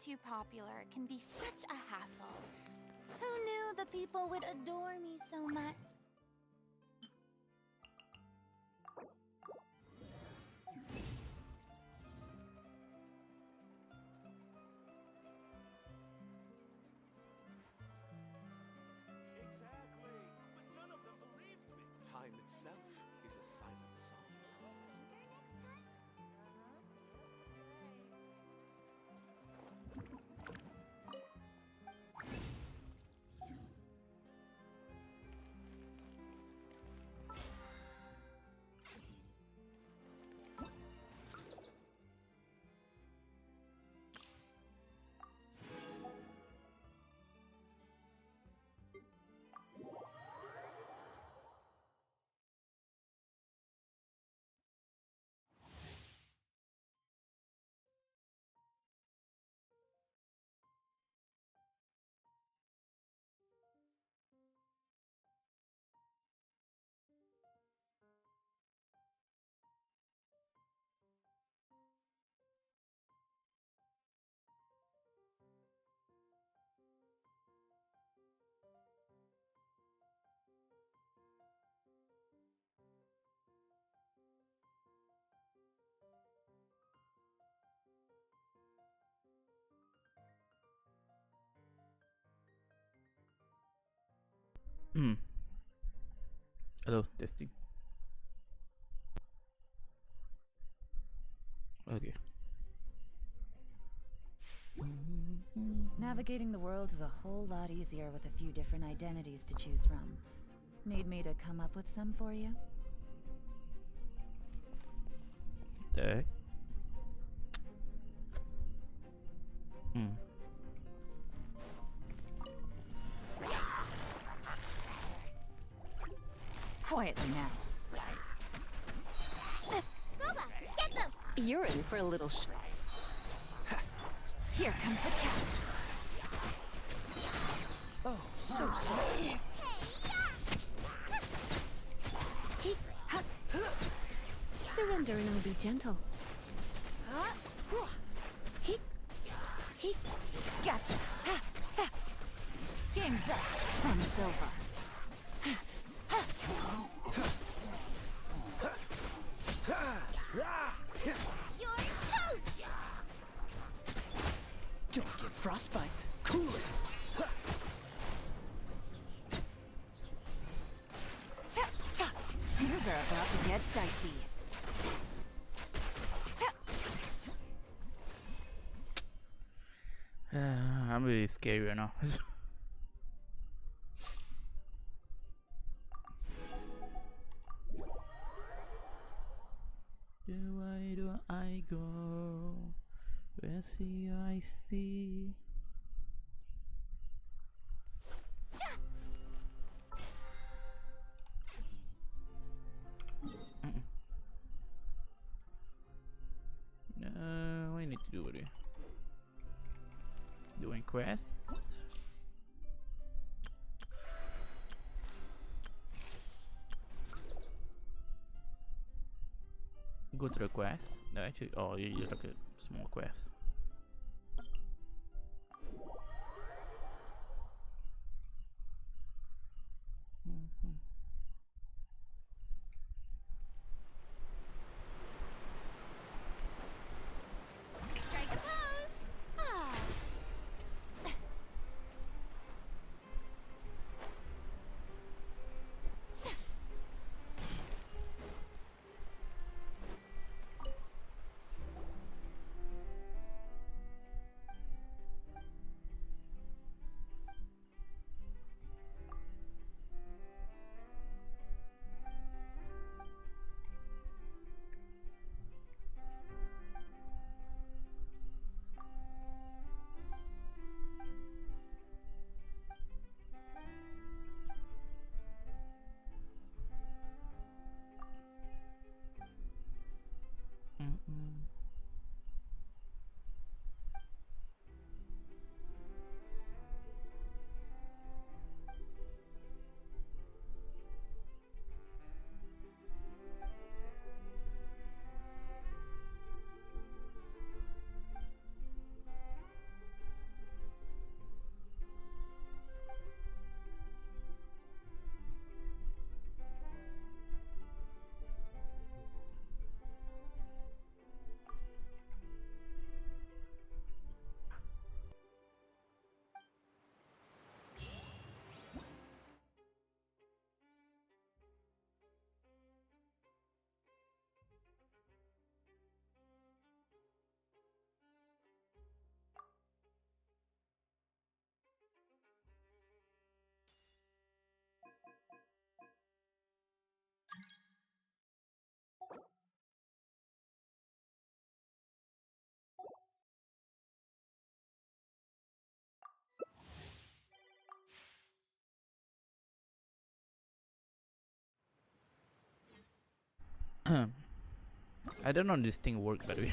Too popular can be such a hassle. Who knew the people would adore me so much? Exactly, but none of them believed me. Time itself is a silent song. Hello, testing. Okay. Navigating the world is a whole lot easier with a few different identities to choose from. Need me to come up with some for you? The heck? Quietly now. Gooba, get them! You're in for a little Here comes the catch. Oh, so sorry. Surrender and I'll be gentle. Gotcha. Game's up. Fun's over. You're toast! Don't get frostbite. Cool it. Things are about to get dicey. I'm really scared right now. Where do I go? Where see I see? What do you need to do with it? Doing quests? Go to the quest. No, actually, oh, you look at small quest. Strike a pose! Ah. I don't know if this thing work, by the way.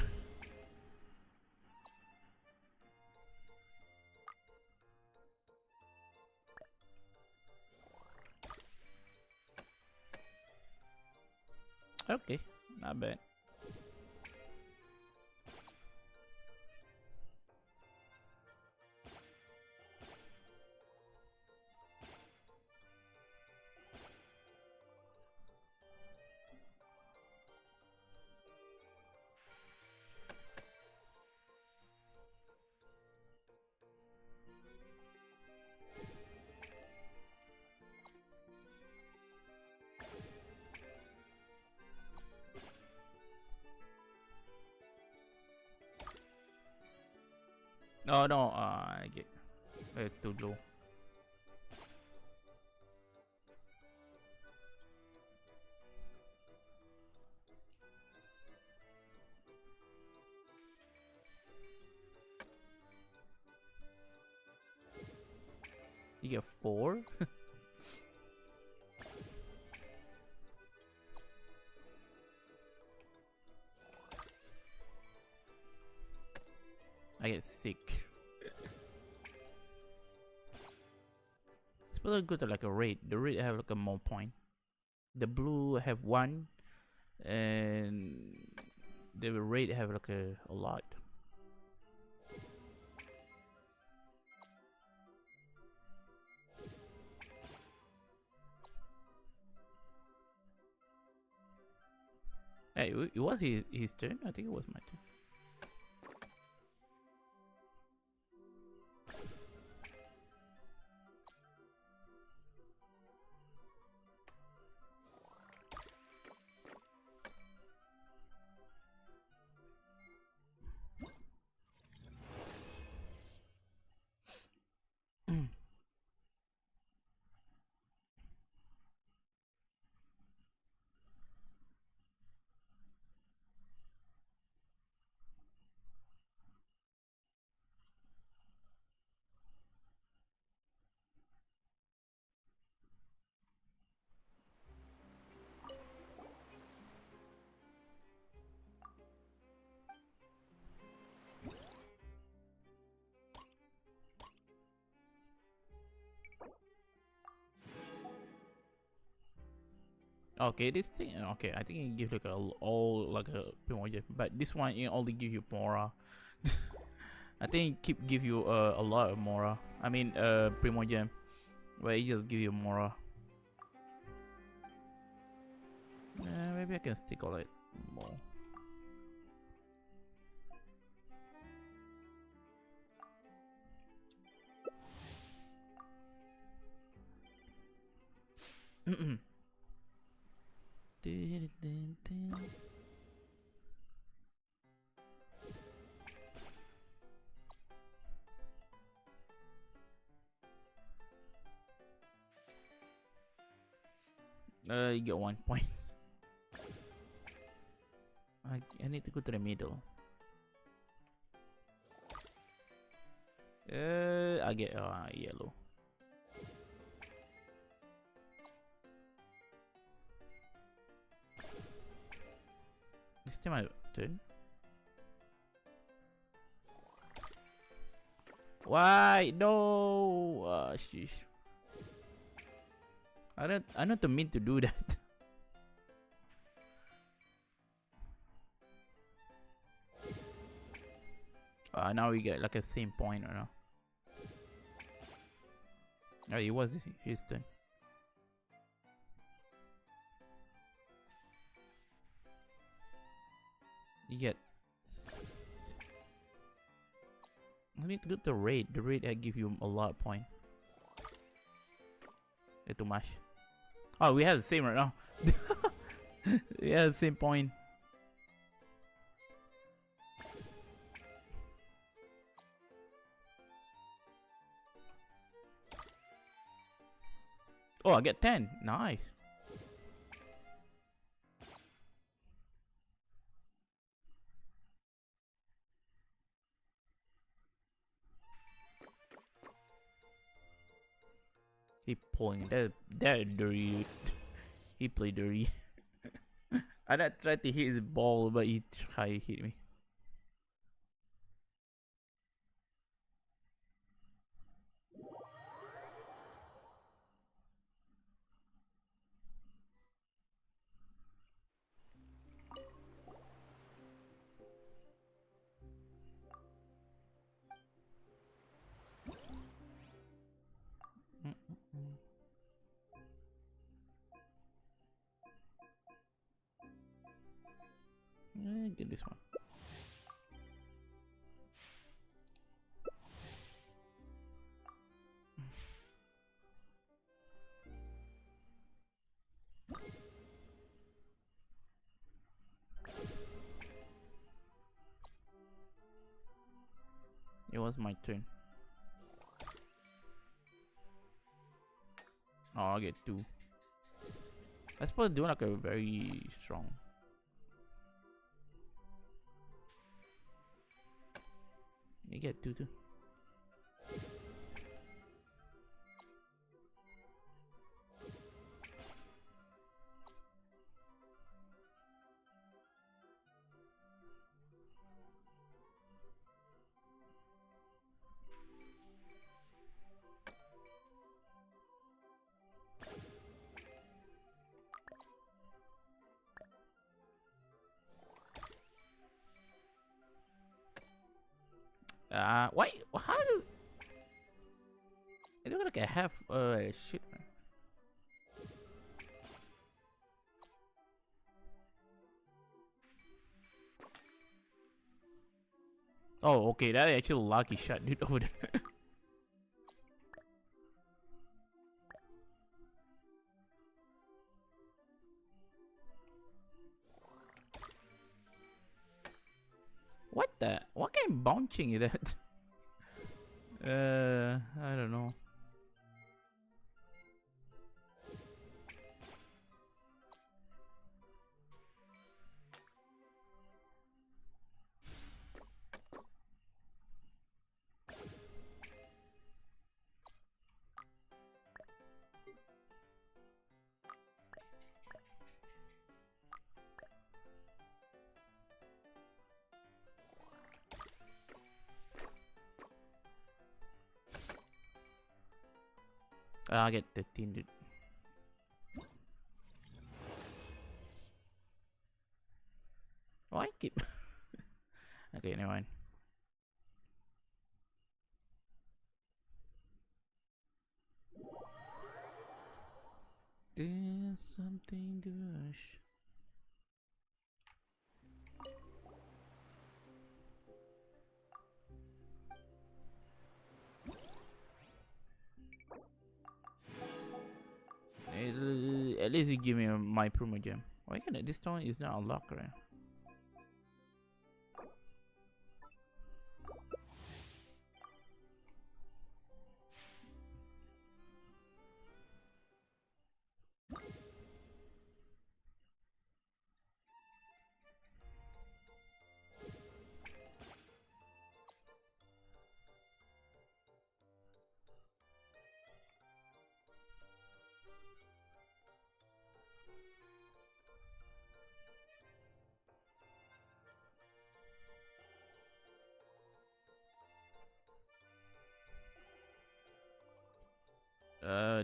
Okay, not bad. Oh no, I get too low. You get 4? I get 6. It's better go to like a raid. The raid have like a more point. The blue have 1, and the raid have like a lot. Hey, it was his turn. I think it was my turn. Okay, this thing. Okay, I think it gives like all like a Primogen, but this one it only give you Mora. I think it give you a lot of Mora. I mean Primogen, but it just give you Mora. Maybe I can stick all it more. You get 1 point. I need to go to the middle. I get yellow. It's still my turn. Why? No! Sheesh. I don't mean to do that. Now we get like a same point or no? Oh, it was his turn. You get. I need to go to the raid. The raid I give you a lot of point. Too much. Oh, we have the same right now. We have the same point. Oh, I get 10. Nice. He pulling that dirty. He played dirty. I tried to hit his ball, but he tried to hit me. Get this one. It was my turn. Oh, I'll get 2. I suppose do like a very strong. You get 2 too. Why? How does it look like I have shit? Man. Oh, okay, that actually lucky shot, dude, over there. What the? What kind of bouncing is that? I don't know. I'll get 13, dude. Oh, I keep. Okay, never mind. There's something to rush. At least you give me my promo gem. Why can't this one is not unlocked, right?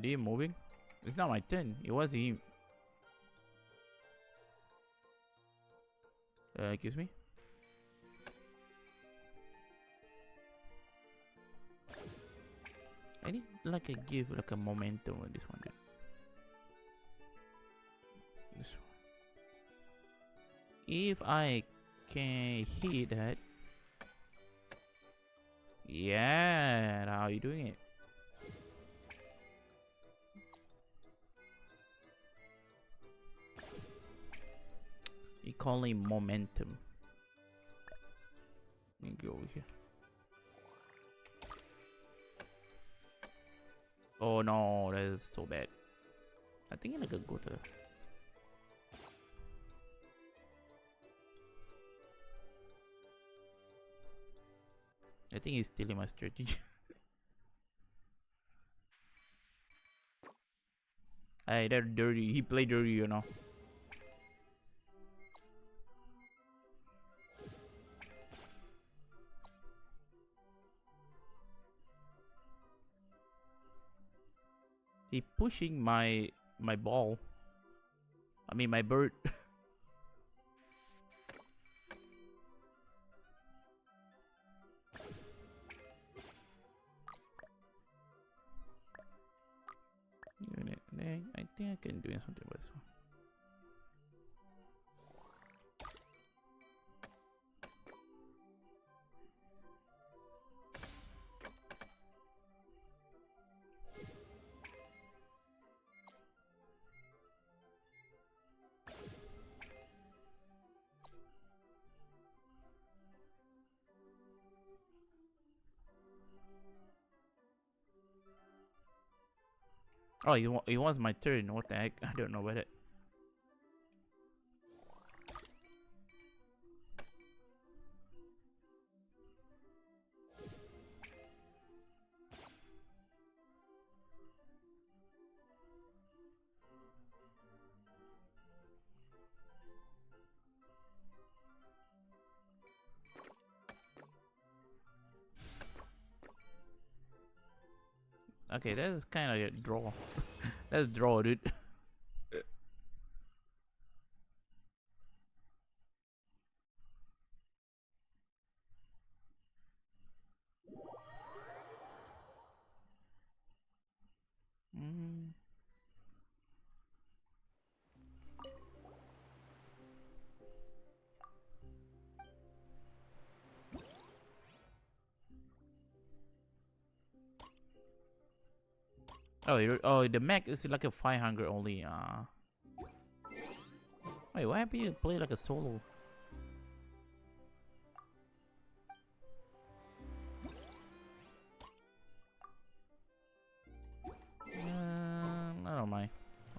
They moving? It's not my turn. It was him. Excuse me? I need like a give like a momentum on this one, dude. This one. If I can hit that. Yeah, how are you doing it? You call it momentum. Let me go over here. Oh no, that is so bad. I think I could go to. I think he's stealing my strategy. Hey, they're dirty. He played dirty, you know. He pushing my ball. I mean my bird. I think I can do something with this one. Oh, it was my turn. What the heck? I don't know about it. Okay, that's kind of a draw. That's draw, dude. Oh, the max is like a 500 only. Wait, why haven't you play like a solo? I don't mind.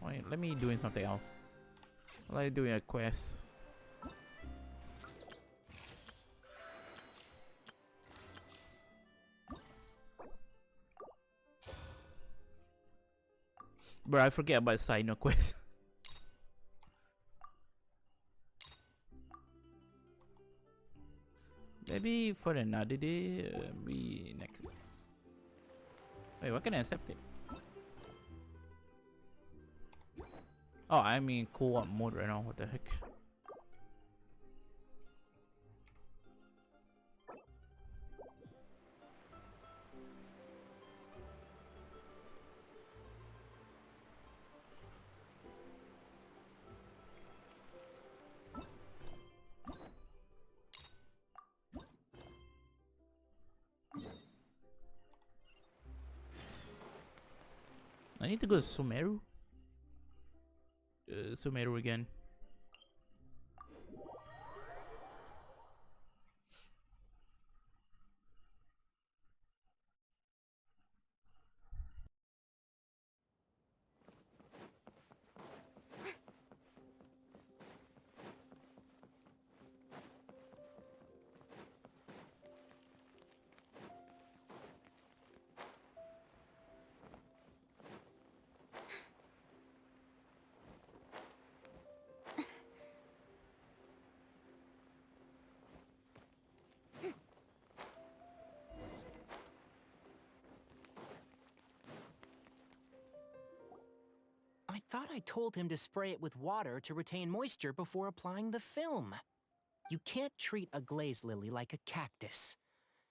Wait, let me doing something else. Like doing a quest. Bro, I forget about side no quest. Maybe for another day, maybe next. Wait, what can I accept it? Oh, I'm in co-op mode right now. What the heck? I need to go to Sumeru. Sumeru again. I thought I told him to spray it with water to retain moisture before applying the film. You can't treat a glaze lily like a cactus.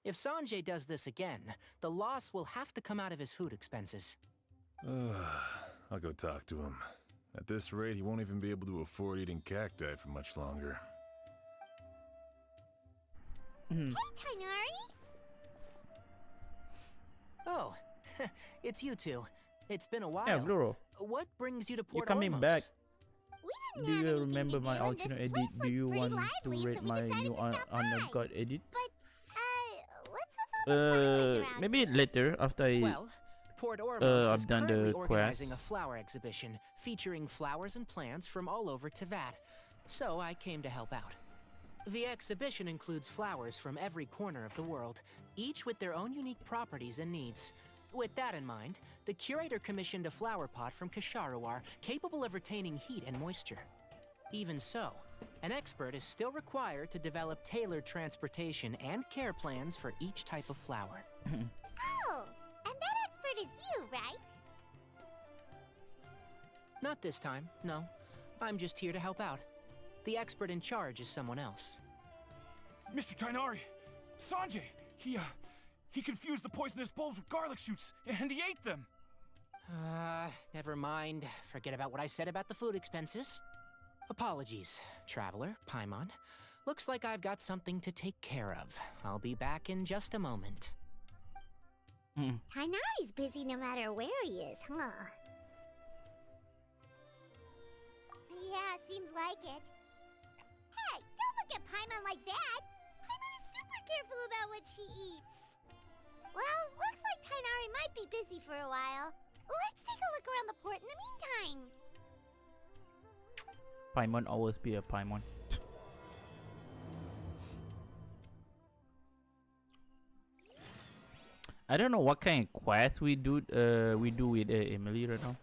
If Sanjay does this again, the loss will have to come out of his food expenses. I'll go talk to him. At this rate, he won't even be able to afford eating cacti for much longer. Hey, Tainari! Oh, it's you two. It's been a while. Yeah, Kuro. What brings you to You're Port coming Ormos? back. We Do didn't have you anything remember to my do, and alternate this edit? place Do you looked pretty want to lively, so rate we my decided new to stop by. uncut edit? But, what's with all the flowers around Maybe here? later after I. Well, Port Ormos I've is done the currently organizing quest. a flower exhibition featuring flowers and plants from all over Teyvat, so I came to help out. The exhibition includes flowers from every corner of the world, each with their own unique properties and needs. With that in mind, the curator commissioned a flower pot from Kasharawar capable of retaining heat and moisture. Even so, an expert is still required to develop tailored transportation and care plans for each type of flower. Oh, and that expert is you, right? Not this time, no. I'm just here to help out. The expert in charge is someone else. Mr. Tainari! Sanjay! He confused the poisonous bulbs with garlic shoots, and he ate them! Never mind. Forget about what I said about the food expenses. Apologies, Traveler, Paimon. Looks like I've got something to take care of. I'll be back in just a moment. Tainari's busy no matter where he is, huh? Yeah, seems like it. Hey, don't look at Paimon like that! Paimon is super careful about what she eats. Well, looks like Tainari might be busy for a while. Let's take a look around the port in the meantime. Paimon always be a Paimon. I don't know what kind of quest we do with Emily right now.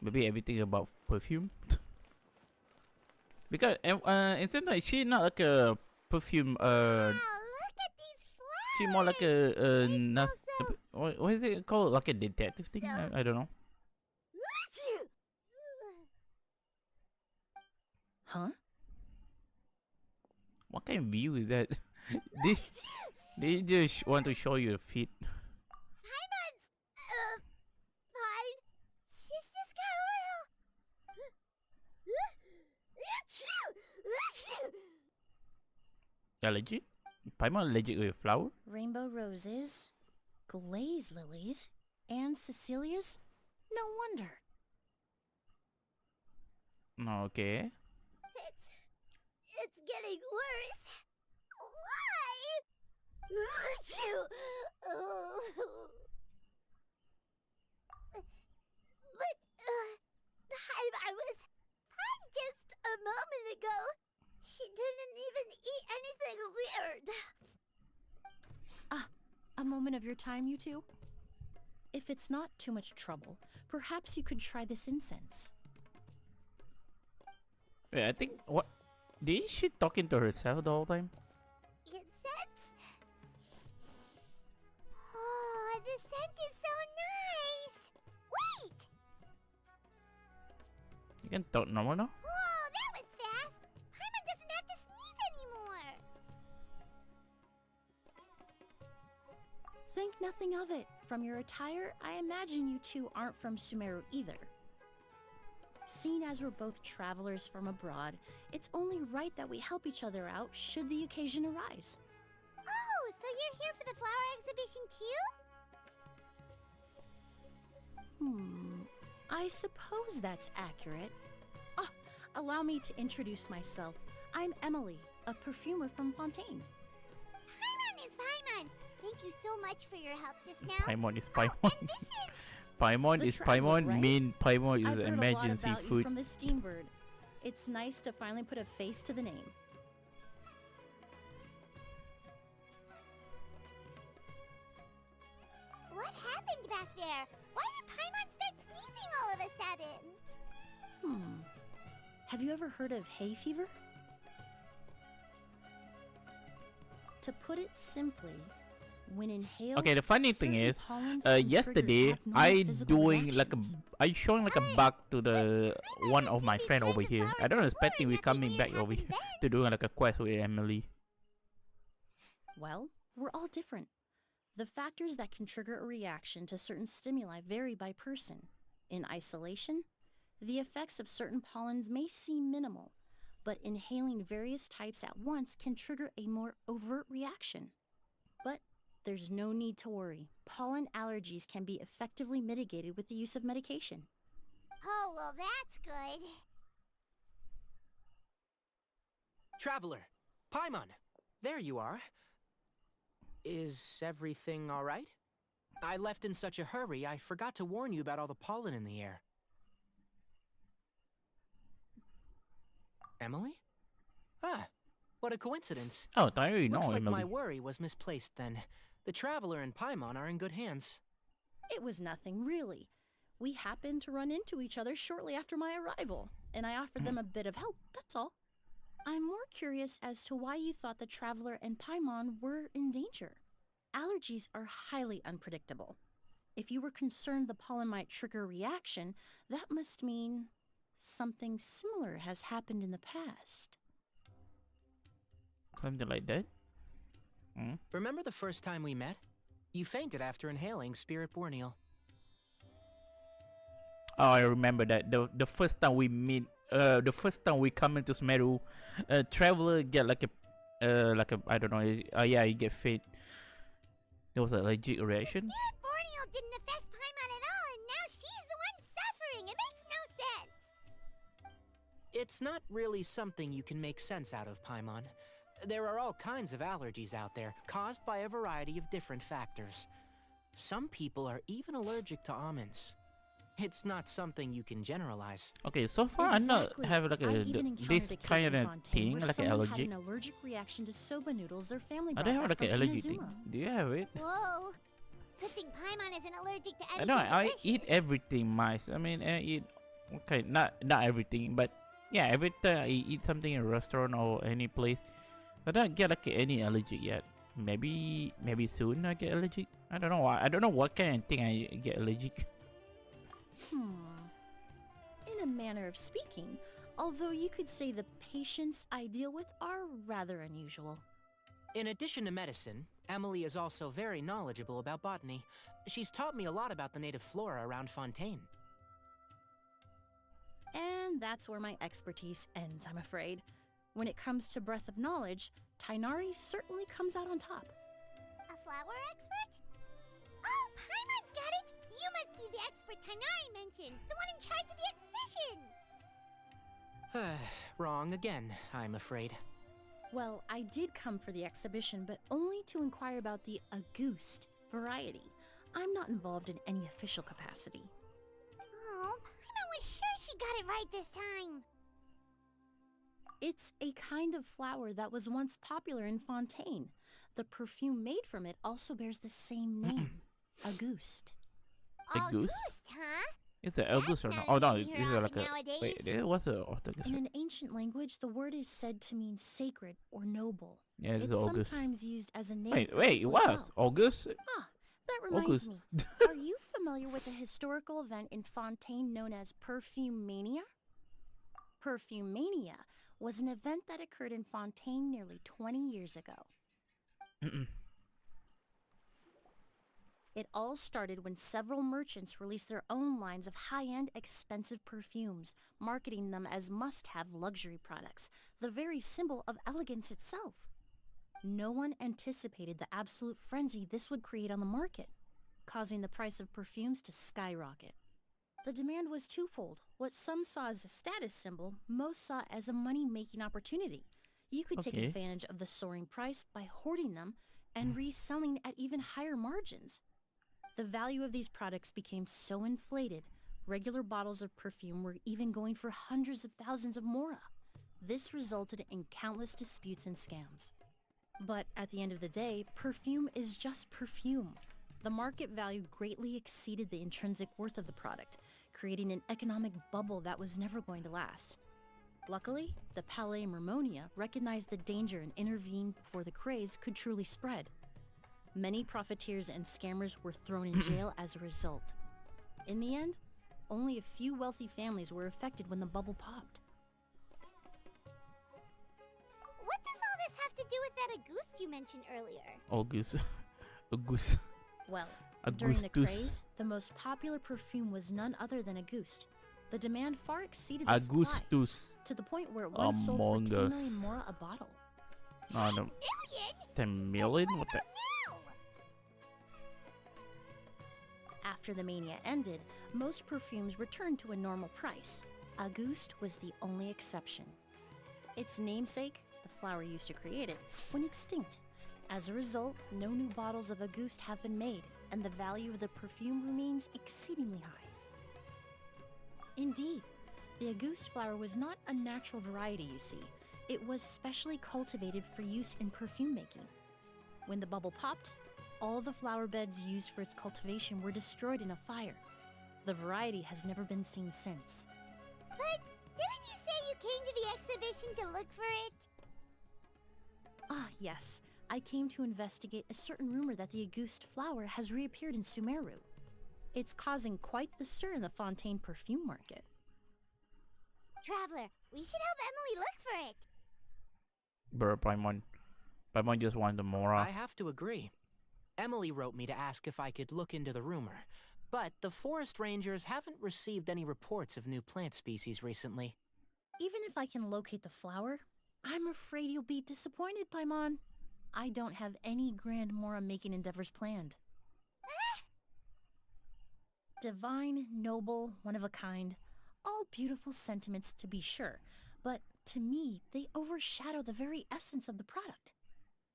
Maybe everything about perfume. Because instead like she not like a perfume Wow, look at these flowers. she more like a They smell what is it called, like a detective thing? I don't know. Huh? What kind of view is that? they just want to show you a feet. Paimon's, fine. She's just got a little... Allergic? Paimon allergic with flower? Rainbow roses, glaze lilies, and Cecilia's? No wonder. Okay. It's getting worse. Why? But, I was fine just a moment ago. She didn't even eat anything weird. Ah, a moment of your time, you two? If it's not too much trouble, perhaps you could try this incense. Wait, I think what? Did she talking to herself the whole time? Incense? Oh, the scent is so nice. Wait! You can talk normal now? Whoa, that was fast. Paimon doesn't have to sneeze anymore. Think nothing of it. From your attire, I imagine you two aren't from Sumeru either. Seeing as we're both travelers from abroad, it's only right that we help each other out should the occasion arise. Oh, so you're here for the flower exhibition too? I suppose that's accurate. Oh, allow me to introduce myself. I'm Emily, a perfumer from Fontaine. Paimon is Paimon. Thank you so much for your help just now. Paimon is Oh, Paimon. and this is... Paimon The is traveler, Paimon. right? Main Paimon I've is heard emergency a lot about you food. from the Steambird. It's nice to finally put a face to the name. What happened back there? Why did Paimon start sneezing all of a sudden? Have you ever heard of hay fever? To put it simply, when inhaled, Okay, the funny thing certain is, pollens can trigger yesterday abnormal I physical doing like a, reactions. I showing like a bug to the one of my friend over here. I don't expecting we coming back over here to doing like a quest with Emily. Well, we're all different. The factors that can trigger a reaction to certain stimuli vary by person. In isolation, the effects of certain pollens may seem minimal, but inhaling various types at once can trigger a more overt reaction. But there's no need to worry. Pollen allergies can be effectively mitigated with the use of medication. Oh, well, that's good. Traveler, Paimon, there you are. Is everything all right? I left in such a hurry, I forgot to warn you about all the pollen in the air. Emily? Ah, what a coincidence. Oh, I already know Looks like Emily. my worry was misplaced then. The Traveler and Paimon are in good hands. It was nothing, really. We happened to run into each other shortly after my arrival, and I offered them a bit of help, that's all. I'm more curious as to why you thought the Traveler and Paimon were in danger. Allergies are highly unpredictable. If you were concerned the pollen might trigger a reaction, that must mean something similar has happened in the past. Something like that. Remember the first time we met? You fainted after inhaling Spirit Borneal. Oh, I remember that. The first time we meet, the first time we come into Smeru, Traveler get like a I don't know. Yeah, he get faint. There was a legit reaction. Spirit Borneal didn't affect Paimon at all, and now she's the one suffering. It makes no sense. It's not really something you can make sense out of, Paimon. There are all kinds of allergies out there, caused by a variety of different factors. Some people are even allergic to almonds. It's not something you can generalize. Okay, so far I not Exactly. have like I a even encountered this a case kind in of Fontaine thing where like an someone had allergic. an allergic reaction to soba noodles their family I brought don't have back like an from allergy thing. Inazuma. Do you have it? Whoa. Good thing Paimon isn't allergic to I anything don't. I eat delicious. everything, mice. I mean, I eat. Okay, not everything, but yeah, every time I eat something in a restaurant or any place, I don't get like any allergy yet. Maybe soon I get allergic. I don't know. I don't know what kind of thing I get allergic. In a manner of speaking, although you could say the patients I deal with are rather unusual. In addition to medicine, Emily is also very knowledgeable about botany. She's taught me a lot about the native flora around Fontaine. And that's where my expertise ends, I'm afraid. When it comes to breadth of knowledge, Tainari certainly comes out on top. A flower expert? Oh, Paimon's got it! You must be the expert Tainari mentioned, the one in charge of the exhibition! Wrong again, I'm afraid. Well, I did come for the exhibition, but only to inquire about the Auguste variety. I'm not involved in any official capacity. Oh, Paimon was sure she got it right this time. It's a kind of flower that was once popular in Fontaine. The perfume made from it also bears the same name, Auguste. Auguste? Auguste, huh? Is it August or That's not? not Oh no, even this here is like often a. nowadays. Wait, what's the August? In an ancient language, the word is said to mean sacred or noble. Yeah, this It's is August. sometimes used as a name. Wait, for it people was as well. August. Ah, that reminds August. me. Are you familiar with a historical event in Fontaine known as Perfume Mania? Perfume Mania was an event that occurred in Fontaine nearly 20 years ago. It all started when several merchants released their own lines of high-end, expensive perfumes, marketing them as must-have luxury products, the very symbol of elegance itself. No one anticipated the absolute frenzy this would create on the market, causing the price of perfumes to skyrocket. The demand was twofold. What some saw as a status symbol, most saw as a money-making opportunity. You could take Okay. advantage of the soaring price by hoarding them and reselling at even higher margins. The value of these products became so inflated, regular bottles of perfume were even going for hundreds of thousands of mora. This resulted in countless disputes and scams. But at the end of the day, perfume is just perfume. The market value greatly exceeded the intrinsic worth of the product, creating an economic bubble that was never going to last. Luckily, the Palais Mermonia recognized the danger and intervened before the craze could truly spread. Many profiteers and scammers were thrown in jail as a result. In the end, only a few wealthy families were affected when the bubble popped. What does all this have to do with that Auguste you mentioned earlier? August. August. Well, during the Augustus. craze, the most popular perfume was none other than Auguste. The demand far exceeded the supply, Augustus. to the point where it once sold for Among 10 million Us. mora a bottle. No, no. Million? 10 million? What the? Now! After the mania ended, most perfumes returned to a normal price. Auguste was the only exception. Its namesake, the flower used to create it, went extinct. As a result, no new bottles of Auguste have been made, and the value of the perfume remains exceedingly high. Indeed, the Auguste flower was not a natural variety, you see. It was specially cultivated for use in perfume making. When the bubble popped, all the flower beds used for its cultivation were destroyed in a fire. The variety has never been seen since. But didn't you say you came to the exhibition to look for it? Ah, yes. I came to investigate a certain rumor that the Auguste flower has reappeared in Sumeru. It's causing quite the stir in the Fontaine perfume market. Traveler, we should help Emily look for it. Bro, Paimon just wanted the mora. I have to agree. Emily wrote me to ask if I could look into the rumor, but the forest rangers haven't received any reports of new plant species recently. Even if I can locate the flower, I'm afraid you'll be disappointed, Paimon. I don't have any grand mora making endeavors planned. Divine, noble, one of a kind, all beautiful sentiments to be sure, but to me, they overshadow the very essence of the product.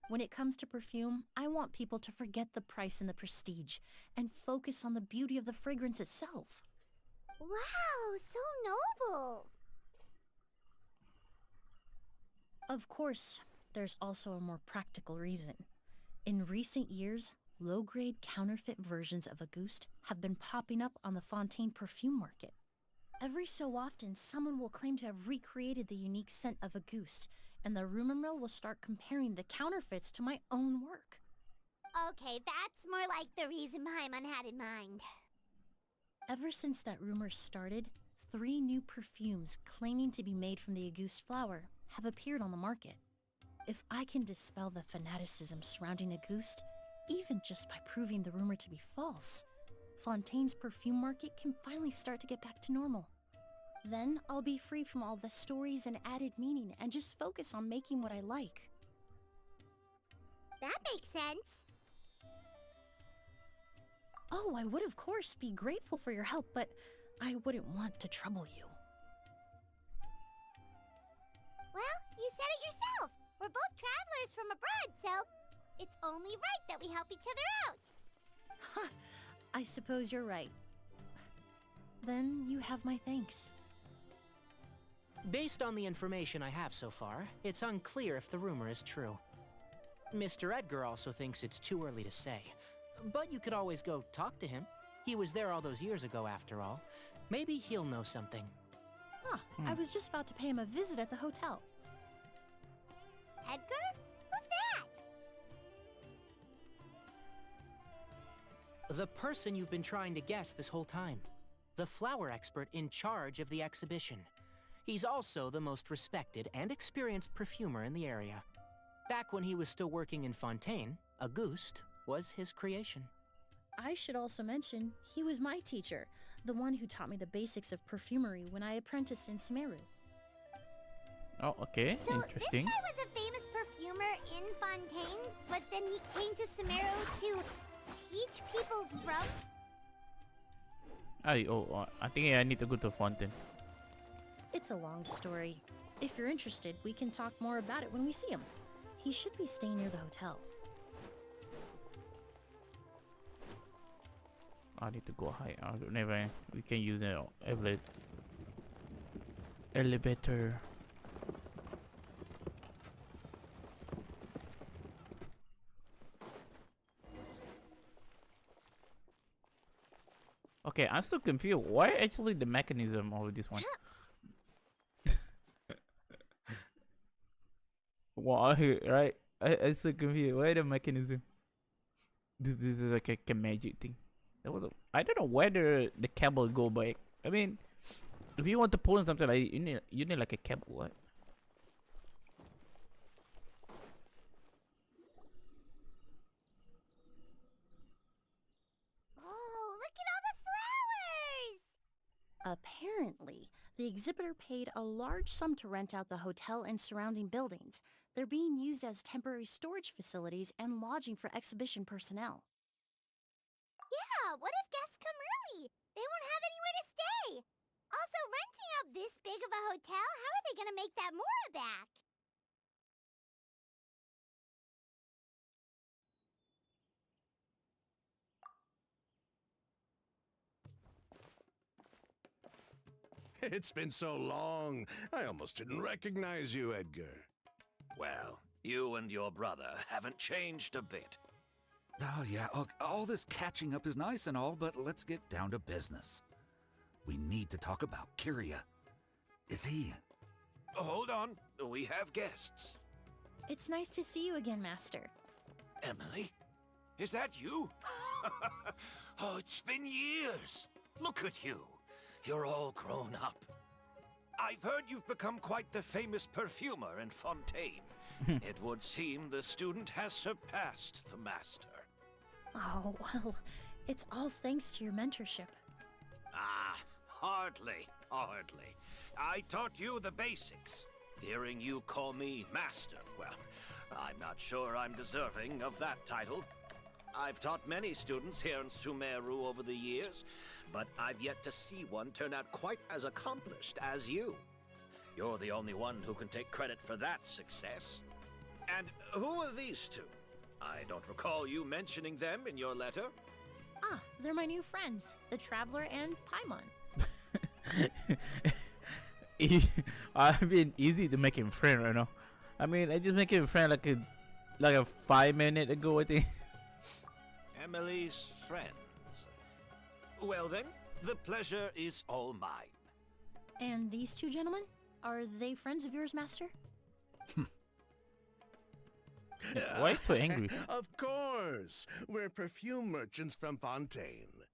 When it comes to perfume, I want people to forget the price and the prestige, and focus on the beauty of the fragrance itself. Wow, so noble. Of course, there's also a more practical reason. In recent years, low-grade counterfeit versions of Auguste have been popping up on the Fontaine perfume market. Every so often, someone will claim to have recreated the unique scent of Auguste, and the rumor mill will start comparing the counterfeits to my own work. Okay, that's more like the reason Paimon had in mind. Ever since that rumor started, 3 new perfumes claiming to be made from the Auguste flower have appeared on the market. If I can dispel the fanaticism surrounding Auguste, even just by proving the rumor to be false, Fontaine's perfume market can finally start to get back to normal. Then I'll be free from all the stories and added meaning and just focus on making what I like. That makes sense. Oh, I would of course be grateful for your help, but I wouldn't want to trouble you. Well, you said it yourself. We're both travelers from abroad, so it's only right that we help each other out. Ha! I suppose you're right. Then you have my thanks. Based on the information I have so far, it's unclear if the rumor is true. Mr. Edgar also thinks it's too early to say. But you could always go talk to him. He was there all those years ago, after all. Maybe he'll know something. Huh, I was just about to pay him a visit at the hotel. Edgar? Who's that? The person you've been trying to guess this whole time. The flower expert in charge of the exhibition. He's also the most respected and experienced perfumer in the area. Back when he was still working in Fontaine, Auguste was his creation. I should also mention, he was my teacher, the one who taught me the basics of perfumery when I apprenticed in Sumeru. Oh, okay, So interesting. this guy was a famous perfumer in Fontaine, but then he came to Sumeru to teach people from... I think I need to go to Fontaine. It's a long story. If you're interested, we can talk more about it when we see him. He should be staying near the hotel. I need to go high. Never. We can use the elevator. Okay, I'm still confused. Why actually the mechanism of this one? Why, right? I'm so confused. Why the mechanism? This is like a magic thing. I don't know whether the cable go back. I mean, if you want to pull in something like you need like a cable, what? Oh, look at all the flowers! Apparently, the exhibitor paid a large sum to rent out the hotel and surrounding buildings. They're being used as temporary storage facilities and lodging for exhibition personnel. Yeah, what if guests come early? They won't have anywhere to stay. Also, renting out this big of a hotel, how are they gonna make that Mora back? It's been so long, I almost didn't recognize you, Edgar. Well, you and your brother haven't changed a bit. Oh, yeah, look, all this catching up is nice and all, but let's get down to business. We need to talk about Kyria. Is he... Hold on, we have guests. It's nice to see you again, Master. Emily? Is that you? Oh, it's been years. Look at you. You're all grown up. I've heard you've become quite the famous perfumer in Fontaine. It would seem the student has surpassed the master. Oh, well, it's all thanks to your mentorship. Ah, hardly. I taught you the basics. Hearing you call me master, well, I'm not sure I'm deserving of that title. I've taught many students here in Sumeru over the years, but I've yet to see one turn out quite as accomplished as you. You're the only one who can take credit for that success. And who are these two? I don't recall you mentioning them in your letter. Ah, they're my new friends, the Traveler and Paimon. I've been easy to make him friend right now. I mean, I just make him friend like a 5 minute ago, I think. Emily's friends. Well then, the pleasure is all mine. And these two gentlemen? Are they friends of yours, Master? Why are you so angry? Of course. We're perfume merchants from Fontaine.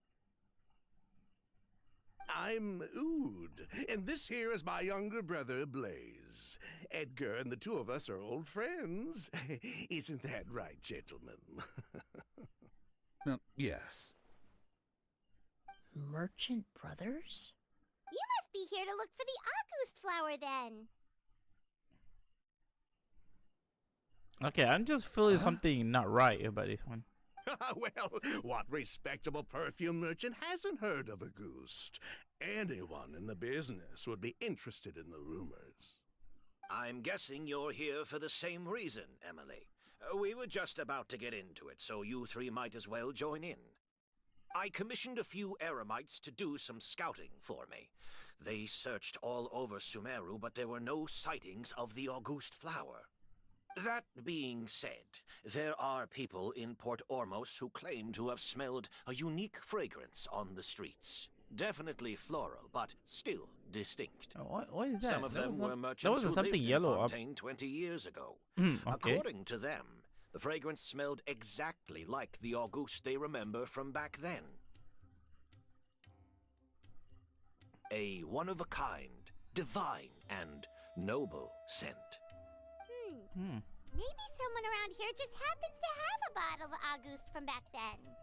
I'm Oud, and this here is my younger brother, Blaze. Edgar and the two of us are old friends. Isn't that right, gentlemen? Yes. Merchant brothers? You must be here to look for the August flower then. Okay, I'm just feeling something not right about this one. Well, what respectable perfume merchant hasn't heard of a Auguste? Anyone in the business would be interested in the rumors. I'm guessing you're here for the same reason, Emily. We were just about to get into it, so you three might as well join in. I commissioned a few eremites to do some scouting for me. They searched all over Sumeru, but there were no sightings of the August flower. That being said, there are people in Port Ormos who claim to have smelled a unique fragrance on the streets. Definitely floral, but still distinct. What is that? Some of them were merchants that was who something lived yellow in up. Fontaine 20 years ago. Okay. According to them, the fragrance smelled exactly like the August they remember from back then. A one-of-a-kind, divine, and noble scent. Maybe someone around here just happens to have a bottle of August from back then.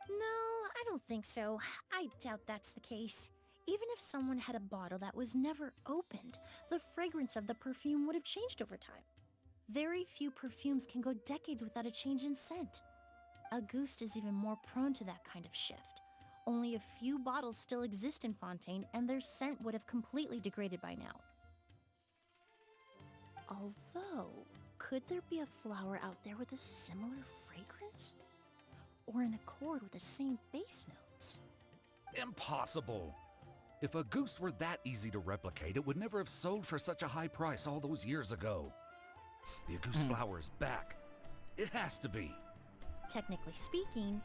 No, I don't think so. I doubt that's the case. Even if someone had a bottle that was never opened, the fragrance of the perfume would have changed over time. Very few perfumes can go decades without a change in scent. Auguste is even more prone to that kind of shift. Only a few bottles still exist in Fontaine, and their scent would have completely degraded by now. Although, could there be a flower out there with a similar fragrance? Or in accord with the same bass notes? Impossible! If a goose were that easy to replicate, it would never have sold for such a high price all those years ago. The Auguste flower is back. It has to be. Technically speaking,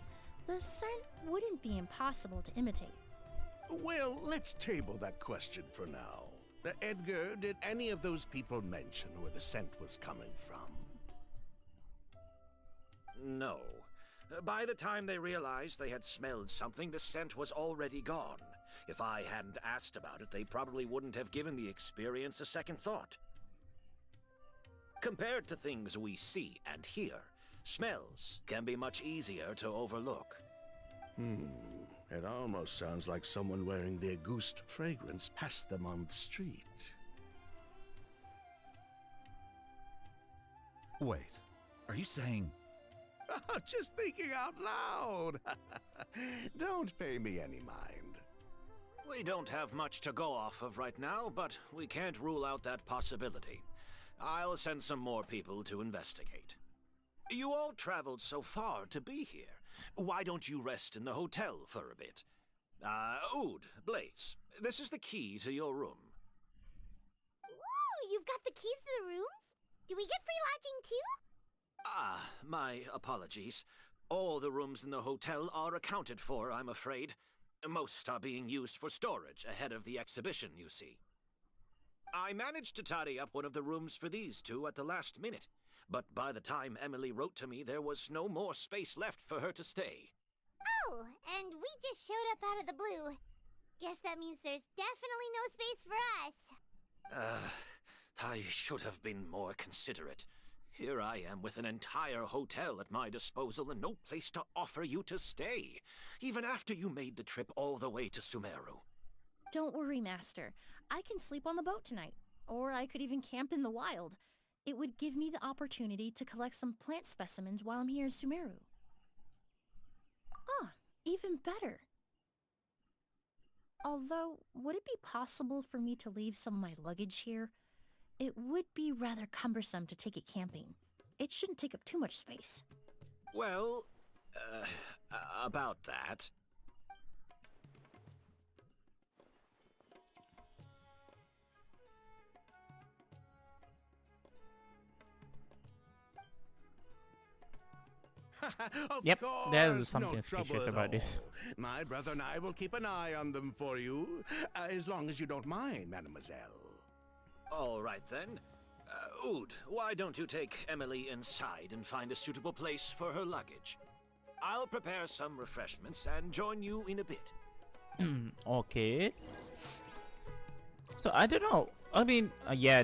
the scent wouldn't be impossible to imitate. Well, let's table that question for now. Edgar, did any of those people mention where the scent was coming from? No. By the time they realized they had smelled something, the scent was already gone. If I hadn't asked about it, they probably wouldn't have given the experience a second thought. Compared to things we see and hear, smells can be much easier to overlook. It almost sounds like someone wearing the Auguste fragrance passed them on the street. Wait, are you saying... Just thinking out loud. Don't pay me any mind. We don't have much to go off of right now, but we can't rule out that possibility. I'll send some more people to investigate. You all traveled so far to be here. Why don't you rest in the hotel for a bit? Oud, Blaze, this is the key to your room. Ooh, you've got the keys to the rooms? Do we get free lodging too? My apologies. All the rooms in the hotel are accounted for, I'm afraid. Most are being used for storage ahead of the exhibition, you see. I managed to tidy up one of the rooms for these two at the last minute, but by the time Emily wrote to me, there was no more space left for her to stay. Oh, and we just showed up out of the blue. Guess that means there's definitely no space for us. I should have been more considerate. Here I am with an entire hotel at my disposal and no place to offer you to stay, even after you made the trip all the way to Sumeru. Don't worry, Master. I can sleep on the boat tonight, or I could even camp in the wild. It would give me the opportunity to collect some plant specimens while I'm here in Sumeru. Even better. Although, would it be possible for me to leave some of my luggage here? It would be rather cumbersome to take it camping. It shouldn't take up too much space. Well, about that. Of Yep, course, there's something no suspicious trouble at about this. all. My brother and I will keep an eye on them for you, as long as you don't mind, mademoiselle. All right then. Oud, why don't you take Emily inside and find a suitable place for her luggage? I'll prepare some refreshments and join you in a bit. Okay. So I don't know. I mean, yeah,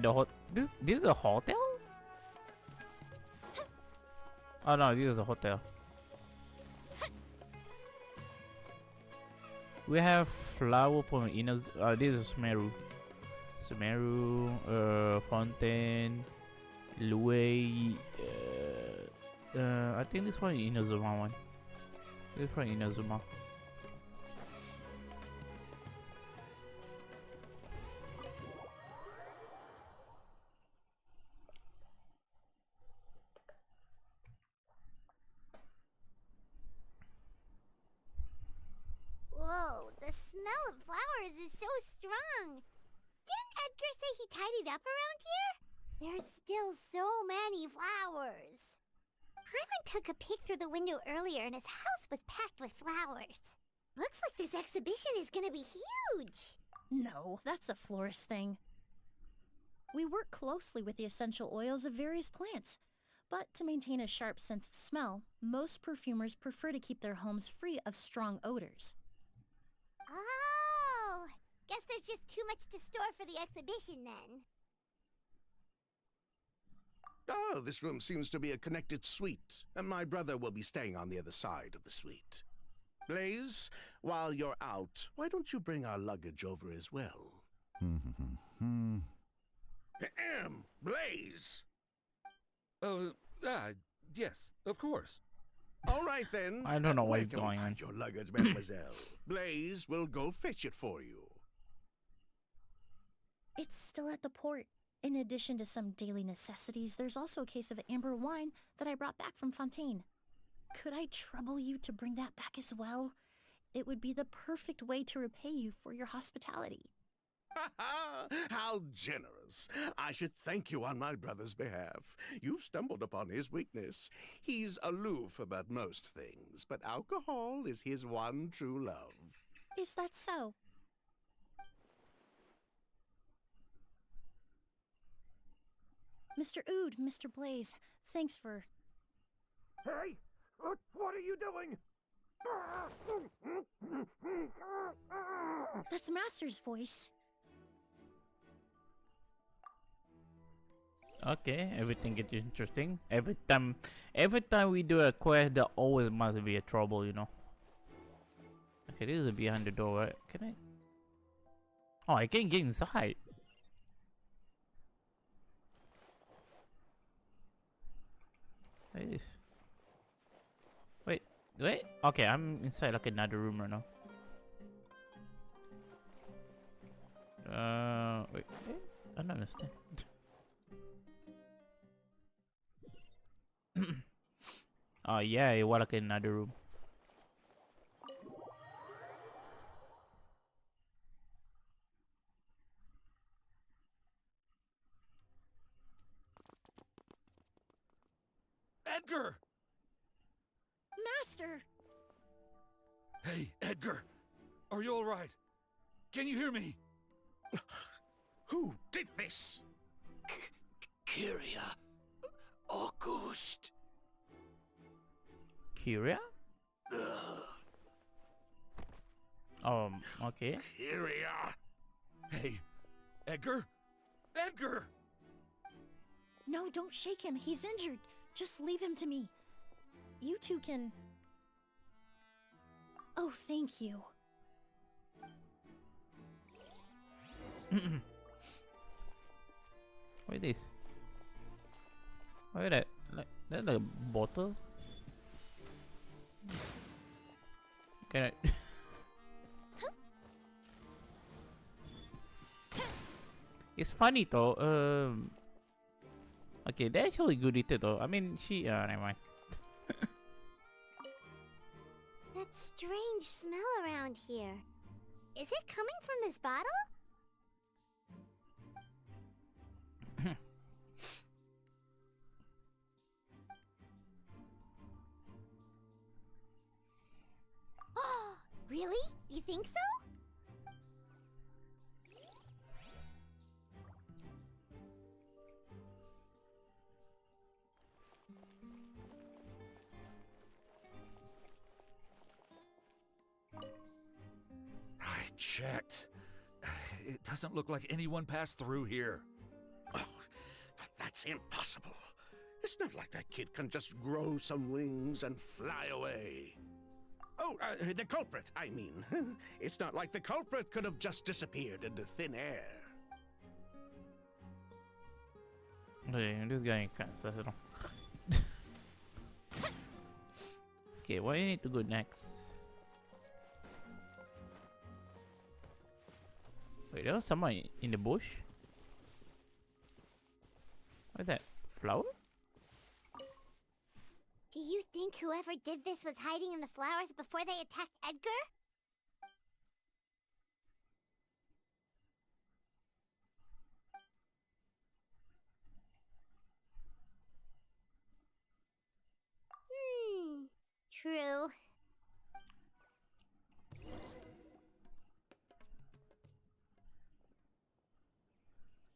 this is a hotel. Oh no, this is a hotel. We have flower from inner. This is Sumeru. Fountain, Lue. I think this one is Inazuma one. This is from Inazuma. Whoa, the smell of flowers is so strong. Didn't Edgar say he tidied up around here? There's still so many flowers. Hyman took a peek through the window earlier and his house was packed with flowers. Looks like this exhibition is gonna be huge. No, that's a florist thing. We work closely with the essential oils of various plants, but to maintain a sharp sense of smell, most perfumers prefer to keep their homes free of strong odors. Oh, guess there's just too much to store for the exhibition then. Oh, this room seems to be a connected suite, and my brother will be staying on the other side of the suite. Blaze, while you're out, why don't you bring our luggage over as well? Blaze! Yes, of course. All right then. I don't know Where what's can we going on. find your luggage, mademoiselle? Blaze will go fetch it for you. It's still at the port. In addition to some daily necessities, there's also a case of amber wine that I brought back from Fontaine. Could I trouble you to bring that back as well? It would be the perfect way to repay you for your hospitality. How generous. I should thank you on my brother's behalf. You've stumbled upon his weakness. He's aloof about most things, but alcohol is his one true love. Is that so? Mr. Ood, Mr. Blaze, thanks for... Hey! What are you doing? That's Master's voice. Okay, everything gets interesting. Every time we do a quest, there always must be a trouble, you know. Okay, this is behind the door, right? Can I? Oh, I can get inside. Nice. Wait. Okay, I'm inside like another room right now. Wait. I don't understand. Oh yeah, it was like another room. Edgar! Master! Hey, Edgar! Are you alright? Can you hear me? Who did this? Kyria. August. Kyria? Okay. Kyria! Hey, Edgar? Edgar! No, don't shake him. He's injured. Just leave him to me. You two can... Oh, thank you. What is this? What is that? That's a bottle? Can I... It's funny though, okay, they're actually good at it though. I mean, never mind. That strange smell around here. Is it coming from this bottle? think so? I checked. It doesn't look like anyone passed through here. Oh, but that's impossible. It's not like that kid can just grow some wings and fly away. Oh, the culprit, I mean. It's not like the culprit could have just disappeared into thin air. Okay, this guy can't settle. Okay, where do you need to go next? Wait, there was someone in the bush? What's that? Flower? Do you think whoever did this was hiding in the flowers before they attacked Edgar? True.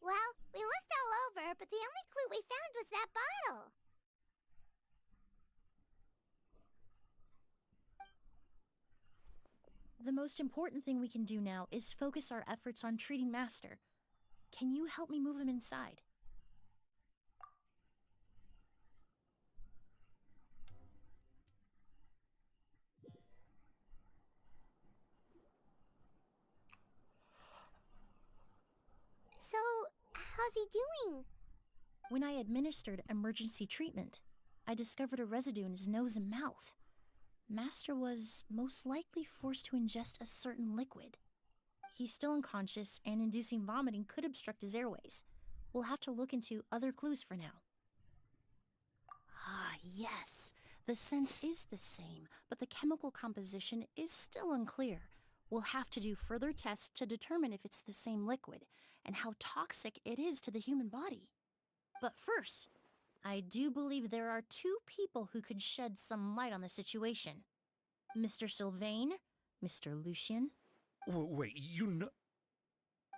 Well, we looked all over, but the only clue we found was that bottle. The most important thing we can do now is focus our efforts on treating Master. Can you help me move him inside? So, how's he doing? When I administered emergency treatment, I discovered a residue in his nose and mouth. Master was most likely forced to ingest a certain liquid. He's still unconscious, and inducing vomiting could obstruct his airways. We'll have to look into other clues for now. Ah, yes. The scent is the same, but the chemical composition is still unclear. We'll have to do further tests to determine if it's the same liquid and how toxic it is to the human body. But first, I do believe there are two people who could shed some light on the situation. Mr. Sylvain, Mr. Lucien. Wait, you know...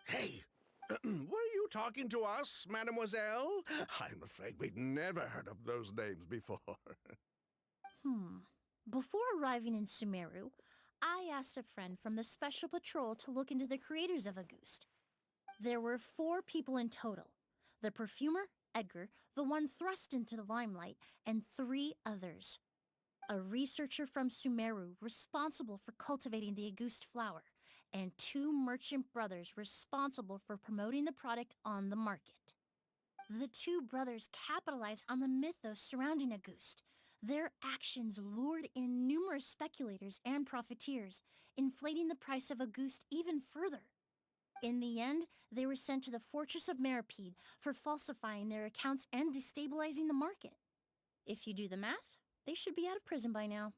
Hey, were you talking to us, mademoiselle? I'm afraid we've never heard of those names before. Before arriving in Sumeru, I asked a friend from the Special Patrol to look into the creators of Auguste. There were 4 people in total. The perfumer, Edgar, the one thrust into the limelight, and 3 others. A researcher from Sumeru responsible for cultivating the Auguste flower, and 2 merchant brothers responsible for promoting the product on the market. The 2 brothers capitalized on the mythos surrounding Auguste. Their actions lured in numerous speculators and profiteers, inflating the price of Auguste even further. In the end, they were sent to the Fortress of Meripede for falsifying their accounts and destabilizing the market. If you do the math, they should be out of prison by now.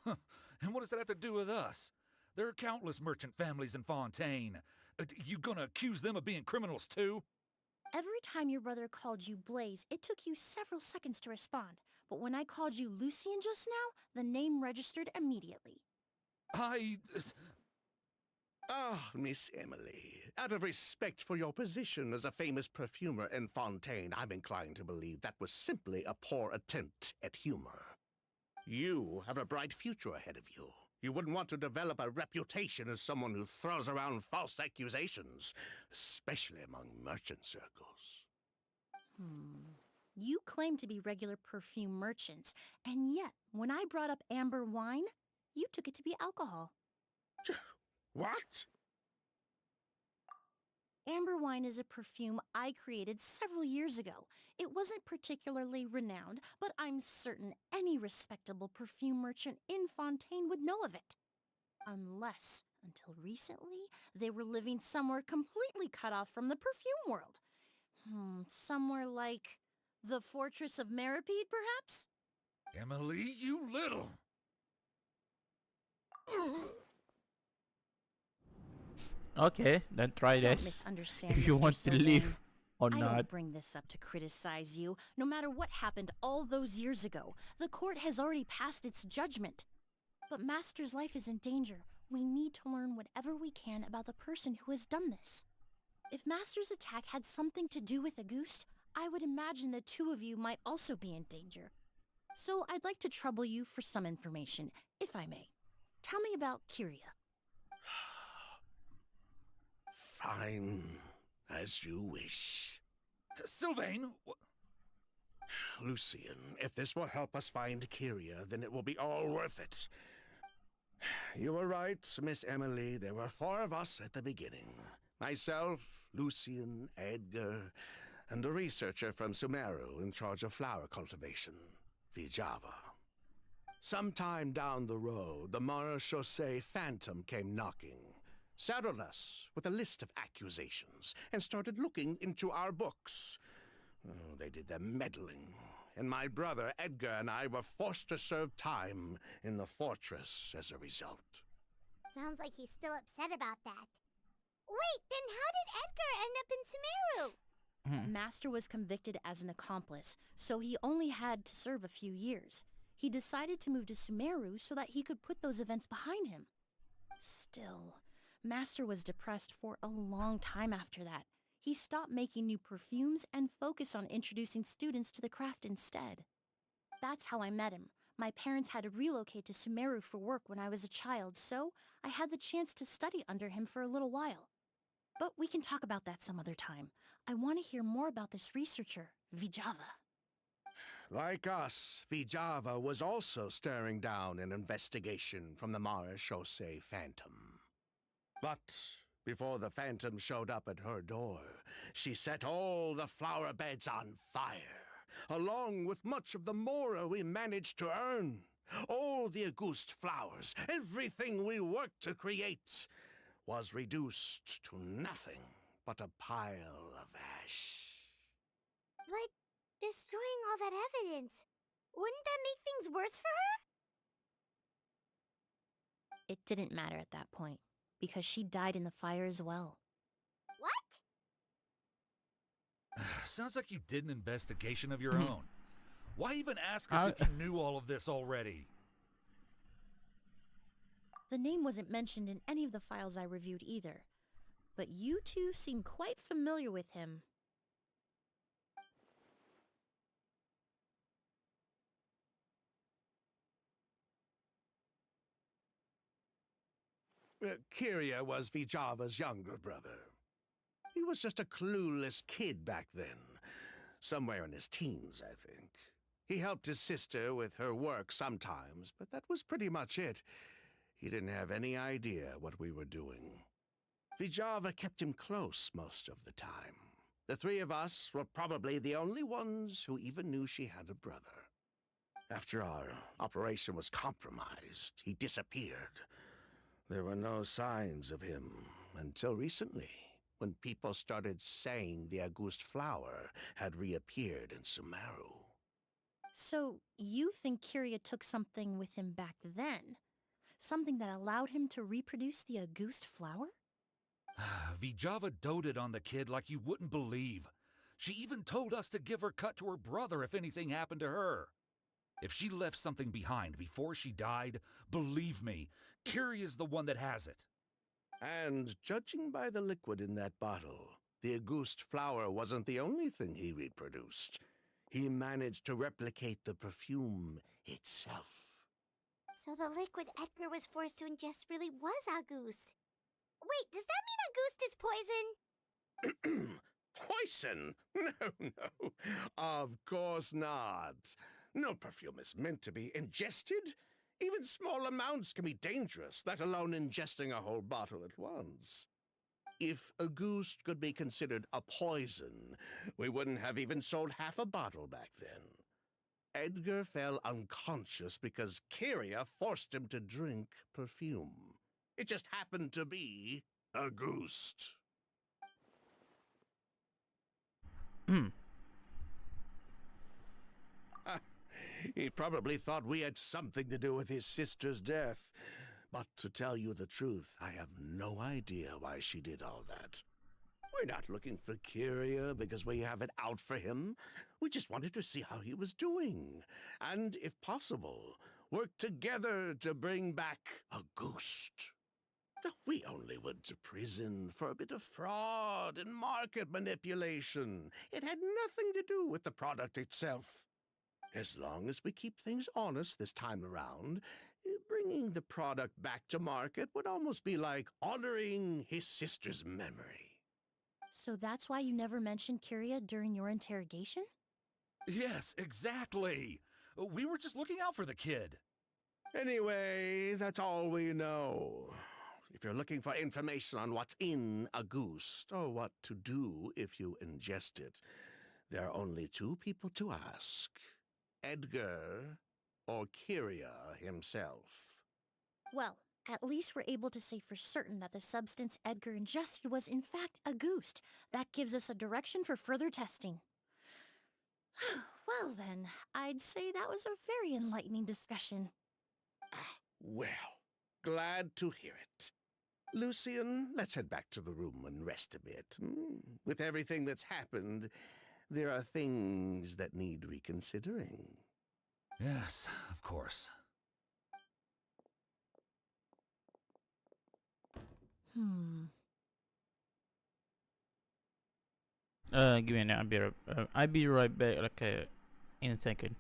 Huh. And what does that have to do with us? There are countless merchant families in Fontaine. You gonna accuse them of being criminals too? Every time your brother called you Blaze, it took you several seconds to respond. But when I called you Lucien just now, the name registered immediately. Ah, Miss Emily, out of respect for your position as a famous perfumer in Fontaine, I'm inclined to believe that was simply a poor attempt at humor. You have a bright future ahead of you. You wouldn't want to develop a reputation as someone who throws around false accusations, especially among merchant circles. You claim to be regular perfume merchants, and yet, when I brought up amber wine, you took it to be alcohol. What? Amber wine is a perfume I created several years ago. It wasn't particularly renowned, but I'm certain any respectable perfume merchant in Fontaine would know of it. Unless, until recently, they were living somewhere completely cut off from the perfume world. Somewhere like the Fortress of Meripede, perhaps? Emily, you little... Okay, then try Don't this. misunderstand, If you Mr. want to Sylvain. leave or I not. don't bring this up to criticize you. No matter what happened all those years ago, the court has already passed its judgment. But Master's life is in danger. We need to learn whatever we can about the person who has done this. If Master's attack had something to do with Auguste, I would imagine the two of you might also be in danger. So I'd like to trouble you for some information, if I may. Tell me about Kyria. Fine, as you wish. Sylvain! Lucian, if this will help us find Kyria, then it will be all worth it. You were right, Miss Emily. There were 4 of us at the beginning. Myself, Lucian, Edgar, and a researcher from Sumeru in charge of flower cultivation, Vtuber. Sometime down the road, the Mara-Chaussee Phantom came knocking, saddled us with a list of accusations, and started looking into our books. Oh, they did their meddling, and my brother Edgar and I were forced to serve time in the fortress as a result. Sounds like he's still upset about that. Wait, then how did Edgar end up in Sumeru? Master was convicted as an accomplice, so he only had to serve a few years. He decided to move to Sumeru so that he could put those events behind him. Still, Master was depressed for a long time after that. He stopped making new perfumes and focused on introducing students to the craft instead. That's how I met him. My parents had to relocate to Sumeru for work when I was a child, so I had the chance to study under him for a little while. But we can talk about that some other time. I want to hear more about this researcher, Vtuber. Like us, Vtuber was also staring down an investigation from the Mara-Chaussee Phantom. But before the Phantom showed up at her door, she set all the flower beds on fire, along with much of the mora we managed to earn. All the Auguste flowers, everything we worked to create, was reduced to nothing but a pile of ash. But destroying all that evidence, wouldn't that make things worse for her? It didn't matter at that point, because she died in the fire as well. What? Sounds like you did an investigation of your own. Why even ask us if you knew all of this already? The name wasn't mentioned in any of the files I reviewed either, but you two seem quite familiar with him. Kyria was Vtuber's younger brother. He was just a clueless kid back then, somewhere in his teens, I think. He helped his sister with her work sometimes, but that was pretty much it. He didn't have any idea what we were doing. Vtuber kept him close most of the time. The 3 of us were probably the only ones who even knew she had a brother. After our operation was compromised, he disappeared. There were no signs of him until recently, when people started saying the Auguste flower had reappeared in Sumeru. So, you think Kyria took something with him back then? Something that allowed him to reproduce the Auguste flower? Vtuber doted on the kid like you wouldn't believe. She even told us to give her cut to her brother if anything happened to her. If she left something behind before she died, believe me, Kyria's the one that has it. And judging by the liquid in that bottle, the Auguste flower wasn't the only thing he reproduced. He managed to replicate the perfume itself. So the liquid Edgar was forced to ingest really was Auguste. Wait, does that mean Auguste is poison? Poison? No. Of course not. No perfume is meant to be ingested. Even small amounts can be dangerous, let alone ingesting a whole bottle at once. If Auguste could be considered a poison, we wouldn't have even sold half a bottle back then. Edgar fell unconscious because Kyria forced him to drink perfume. It just happened to be Auguste. He probably thought we had something to do with his sister's death. But to tell you the truth, I have no idea why she did all that. We're not looking for Kyria because we have it out for him. We just wanted to see how he was doing. And if possible, work together to bring back a ghost. We only went to prison for a bit of fraud and market manipulation. It had nothing to do with the product itself. As long as we keep things honest this time around, bringing the product back to market would almost be like honoring his sister's memory. So that's why you never mentioned Kyria during your interrogation? Yes, exactly. We were just looking out for the kid. Anyway, that's all we know. If you're looking for information on what's in a goose, or what to do if you ingest it, there are only two people to ask. Edgar or Kyria himself. Well, at least we're able to say for certain that the substance Edgar ingested was in fact a goose. That gives us a direction for further testing. Well then, I'd say that was a very enlightening discussion. Well, glad to hear it. Lucian, let's head back to the room and rest a bit. With everything that's happened, there are things that need reconsidering. Yes, of course. Give me a minute. I'll be right back. Like in a second.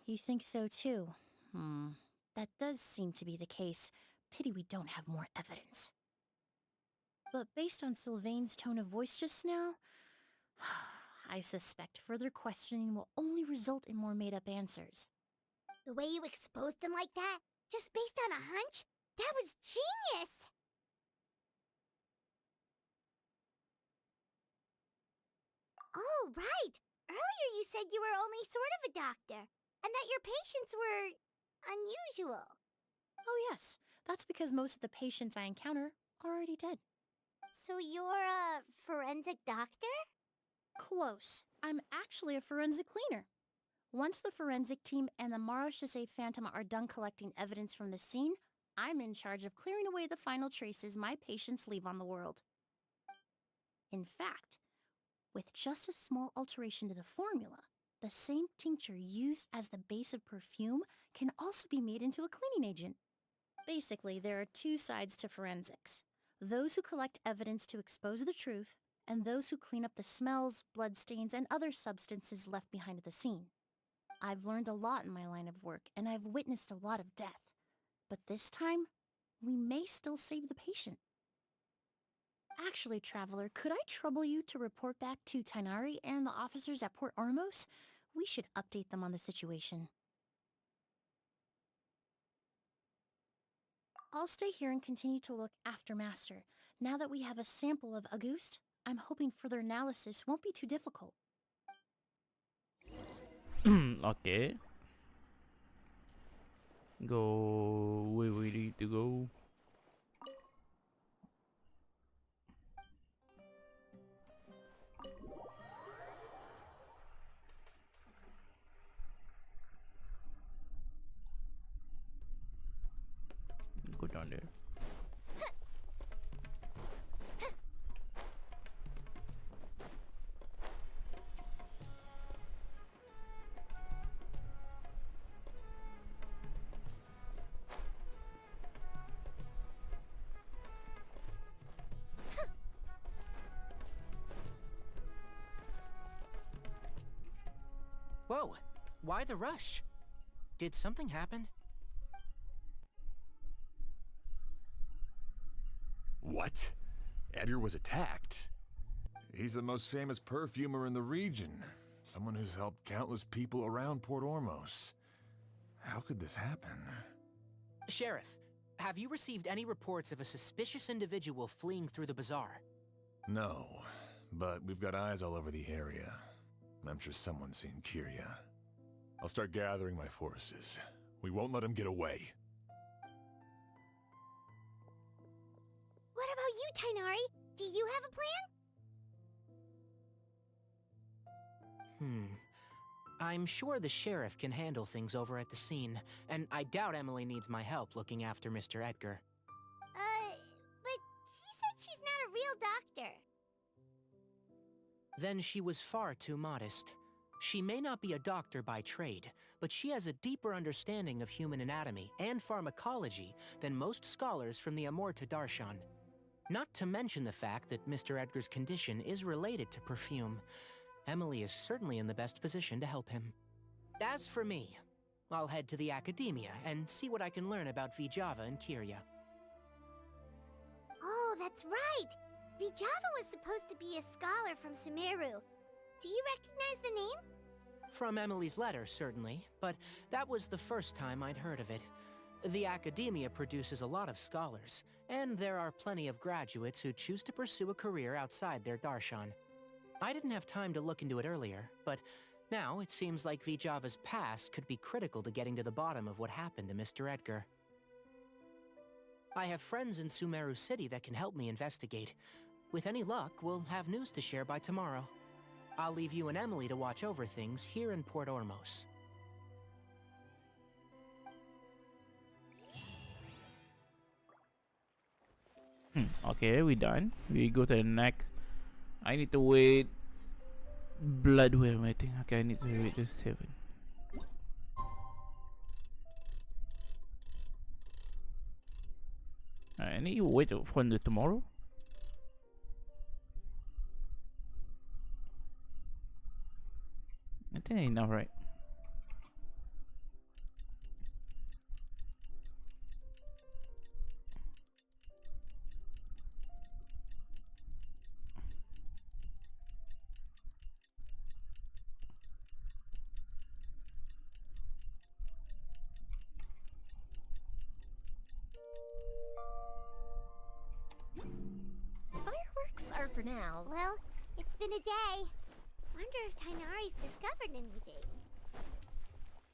You think so too? That does seem to be the case. Pity we don't have more evidence. But based on Sylvain's tone of voice just now, I suspect further questioning will only result in more made-up answers. The way you exposed them like that, just based on a hunch, that was genius! Oh, right! Earlier you said you were only sort of a doctor, and that your patients were unusual. Oh yes, that's because most of the patients I encounter are already dead. So you're a forensic doctor? Close. I'm actually a forensic cleaner. Once the forensic team and the Mara-Shusei Phantom are done collecting evidence from the scene, I'm in charge of clearing away the final traces my patients leave on the world. In fact, with just a small alteration to the formula, the same tincture used as the base of perfume can also be made into a cleaning agent. Basically, there are two sides to forensics. Those who collect evidence to expose the truth, and those who clean up the smells, bloodstains, and other substances left behind at the scene. I've learned a lot in my line of work, and I've witnessed a lot of death. But this time, we may still save the patient. Actually, Traveler, could I trouble you to report back to Tainari and the officers at Port Ormos? We should update them on the situation. I'll stay here and continue to look after Master. Now that we have a sample of Auguste, I'm hoping further analysis won't be too difficult. Okay. Go where we need to go. Go down there. Whoa, why the rush? Did something happen? What? Edgar was attacked? He's the most famous perfumer in the region. Someone who's helped countless people around Port Ormos. How could this happen? Sheriff, have you received any reports of a suspicious individual fleeing through the bazaar? No, but we've got eyes all over the area. I'm sure someone's seen Kiria. I'll start gathering my forces. We won't let him get away. What about you, Tainari? Do you have a plan? I'm sure the sheriff can handle things over at the scene, and I doubt Emily needs my help looking after Mr. Edgar. But she said she's not a real doctor. Then she was far too modest. She may not be a doctor by trade, but she has a deeper understanding of human anatomy and pharmacology than most scholars from the Amorta Darshan. Not to mention the fact that Mr. Edgar's condition is related to perfume. Emily is certainly in the best position to help him. As for me, I'll head to the academia and see what I can learn about Vjava and Kiria. Oh, that's right! Vjava was supposed to be a scholar from Sumeru. Do you recognize the name? From Emily's letter, certainly, but that was the first time I'd heard of it. The academia produces a lot of scholars, and there are plenty of graduates who choose to pursue a career outside their darshan. I didn't have time to look into it earlier, but now it seems like Vjava's past could be critical to getting to the bottom of what happened to Mr. Edgar. I have friends in Sumeru City that can help me investigate. With any luck, we'll have news to share by tomorrow. I'll leave you and Emily to watch over things here in Port Ormos. Okay, we done. We go to the next. I need to wait. Blood, where am I waiting? Okay, I need to wait to 7. I need to wait for the tomorrow. I think enough, right? Fireworks are for now. Well, it's been a day. Wonder if Tainari's discovered anything.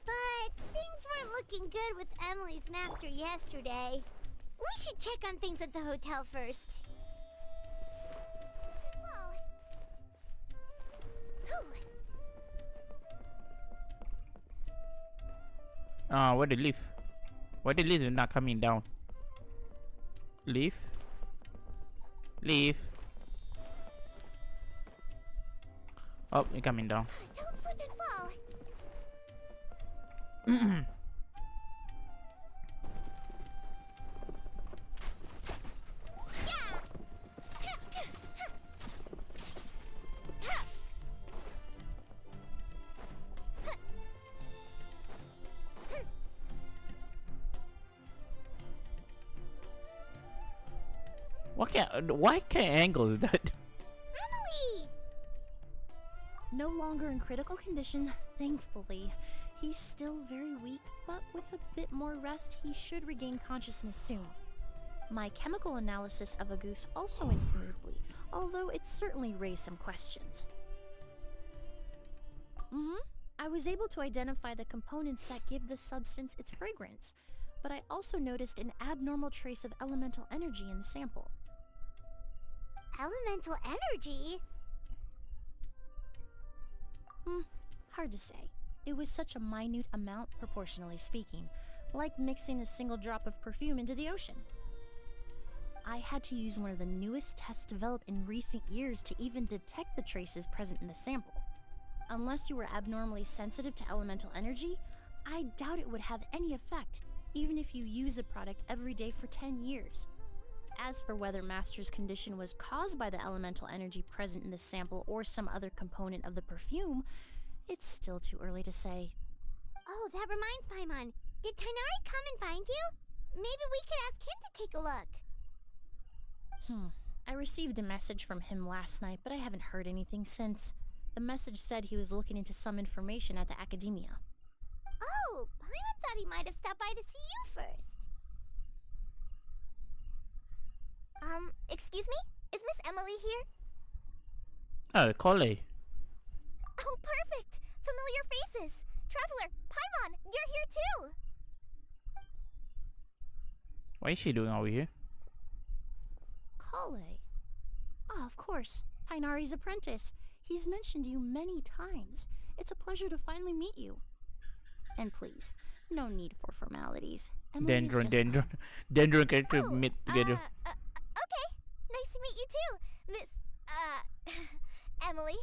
But things weren't looking good with Emily's master yesterday. We should check on things at the hotel first. Where the leaf? Why the leaf is not coming down? Leaf? Leaf? Oh, it's coming down. Don't slip and fall. What kind of angle is that? Emily! No longer in critical condition, thankfully. He's still very weak, but with a bit more rest, he should regain consciousness soon. My chemical analysis of a goose also went smoothly, although it certainly raised some questions. I was able to identify the components that give the substance its fragrance, but I also noticed an abnormal trace of elemental energy in the sample. Elemental energy? Hard to say. It was such a minute amount, proportionally speaking, like mixing a single drop of perfume into the ocean. I had to use one of the newest tests developed in recent years to even detect the traces present in the sample. Unless you were abnormally sensitive to elemental energy, I doubt it would have any effect, even if you use the product every day for 10 years. As for whether Master's condition was caused by the elemental energy present in the sample or some other component of the perfume, it's still too early to say. Oh, that reminds Paimon. Did Tighnari come and find you? Maybe we could ask him to take a look. I received a message from him last night, but I haven't heard anything since. The message said he was looking into some information at the academia. Oh, Paimon thought he might have stopped by to see you first. Excuse me? Is Miss Emily here? Oh, Collei. Oh, perfect! Familiar faces! Traveler, Paimon, you're here too! What is she doing over here? Collei. Ah, of course. Tighnari's apprentice. He's mentioned you many times. It's a pleasure to finally meet you. And please, no need for formalities. Dendron character meet together. Okay. Nice to meet you too, Miss, Emily.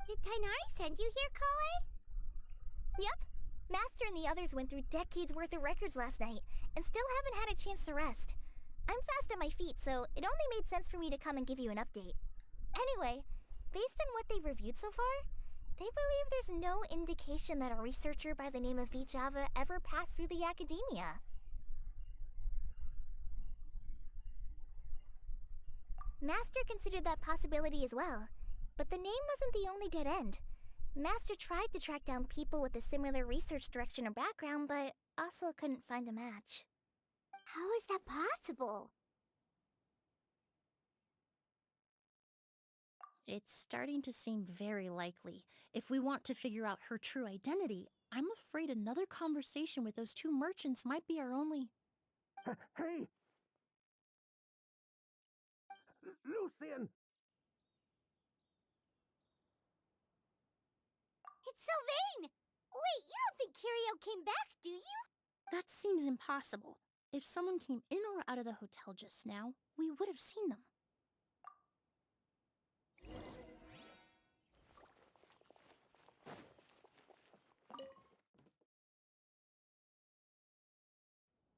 Did Tighnari send you here, Collei? Yep. Master and the others went through decades worth of records last night, and still haven't had a chance to rest. I'm fast on my feet, so it only made sense for me to come and give you an update. Anyway, based on what they've reviewed so far, they believe there's no indication that a researcher by the name of Vtuber ever passed through the academia. Master considered that possibility as well, but the name wasn't the only dead end. Master tried to track down people with a similar research direction or background, but also couldn't find a match. How is that possible? It's starting to seem very likely. If we want to figure out her true identity, I'm afraid another conversation with those two merchants might be our only... Hey! Lucian! It's Sylvain! Wait, you don't think Kirio came back, do you? That seems impossible. If someone came in or out of the hotel just now, we would have seen them.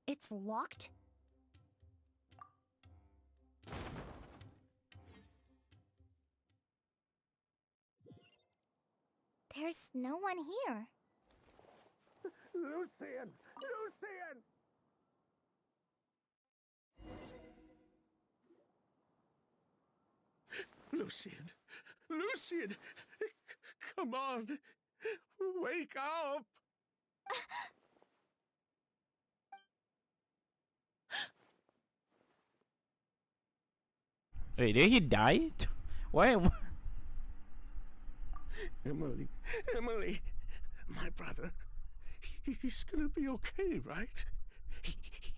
It's locked? There's no one here. Lucian! Lucian! Lucian! Lucian! Come on! Wake up! Wait, did he die? Why? Emily, Emily, my brother, he's gonna be okay, right?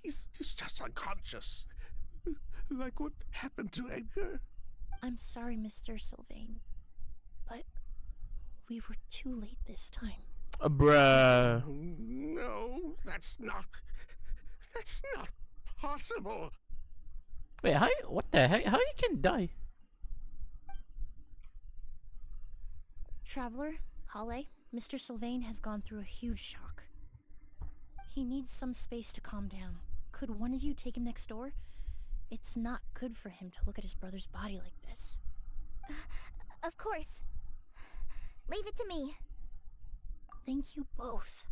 He's just unconscious. Like what happened to Edgar. I'm sorry, Mr. Sylvain, but we were too late this time. Bruh. No, that's not possible. Wait, how? What the heck? How you can die? Traveler, Collei, Mr. Sylvain has gone through a huge shock. He needs some space to calm down. Could one of you take him next door? It's not good for him to look at his brother's body like this. Of course. Leave it to me. Thank you both.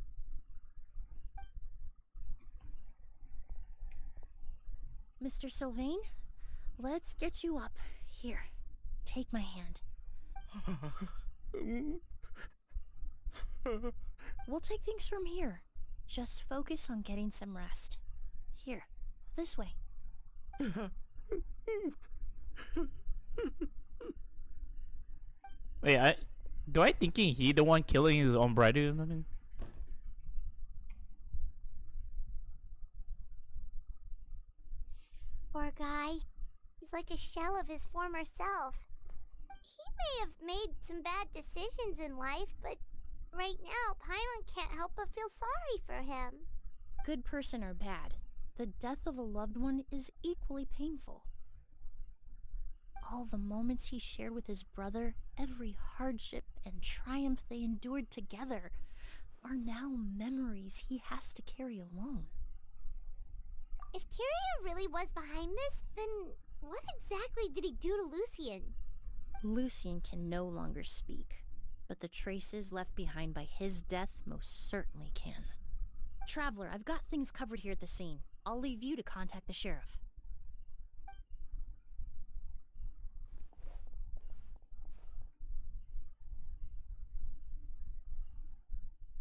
Mr. Sylvain, Let's get you up. Here, take my hand. We'll take things from here. Just focus on getting some rest. Here, this way. Wait, do I thinking he the one killing his own brother or something? Poor guy. He's like a shell of his former self. He may have made some bad decisions in life, but right now, Paimon can't help but feel sorry for him. Good person or bad, the death of a loved one is equally painful. All the moments he shared with his brother, every hardship and triumph they endured together, are now memories he has to carry alone. If Kiria really was behind this, then what exactly did he do to Lucian? Lucian can no longer speak, but the traces left behind by his death most certainly can. Traveler, I've got things covered here at the scene. I'll leave you to contact the sheriff.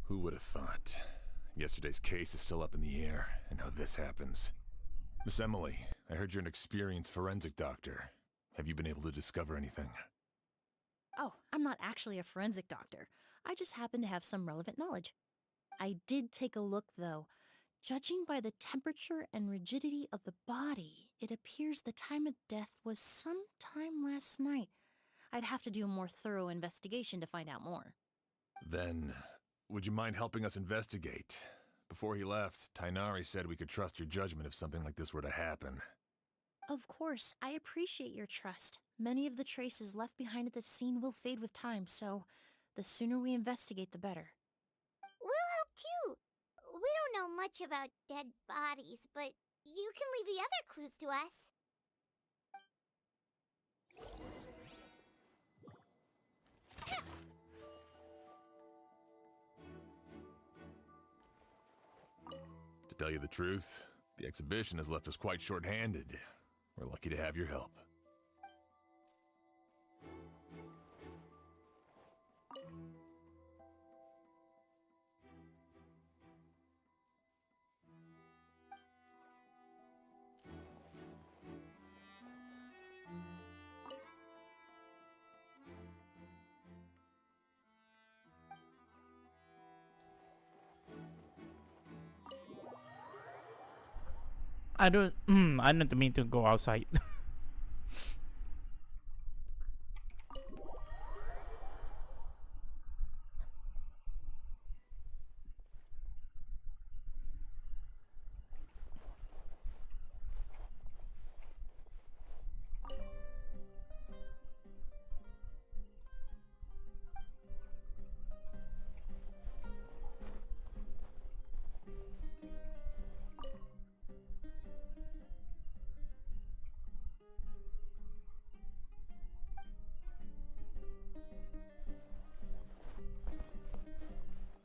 Who would have thought? Yesterday's case is still up in the air, and now this happens. Miss Emily, I heard you're an experienced forensic doctor. Have you been able to discover anything? Oh, I'm not actually a forensic doctor. I just happen to have some relevant knowledge. I did take a look, though. Judging by the temperature and rigidity of the body, it appears the time of death was sometime last night. I'd have to do a more thorough investigation to find out more. Then, would you mind helping us investigate? Before he left, Tainari said we could trust your judgment if something like this were to happen. Of course, I appreciate your trust. Many of the traces left behind at the scene will fade with time, so the sooner we investigate, the better. We'll help too. We don't know much about dead bodies, but you can leave the other clues to us. To tell you the truth, the exhibition has left us quite short-handed. We're lucky to have your help. I don't mean to go outside.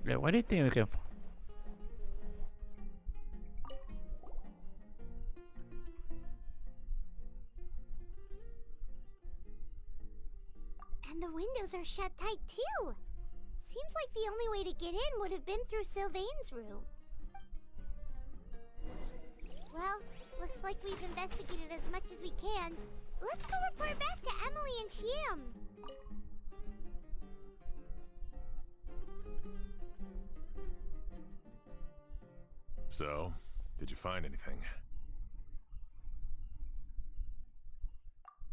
Yeah, what do you think we can? And the windows are shut tight too. Seems like the only way to get in would have been through Sylvain's room. Well, looks like we've investigated as much as we can. Let's go report back to Emily and Shiam. So, did you find anything?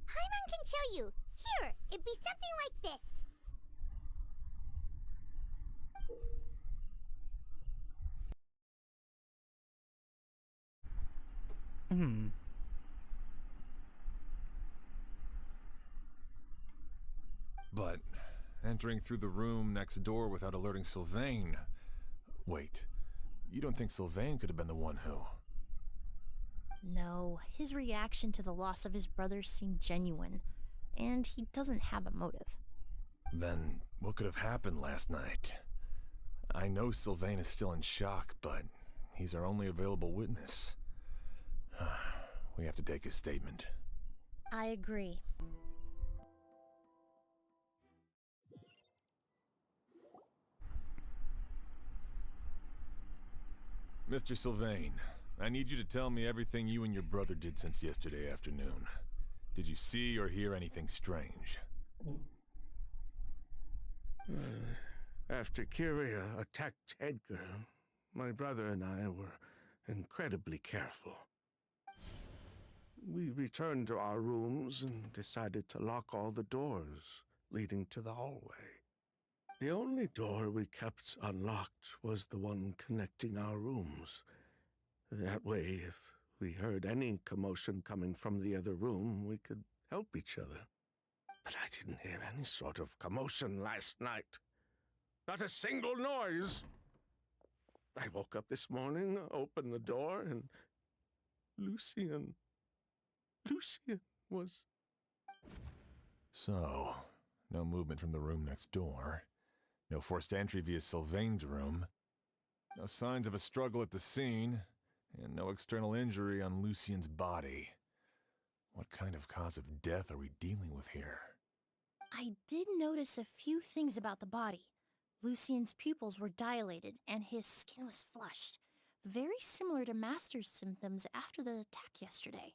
Paimon can show you. Here, it'd be something like this. But entering through the room next door without alerting Sylvain... Wait, you don't think Sylvain could have been the one who... No, his reaction to the loss of his brother seemed genuine, and he doesn't have a motive. Then what could have happened last night? I know Sylvain is still in shock, but he's our only available witness. We have to take his statement. I agree. Mr. Sylvain, I need you to tell me everything you and your brother did since yesterday afternoon. Did you see or hear anything strange? After Kyria attacked Edgar, my brother and I were incredibly careful. We returned to our rooms and decided to lock all the doors leading to the hallway. The only door we kept unlocked was the one connecting our rooms. That way, if we heard any commotion coming from the other room, we could help each other. But I didn't hear any sort of commotion last night. Not a single noise. I woke up this morning, opened the door, and Lucian was... So, no movement from the room next door. No forced entry via Sylvain's room. No signs of a struggle at the scene. And no external injury on Lucian's body. What kind of cause of death are we dealing with here? I did notice a few things about the body. Lucian's pupils were dilated and his skin was flushed, very similar to Master's symptoms after the attack yesterday.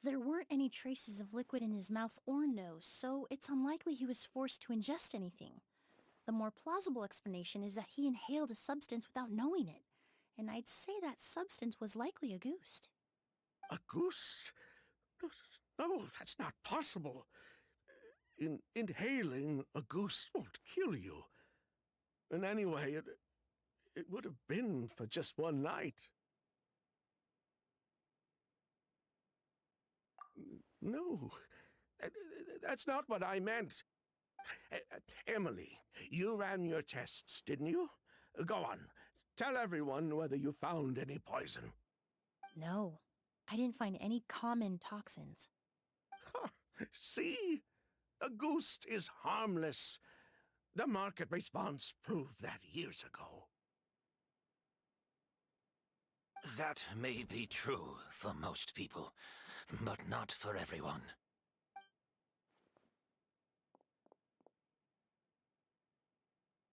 There weren't any traces of liquid in his mouth or nose, so it's unlikely he was forced to ingest anything. The more plausible explanation is that he inhaled a substance without knowing it, and I'd say that substance was likely a ghost. A goose? No, that's not possible. Inhaling a goose won't kill you. And anyway, it would have been for just one night. No, that's not what I meant. Emily, you ran your tests, didn't you? Go on, tell everyone whether you found any poison. No, I didn't find any common toxins. See? A ghost is harmless. The market response proved that years ago. That may be true for most people, but not for everyone.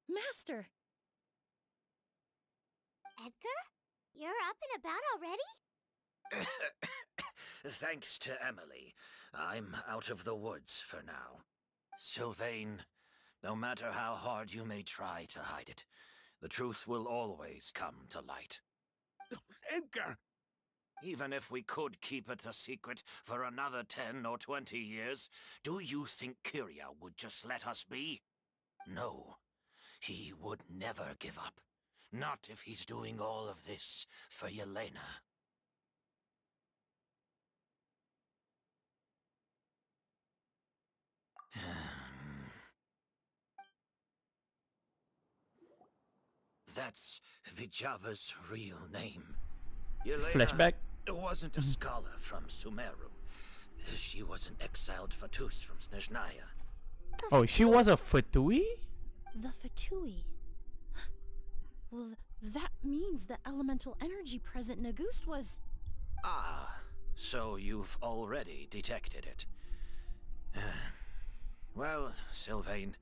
Master! Edgar? You're up and about already? Thanks to Emily, I'm out of the woods for now. Sylvain, no matter how hard you may try to hide it, the truth will always come to light. Edgar! Even if we could keep it a secret for another 10 or 20 years, do you think Kyria would just let us be? No, he would never give up. Not if he's doing all of this for Yelena. That's Vijava's real name. Yelena Flashback? wasn't a scholar from Sumeru. She was an exiled Fatus from Snezhnaya. Oh, she was a Fatui? The Fatui. Well, that means the elemental energy present in a ghost was... Ah, so you've already detected it. Well, Sylvain,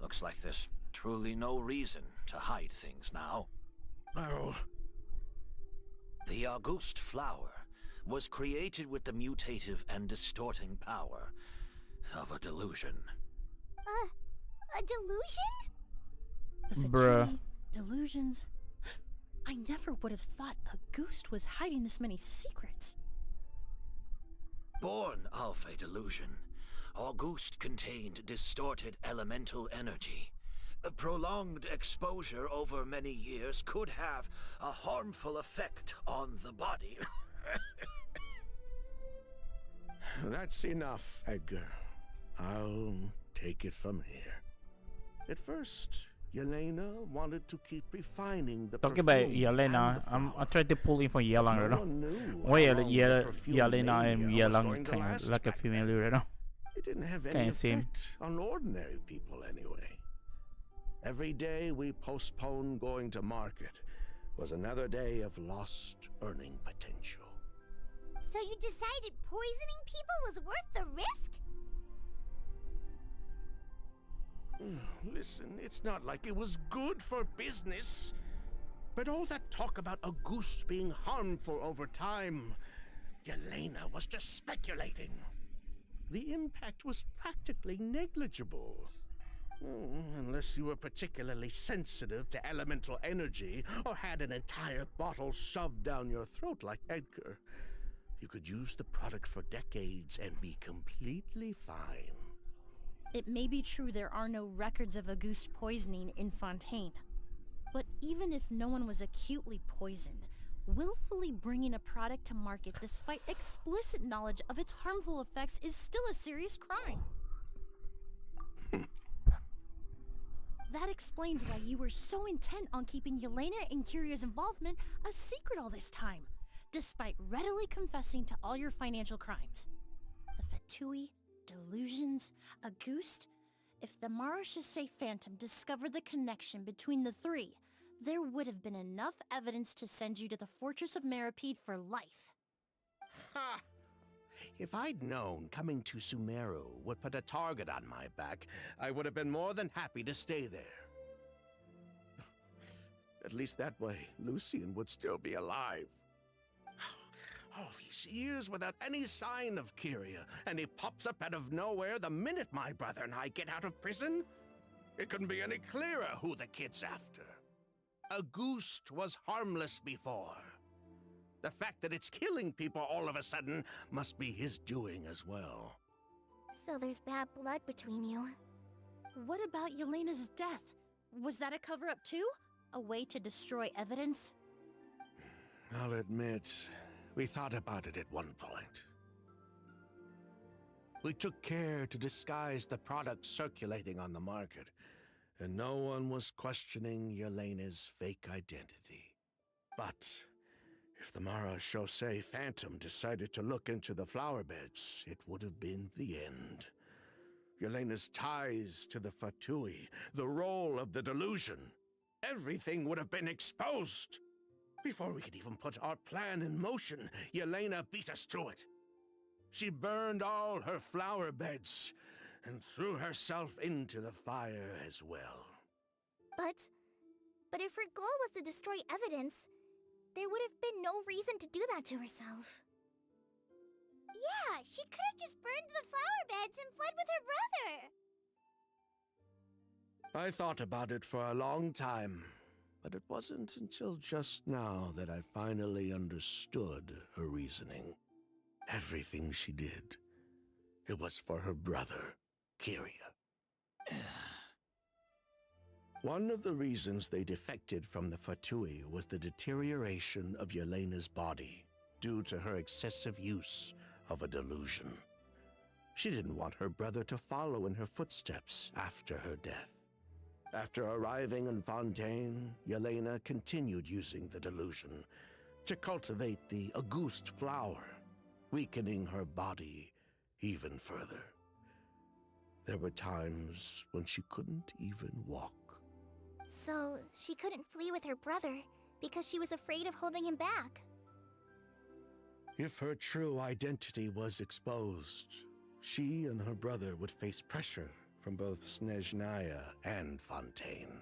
looks like there's truly no reason to hide things now. Oh. The August flower was created with the mutative and distorting power of a delusion. A delusion? The Fatui, Bruh. delusions. I never would have thought a ghost was hiding this many secrets. Born of a delusion, August contained distorted elemental energy. A prolonged exposure over many years could have a harmful effect on the body. That's enough, Edgar. I'll take it from here. At first, Yelena wanted to keep refining the Talking about perfume Yelena, and the I tried to pull in for Yelan right No now. one knew Why how long the perfume Yelena and mania was Yelan going to kind of last like a back familiar then. right now? It didn't have Kinda any same. effect on ordinary people anyway. Every day we postponed going to market was another day of lost earning potential. So you decided poisoning people was worth the risk? Listen, it's not like it was good for business. But all that talk about a goose being harmful over time, Yelena was just speculating. The impact was practically negligible. Unless you were particularly sensitive to elemental energy or had an entire bottle shoved down your throat like Edgar. You could use the product for decades and be completely fine. It may be true there are no records of a goose poisoning in Fontaine. But even if no one was acutely poisoned, willfully bringing a product to market despite explicit knowledge of its harmful effects is still a serious crime. That explains why you were so intent on keeping Yelena and Kiria's involvement a secret all this time, despite readily confessing to all your financial crimes. The Fatui, delusions, Auguste. If the Marechaussee Phantom discovered the connection between the three, there would have been enough evidence to send you to the Fortress of Meripede for life. Ha! If I'd known coming to Sumeru would put a target on my back, I would have been more than happy to stay there. At least that way, Lucian would still be alive. All these years without any sign of Kiria, and he pops up out of nowhere the minute my brother and I get out of prison? It couldn't be any clearer who the kid's after. Auguste was harmless before. The fact that it's killing people all of a sudden must be his doing as well. So there's bad blood between you. What about Yelena's death? Was that a cover-up too? A way to destroy evidence? I'll admit, we thought about it at one point. We took care to disguise the product circulating on the market, and no one was questioning Yelena's fake identity. But if the Marechaussee Phantom decided to look into the flower beds, it would have been the end. Yelena's ties to the Fatui, the role of the delusion, everything would have been exposed. Before we could even put our plan in motion, Yelena beat us to it. She burned all her flower beds and threw herself into the fire as well. But if her goal was to destroy evidence, there would have been no reason to do that to herself. Yeah, she could have just burned the flower beds and fled with her brother. I thought about it for a long time, but it wasn't until just now that I finally understood her reasoning. Everything she did, it was for her brother, Kiria. One of the reasons they defected from the Fatui was the deterioration of Yelena's body due to her excessive use of a delusion. She didn't want her brother to follow in her footsteps after her death. After arriving in Fontaine, Yelena continued using the delusion to cultivate the Auguste flower, weakening her body even further. There were times when she couldn't even walk. So she couldn't flee with her brother because she was afraid of holding him back. If her true identity was exposed, she and her brother would face pressure from both Snezhnaya and Fontaine.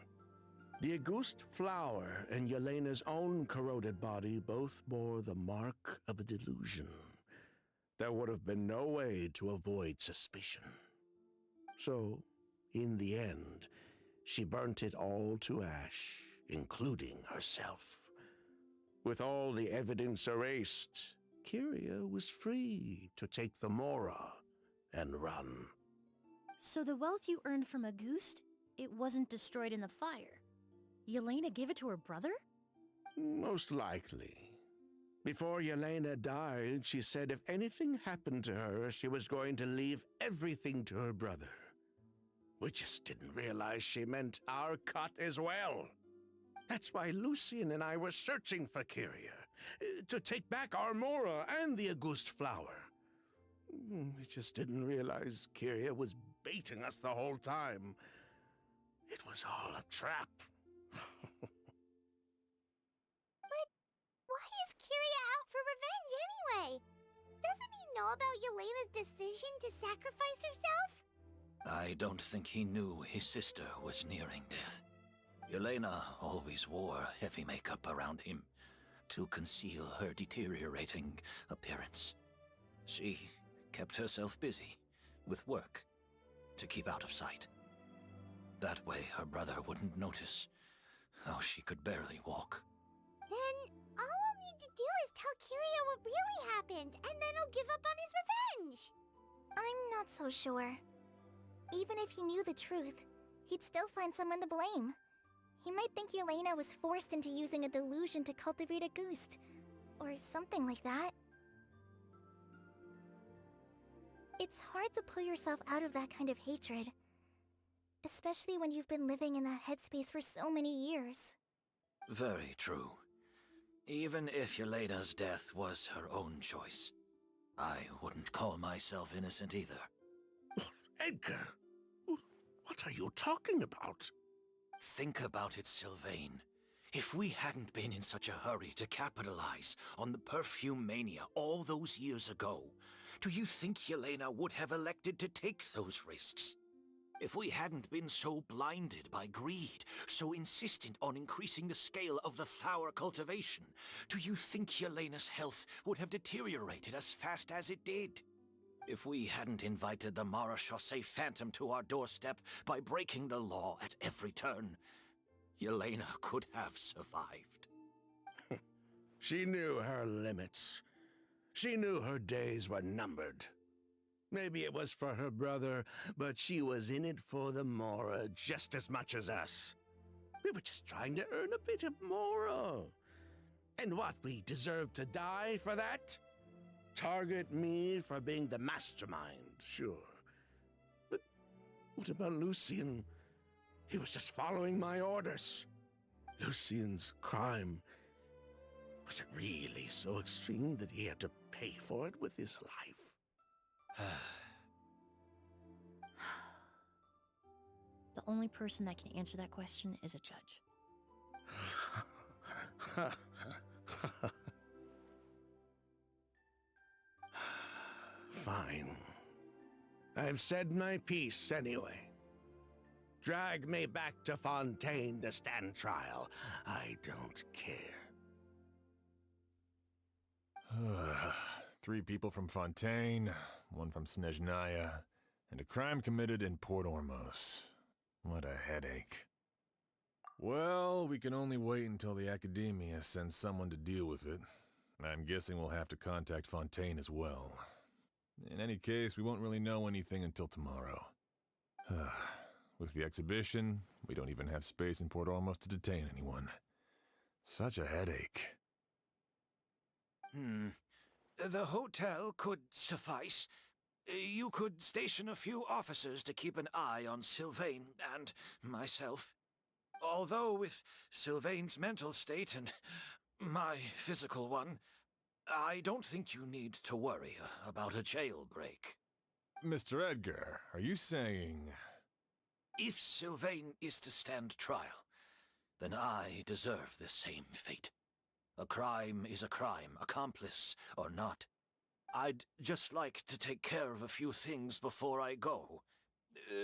The Auguste flower and Yelena's own corroded body both bore the mark of a delusion. There would have been no way to avoid suspicion. So, in the end, she burnt it all to ash, including herself. With all the evidence erased, Kiria was free to take the Mora and run. So the wealth you earned from Auguste, it wasn't destroyed in the fire. Yelena gave it to her brother? Most likely. Before Yelena died, she said if anything happened to her, she was going to leave everything to her brother. We just didn't realize she meant our cut as well. That's why Lucian and I were searching for Kiria, to take back our Mora and the Auguste flower. We just didn't realize Kiria was baiting us the whole time. It was all a trap. But why is Kiria out for revenge anyway? know about Yelena's decision to sacrifice herself? I don't think he knew his sister was nearing death. Yelena always wore heavy makeup around him to conceal her deteriorating appearance. She kept herself busy with work to keep out of sight. That way her brother wouldn't notice how she could barely walk. Then all we'll need to do is tell Kirio what really happened, and then he'll give up on his revenge. I'm not so sure. Even if he knew the truth, he'd still find someone to blame. He might think Yelena was forced into using a delusion to cultivate a ghost, or something like that. It's hard to pull yourself out of that kind of hatred, especially when you've been living in that headspace for so many years. Very true. Even if Yelena's death was her own choice, I wouldn't call myself innocent either. Edgar, what are you talking about? Think about it, Sylvain. If we hadn't been in such a hurry to capitalize on the perfume mania all those years ago, do you think Yelena would have elected to take those risks? If we hadn't been so blinded by greed, so insistent on increasing the scale of the flower cultivation, do you think Yelena's health would have deteriorated as fast as it did? If we hadn't invited the Marechaussee Phantom to our doorstep by breaking the law at every turn, Yelena could have survived. She knew her limits. She knew her days were numbered. Maybe it was for her brother, but she was in it for the Mora just as much as us. We were just trying to earn a bit of Mora. And what, we deserve to die for that? Target me for being the mastermind, sure. But what about Lucien? He was just following my orders. Lucien's crime, was it really so extreme that he had to pay for it with his life? The only person that can answer that question is a judge. Fine. I've said my piece anyway. Drag me back to Fontaine to stand trial. I don't care. 3 people from Fontaine, 1 from Snezhnaya, and a crime committed in Port Ormos. What a headache. Well, we can only wait until the Academia sends someone to deal with it. I'm guessing we'll have to contact Fontaine as well. In any case, we won't really know anything until tomorrow. With the exhibition, we don't even have space in Port Ormos to detain anyone. Such a headache. The hotel could suffice. You could station a few officers to keep an eye on Sylvain and myself. Although with Sylvain's mental state and my physical one, I don't think you need to worry about a jailbreak. Mr. Edgar, are you saying... If Sylvain is to stand trial, then I deserve the same fate. A crime is a crime, accomplice or not. I'd just like to take care of a few things before I go.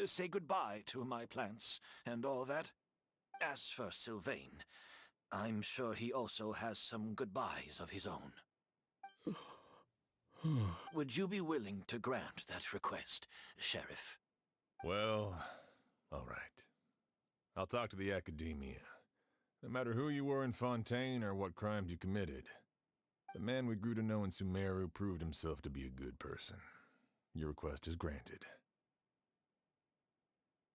Say goodbye to my plants and all that. As for Sylvain, I'm sure he also has some goodbyes of his own. Would you be willing to grant that request, Sheriff? Well, all right. I'll talk to the Academia. No matter who you were in Fontaine or what crimes you committed, the man we grew to know in Sumeru proved himself to be a good person. Your request is granted.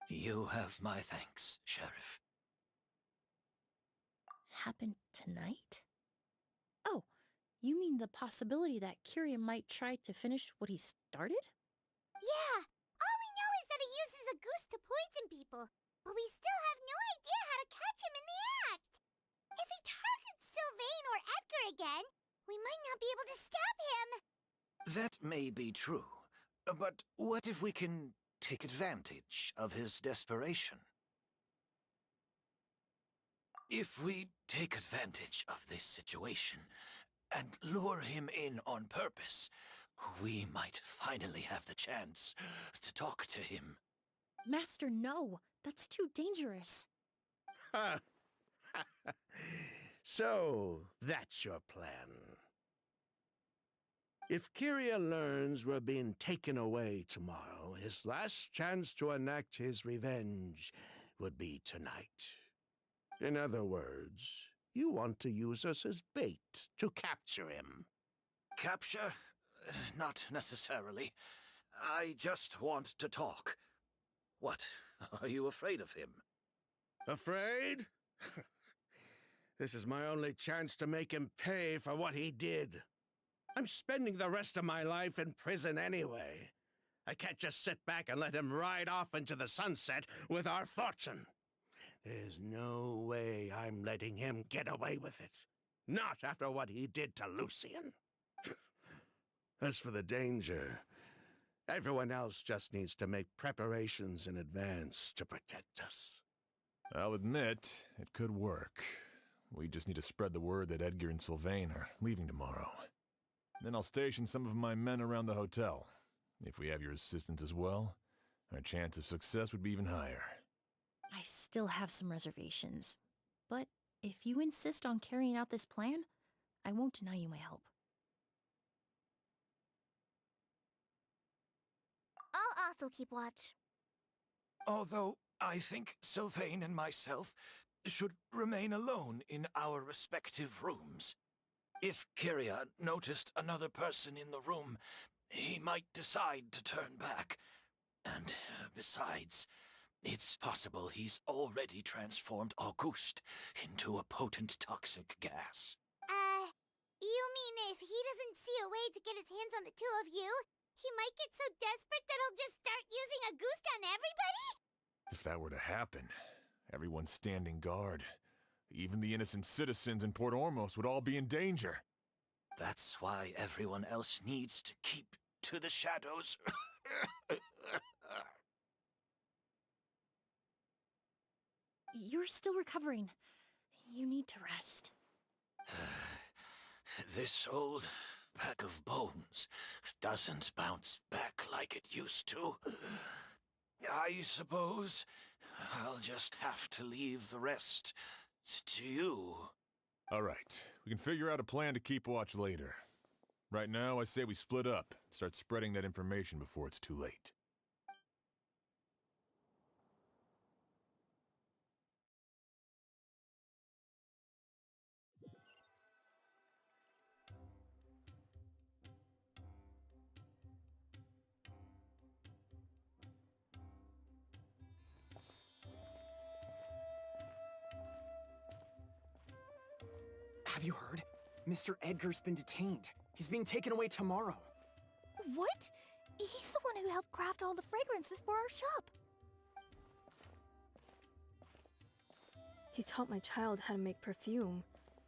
You have my thanks, Sheriff. Happened tonight? Oh, you mean the possibility that Kirio might try to finish what he started? Yeah, all we know is that he uses a goose to poison people, but we still have no idea how to catch him in the act. If he targets Sylvain or Edgar again, we might not be able to stop him. That may be true, but what if we can take advantage of his desperation? If we take advantage of this situation and lure him in on purpose, we might finally have the chance to talk to him. Master, no. That's too dangerous. Ha! So, that's your plan. If Kyria learns we're being taken away tomorrow, his last chance to enact his revenge would be tonight. In other words, you want to use us as bait to capture him. Capture? Not necessarily. I just want to talk. What? Are you afraid of him? Afraid? This is my only chance to make him pay for what he did. I'm spending the rest of my life in prison anyway. I can't just sit back and let him ride off into the sunset with our fortune. There's no way I'm letting him get away with it. Not after what he did to Lucian. As for the danger, everyone else just needs to make preparations in advance to protect us. I'll admit, it could work. We just need to spread the word that Edgar and Sylvain are leaving tomorrow. Then I'll station some of my men around the hotel. If we have your assistance as well, our chance of success would be even higher. I still have some reservations. But if you insist on carrying out this plan, I won't deny you my help. I'll also keep watch. Although I think Sylvain and myself should remain alone in our respective rooms. If Kyria noticed another person in the room, he might decide to turn back. And besides, it's possible he's already transformed Auguste into a potent toxic gas. You mean if he doesn't see a way to get his hands on the two of you, he might get so desperate that he'll just start using Auguste on everybody? If that were to happen, everyone's standing guard. Even the innocent citizens in Port Ormos would all be in danger. That's why everyone else needs to keep to the shadows. You're still recovering. You need to rest. This old pack of bones doesn't bounce back like it used to. I suppose I'll just have to leave the rest to you. All right, we can figure out a plan to keep watch later. Right now, I say we split up and start spreading that information before it's too late. Have you heard? Mr. Edgar's been detained. He's being taken away tomorrow. What? He's the one who helped craft all the fragrances for our shop. He taught my child how to make perfume.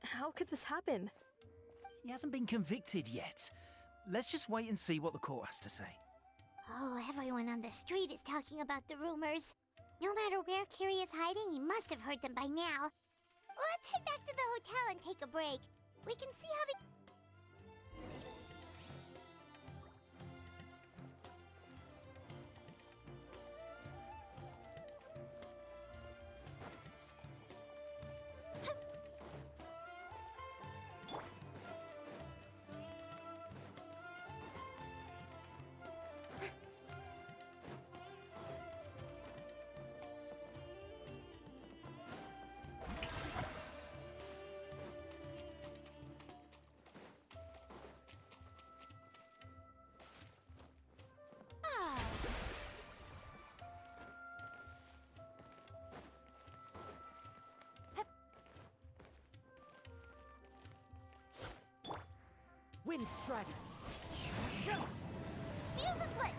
How could this happen? He hasn't been convicted yet. Let's just wait and see what the court has to say. Oh, everyone on the street is talking about the rumors. No matter where Kyria is hiding, he must have heard them by now. Let's head back to the hotel and take a break. We can see how the... Wind Strider! Fuse is lit!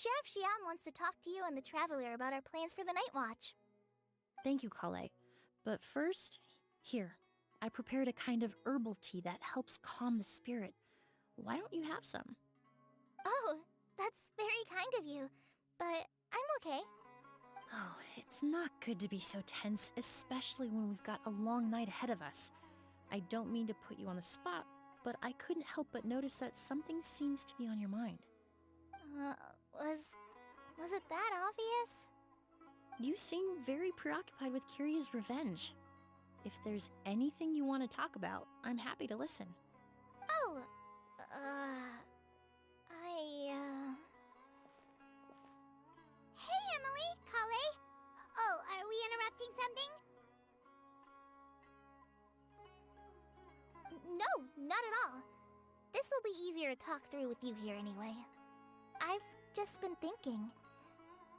Chef Xian wants to talk to you and the Traveler about our plans for the Night Watch. Thank you, Kale. But first, here, I prepared a kind of herbal tea that helps calm the spirit. Why don't you have some? Oh, that's very kind of you, but I'm okay. Oh, it's not good to be so tense, especially when we've got a long night ahead of us. I don't mean to put you on the spot, but I couldn't help but notice that something seems to be on your mind. Was it that obvious? You seem very preoccupied with Kiria's revenge. If there's anything you want to talk about, I'm happy to listen. Oh, Hey, Emily, Kale. Oh, are we interrupting something? No, not at all. This will be easier to talk through with you here anyway. I've just been thinking.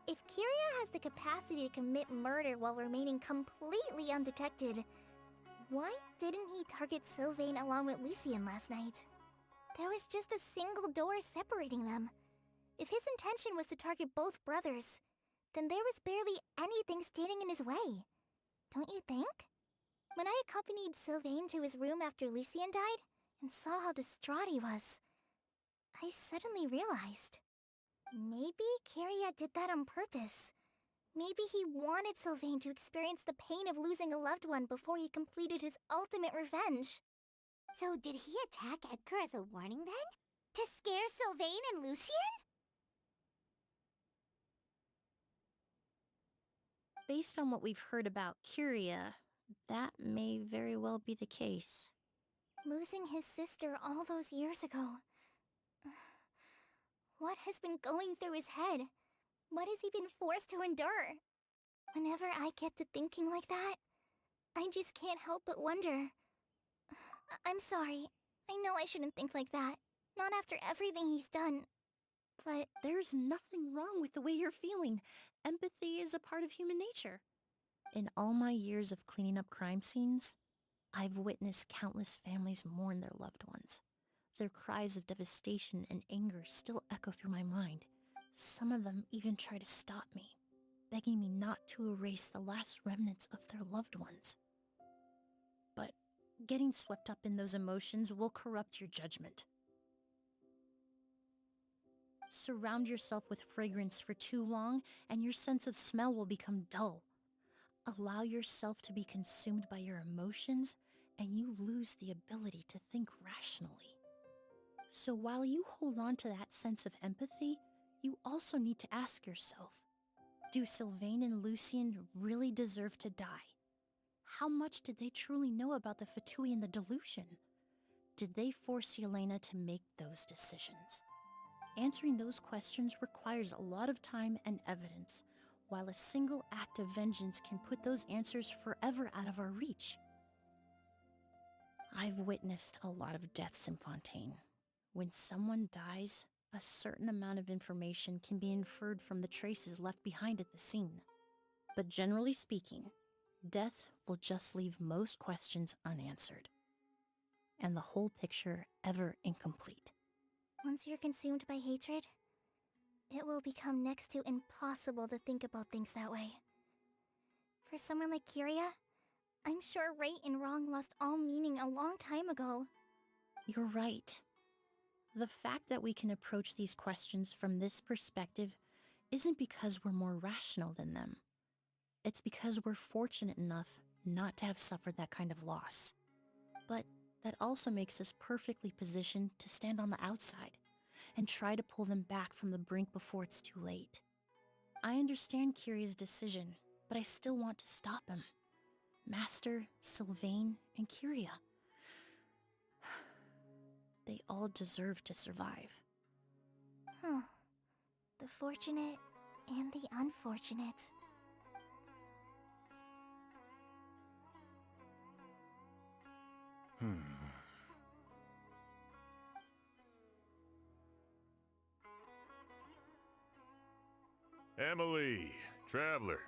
If Kiria has the capacity to commit murder while remaining completely undetected, why didn't he target Sylvain along with Lucien last night? There was just a single door separating them. If his intention was to target both brothers, then there was barely anything standing in his way. Don't you think? When I accompanied Sylvain to his room after Lucien died, and saw how distraught he was, I suddenly realized. Maybe Kiria did that on purpose. Maybe he wanted Sylvain to experience the pain of losing a loved one before he completed his ultimate revenge. So did he attack Edgar as a warning then? To scare Sylvain and Lucien? Based on what we've heard about Kiria, that may very well be the case. Losing his sister all those years ago. What has been going through his head? What has he been forced to endure? Whenever I get to thinking like that, I just can't help but wonder. I'm sorry. I know I shouldn't think like that. Not after everything he's done. But there's nothing wrong with the way you're feeling. Empathy is a part of human nature. In all my years of cleaning up crime scenes, I've witnessed countless families mourn their loved ones. Their cries of devastation and anger still echo through my mind. Some of them even try to stop me, begging me not to erase the last remnants of their loved ones. But getting swept up in those emotions will corrupt your judgment. Surround yourself with fragrance for too long, and your sense of smell will become dull. Allow yourself to be consumed by your emotions, and you lose the ability to think rationally. So while you hold on to that sense of empathy, you also need to ask yourself, do Sylvain and Lucien really deserve to die? How much did they truly know about the Fatui and the delusion? Did they force Yelena to make those decisions? Answering those questions requires a lot of time and evidence, while a single act of vengeance can put those answers forever out of our reach. I've witnessed a lot of deaths in Fontaine. When someone dies, a certain amount of information can be inferred from the traces left behind at the scene. But generally speaking, death will just leave most questions unanswered, and the whole picture ever incomplete. Once you're consumed by hatred, it will become next to impossible to think about things that way. For someone like Kiria, I'm sure right and wrong lost all meaning a long time ago. You're right. The fact that we can approach these questions from this perspective isn't because we're more rational than them. It's because we're fortunate enough not to have suffered that kind of loss. But that also makes us perfectly positioned to stand on the outside and try to pull them back from the brink before it's too late. I understand Kiria's decision, but I still want to stop him. Master, Sylvain, and Kiria. They all deserve to survive. The fortunate and the unfortunate. Emily, Traveler.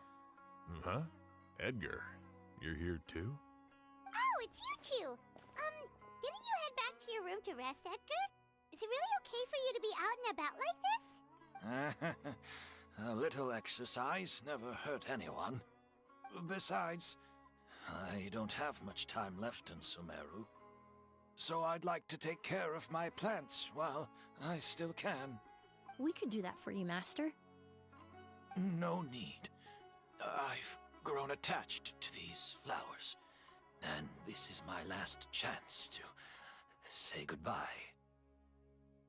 Huh? Edgar, you're here too? Oh, it's you two! Didn't you head back to your room to rest, Edgar? Is it really okay for you to be out and about like this? A little exercise never hurt anyone. Besides, I don't have much time left in Sumeru. So I'd like to take care of my plants while I still can. We could do that for you, Master. No need. I've grown attached to these flowers, and this is my last chance to say goodbye.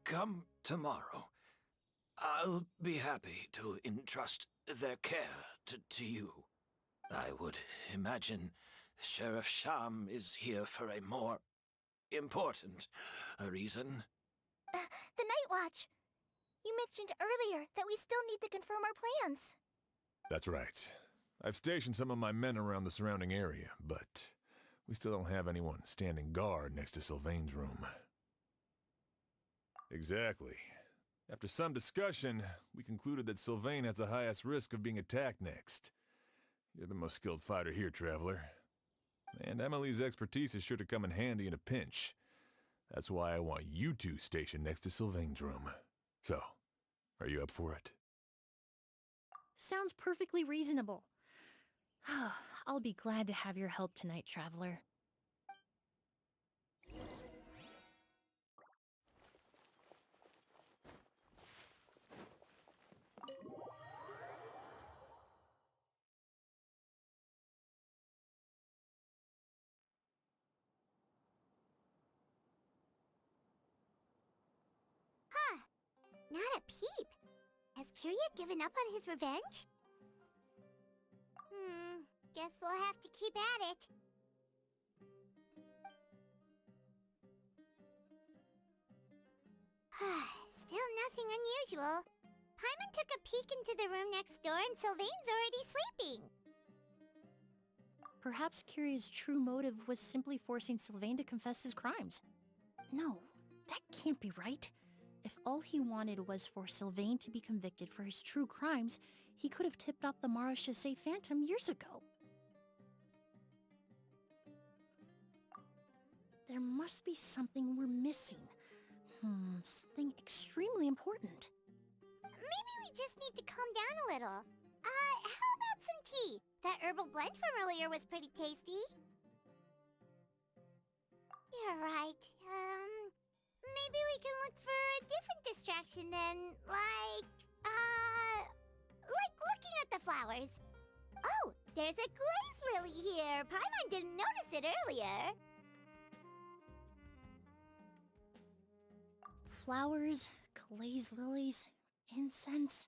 Come tomorrow. I'll be happy to entrust their care to you. I would imagine Sheriff Sham is here for a more important reason. The Night Watch! You mentioned earlier that we still need to confirm our plans. That's right. I've stationed some of my men around the surrounding area, but we still don't have anyone standing guard next to Sylvain's room. Exactly. After some discussion, we concluded that Sylvain has the highest risk of being attacked next. You're the most skilled fighter here, Traveler. And Emily's expertise is sure to come in handy in a pinch. That's why I want you two stationed next to Sylvain's room. So, are you up for it? Sounds perfectly reasonable. I'll be glad to have your help tonight, Traveler. Huh. Not a peep. Has Kirya given up on his revenge? Guess we'll have to keep at it. Still nothing unusual. Paimon took a peek into the room next door and Sylvain's already sleeping. Perhaps Kirya's true motive was simply forcing Sylvain to confess his crimes. No, that can't be right. If all he wanted was for Sylvain to be convicted for his true crimes, he could have tipped off the Marechaussee Phantom years ago. There must be something we're missing. Something extremely important. Maybe we just need to calm down a little. How about some tea? That herbal blend from earlier was pretty tasty. You're right. Maybe we can look for a different distraction then, like looking at the flowers. Oh, there's a glaze lily here. Paimon didn't notice it earlier. Flowers, glaze lilies, incense.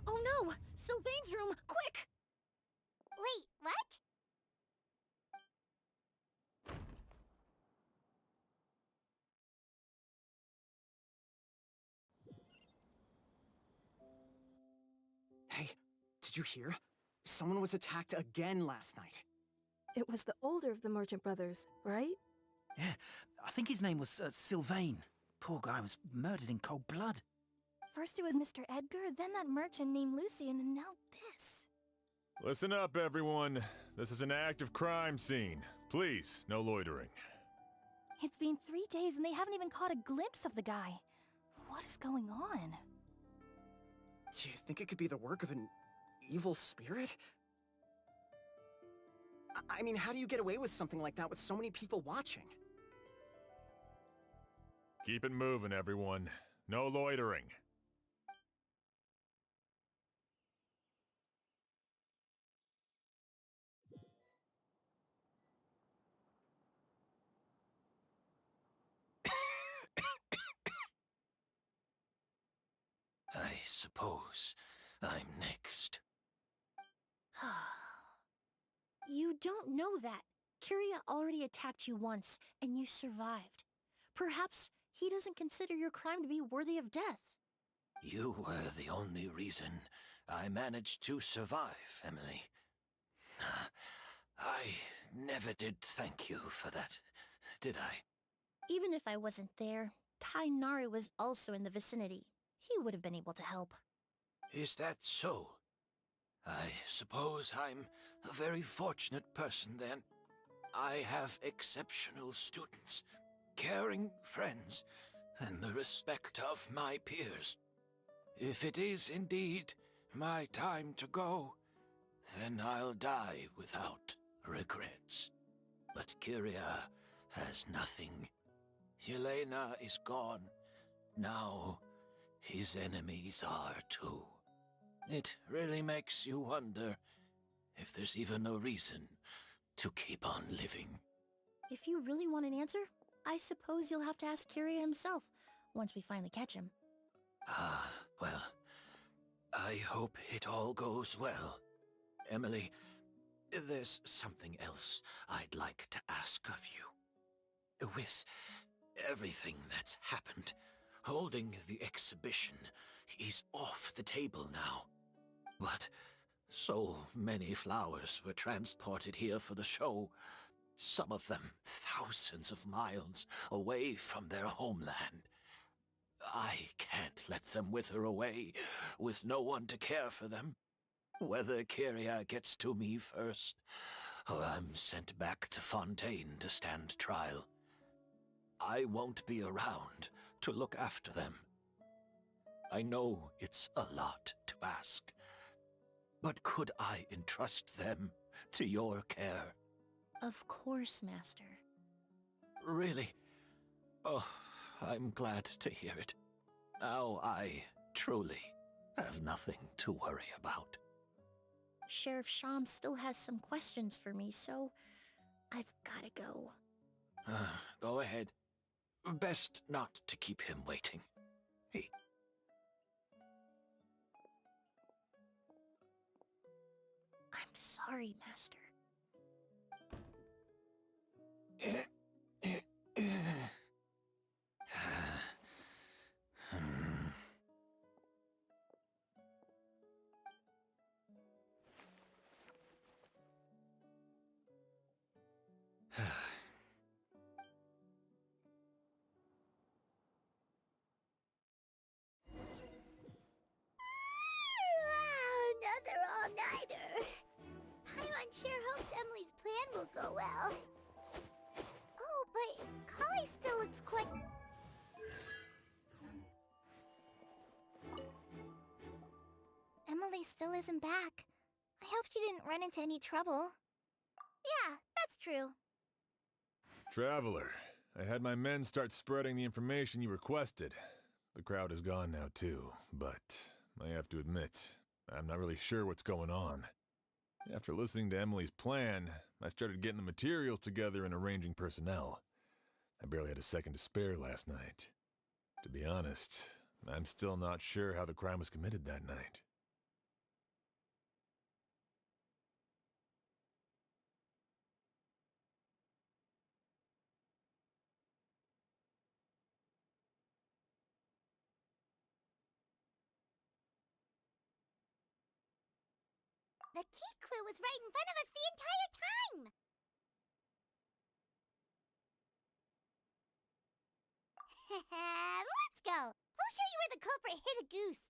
Oh no! Sylvain's room! Quick! Wait, what? Hey, did you hear? Someone was attacked again last night. It was the older of the merchant brothers, right? Yeah, I think his name was Sylvain. Poor guy was murdered in cold blood. First it was Mr. Edgar, then that merchant named Lucian, and now this. Listen up, everyone. This is an active crime scene. Please, no loitering. It's been 3 days and they haven't even caught a glimpse of the guy. What is going on? Do you think it could be the work of an evil spirit? I mean, how do you get away with something like that with so many people watching? Keep it moving, everyone. No loitering. I suppose I'm next. You don't know that. Kirya already attacked you once, and you survived. Perhaps he doesn't consider your crime to be worthy of death. You were the only reason I managed to survive, Emily. I never did thank you for that, did I? Even if I wasn't there, Tainari was also in the vicinity. He would have been able to help. Is that so? I suppose I'm a very fortunate person then. I have exceptional students, caring friends, and the respect of my peers. If it is indeed my time to go, then I'll die without regrets. But Kyria has nothing. Yelena is gone. Now, his enemies are too. It really makes you wonder if there's even a reason to keep on living. If you really want an answer, I suppose you'll have to ask Kyria himself once we finally catch him. Well, I hope it all goes well. Emily, there's something else I'd like to ask of you. With everything that's happened, holding the exhibition is off the table now. But so many flowers were transported here for the show, some of them thousands of miles away from their homeland. I can't let them wither away with no one to care for them. Whether Kyria gets to me first, or I'm sent back to Fontaine to stand trial, I won't be around to look after them. I know it's a lot to ask, but could I entrust them to your care? Of course, Master. Really? Oh, I'm glad to hear it. Now I truly have nothing to worry about. Sheriff Sham still has some questions for me, so I've gotta go. Go ahead. Best not to keep him waiting. Hey. I'm sorry, Master. Another all-nighter. Paimon sure hopes Emily's plan will go well. Oh, but Kali still looks quite... Emily still isn't back. I hope she didn't run into any trouble. Yeah, that's true. Traveler, I had my men start spreading the information you requested. The crowd is gone now too, but I have to admit, I'm not really sure what's going on. After listening to Emily's plan, I started getting the materials together and arranging personnel. I barely had a second to spare last night. To be honest, I'm still not sure how the crime was committed that night. The key clue was right in front of us the entire time! Let's go! We'll show you where the culprit hid a goose.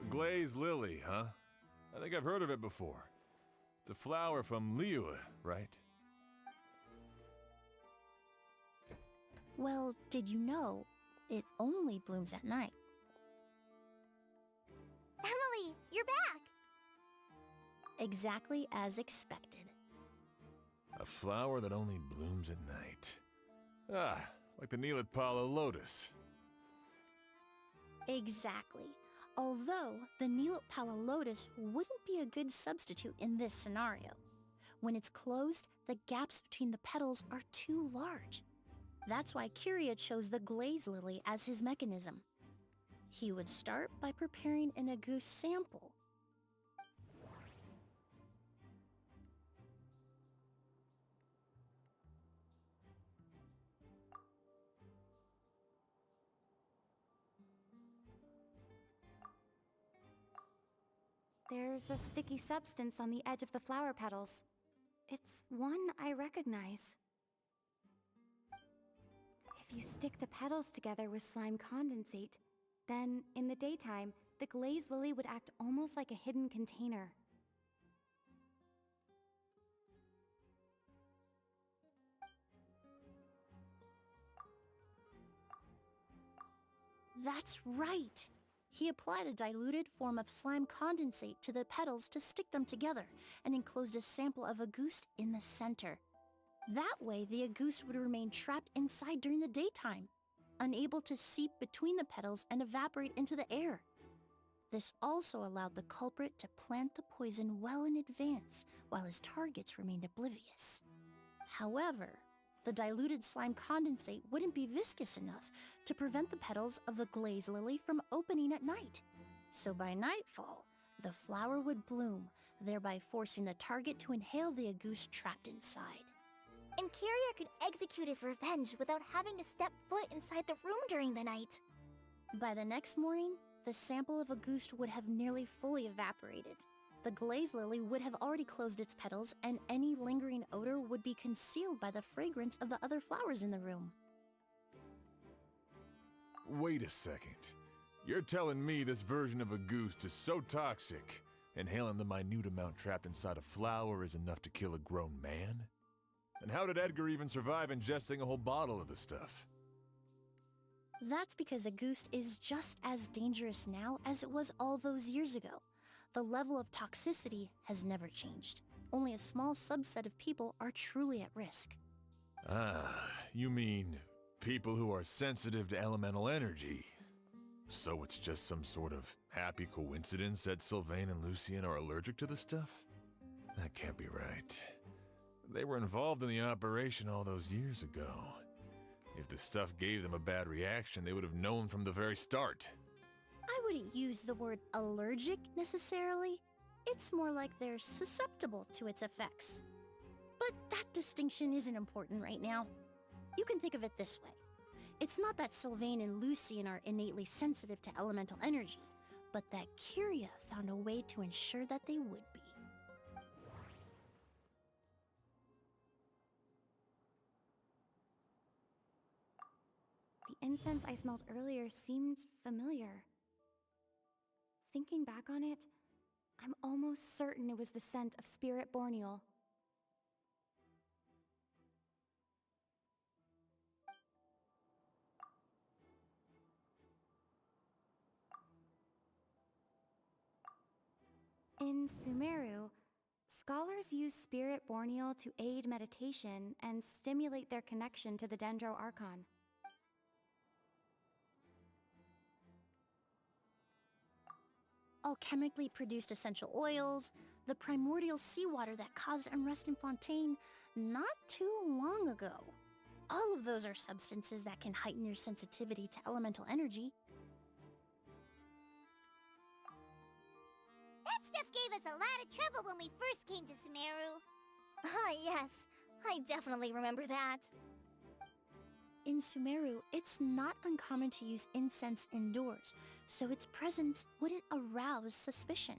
Glazed lily, huh? I think I've heard of it before. It's a flower from Liyue, right? Well, did you know it only blooms at night? Emily, you're back! Exactly as expected. A flower that only blooms at night. Ah, like the Neelitpala lotus. Exactly. Although the Neelitpala lotus wouldn't be a good substitute in this scenario. When it's closed, the gaps between the petals are too large. That's why Kyria chose the glaze lily as his mechanism. He would start by preparing an Agoose sample. There's a sticky substance on the edge of the flower petals. It's one I recognize. If you stick the petals together with slime condensate, then in the daytime, the glazed lily would act almost like a hidden container. That's right! He applied a diluted form of slime condensate to the petals to stick them together, and enclosed a sample of agoost in the center. That way, the agoost would remain trapped inside during the daytime, unable to seep between the petals and evaporate into the air. This also allowed the culprit to plant the poison well in advance, while his targets remained oblivious. However, the diluted slime condensate wouldn't be viscous enough to prevent the petals of the glazed lily from opening at night. So by nightfall, the flower would bloom, thereby forcing the target to inhale the agoost trapped inside. And Kyria could execute his revenge without having to step foot inside the room during the night. By the next morning, the sample of agoost would have nearly fully evaporated. The glazed lily would have already closed its petals, and any lingering odor would be concealed by the fragrance of the other flowers in the room. Wait a second. You're telling me this version of agoost is so toxic, inhaling the minute amount trapped inside a flower is enough to kill a grown man? And how did Edgar even survive ingesting a whole bottle of the stuff? That's because agoost is just as dangerous now as it was all those years ago. The level of toxicity has never changed. Only a small subset of people are truly at risk. Ah, you mean people who are sensitive to elemental energy. So it's just some sort of happy coincidence that Sylvain and Lucien are allergic to the stuff? That can't be right. They were involved in the operation all those years ago. If the stuff gave them a bad reaction, they would have known from the very start. I wouldn't use the word allergic necessarily. It's more like they're susceptible to its effects. But that distinction isn't important right now. You can think of it this way. It's not that Sylvain and Lucien are innately sensitive to elemental energy, but that Kyria found a way to ensure that they would be. The incense I smelled earlier seemed familiar. Thinking back on it, I'm almost certain it was the scent of Spirit Borneal. In Sumeru, scholars use Spirit Borneal to aid meditation and stimulate their connection to the Dendro Archon. Alchemically produced essential oils, the primordial seawater that caused unrest in Fontaine not too long ago. All of those are substances that can heighten your sensitivity to elemental energy. That stuff gave us a lot of trouble when we first came to Sumeru. Ah, yes. I definitely remember that. In Sumeru, it's not uncommon to use incense indoors, so its presence wouldn't arouse suspicion.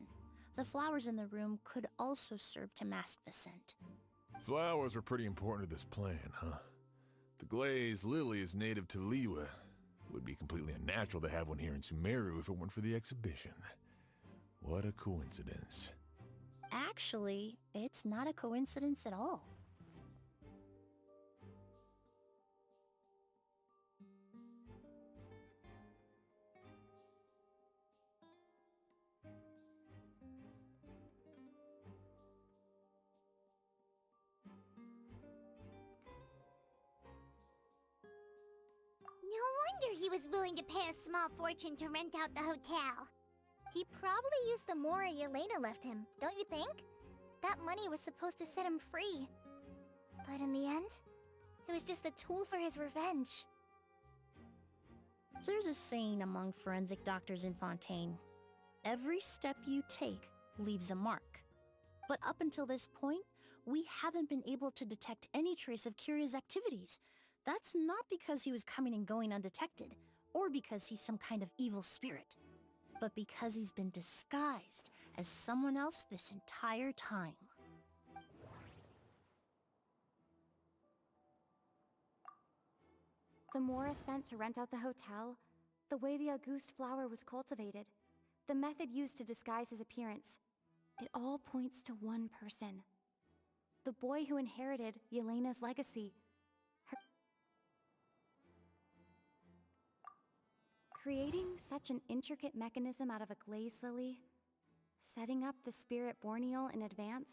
The flowers in the room could also serve to mask the scent. Flowers were pretty important to this plan, huh? The glazed lily is native to Liyue. It would be completely unnatural to have one here in Sumeru if it weren't for the exhibition. What a coincidence. Actually, it's not a coincidence at all. No wonder he was willing to pay a small fortune to rent out the hotel. He probably used the Mora Yelena left him, don't you think? That money was supposed to set him free. But in the end, it was just a tool for his revenge. There's a saying among forensic doctors in Fontaine. Every step you take leaves a mark. But up until this point, we haven't been able to detect any trace of Kyria's activities. That's not because he was coming and going undetected, or because he's some kind of evil spirit, but because he's been disguised as someone else this entire time. The Mora spent to rent out the hotel, the way the Auguste flower was cultivated, the method used to disguise his appearance, it all points to one person. The boy who inherited Yelena's legacy. Creating such an intricate mechanism out of a glaze lily, setting up the spirit borneal in advance,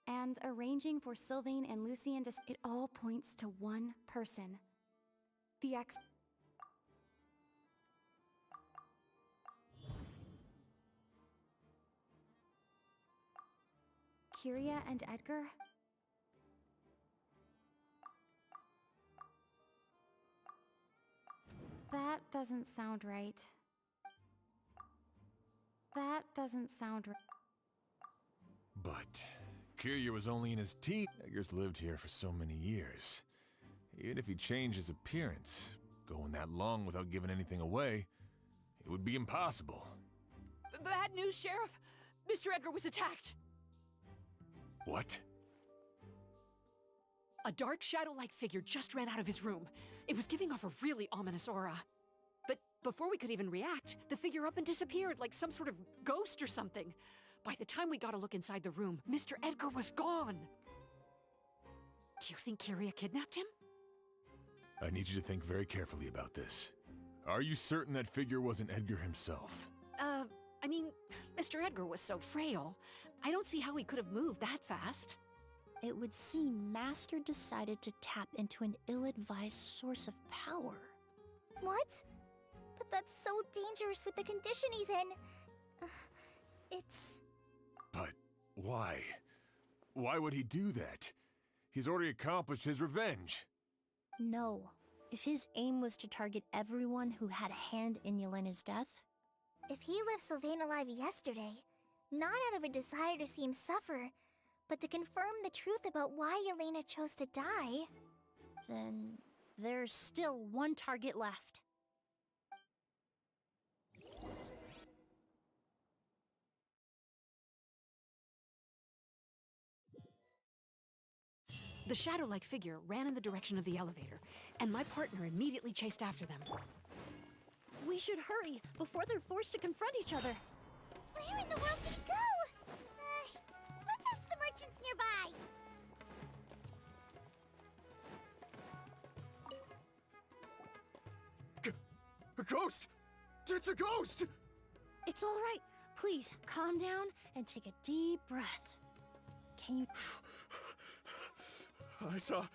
and arranging for Sylvain and Lucien to... It all points to one person. The ex... Kyria and Edgar? That doesn't sound right. That doesn't sound right. But Kiryu was only in his teens. Edgar's lived here for so many years. Even if he changed his appearance, going that long without giving anything away, it would be impossible. Bad news, Sheriff! Mr. Edgar was attacked! What? A dark shadow-like figure just ran out of his room. It was giving off a really ominous aura. But before we could even react, the figure up and disappeared like some sort of ghost or something. By the time we got a look inside the room, Mr. Edgar was gone! Do you think Kyria kidnapped him? I need you to think very carefully about this. Are you certain that figure wasn't Edgar himself? I mean, Mr. Edgar was so frail. I don't see how he could have moved that fast. It would seem Master decided to tap into an ill-advised source of power. What? But that's so dangerous with the condition he's in. It's... But why? Why would he do that? He's already accomplished his revenge. No. If his aim was to target everyone who had a hand in Yelena's death... If he left Sylvain alive yesterday, not out of a desire to see him suffer, but to confirm the truth about why Yelena chose to die... Then there's still one target left. The shadow-like figure ran in the direction of the elevator, and my partner immediately chased after them. We should hurry before they're forced to confront each other. Where in the world did he go? Let's ask the merchants nearby. A ghost! It's a ghost! It's all right. Please, calm down and take a deep breath. Can you... I saw...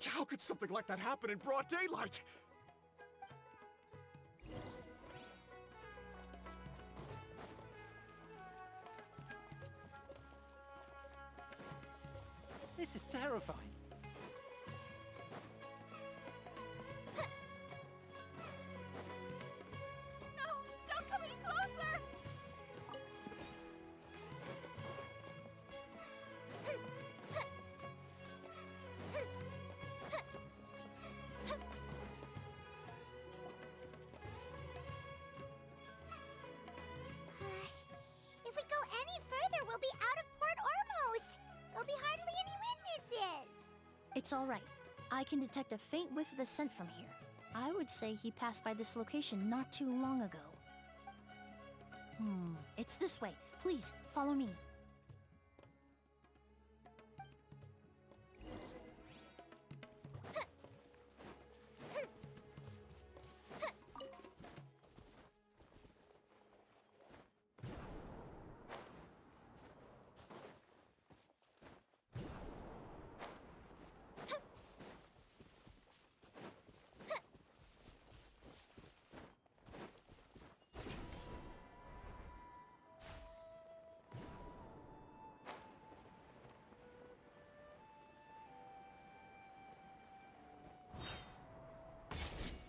How could something like that happen in broad daylight? This is terrifying. No! Don't come any closer! If we go any further, we'll be out of Port Ormos! There'll be hardly any witnesses! It's all right. I can detect a faint whiff of the scent from here. I would say he passed by this location not too long ago. It's this way. Please, follow me.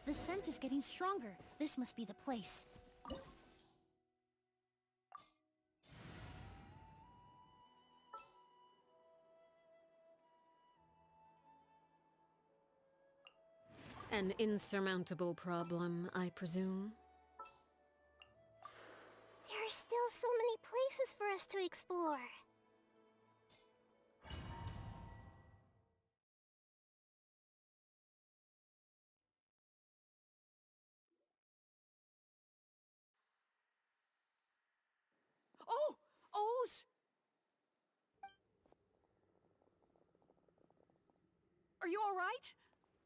The scent is getting stronger. This must be the place. An insurmountable problem, I presume? There are still so many places for us to explore. Oh! O's! Are you alright?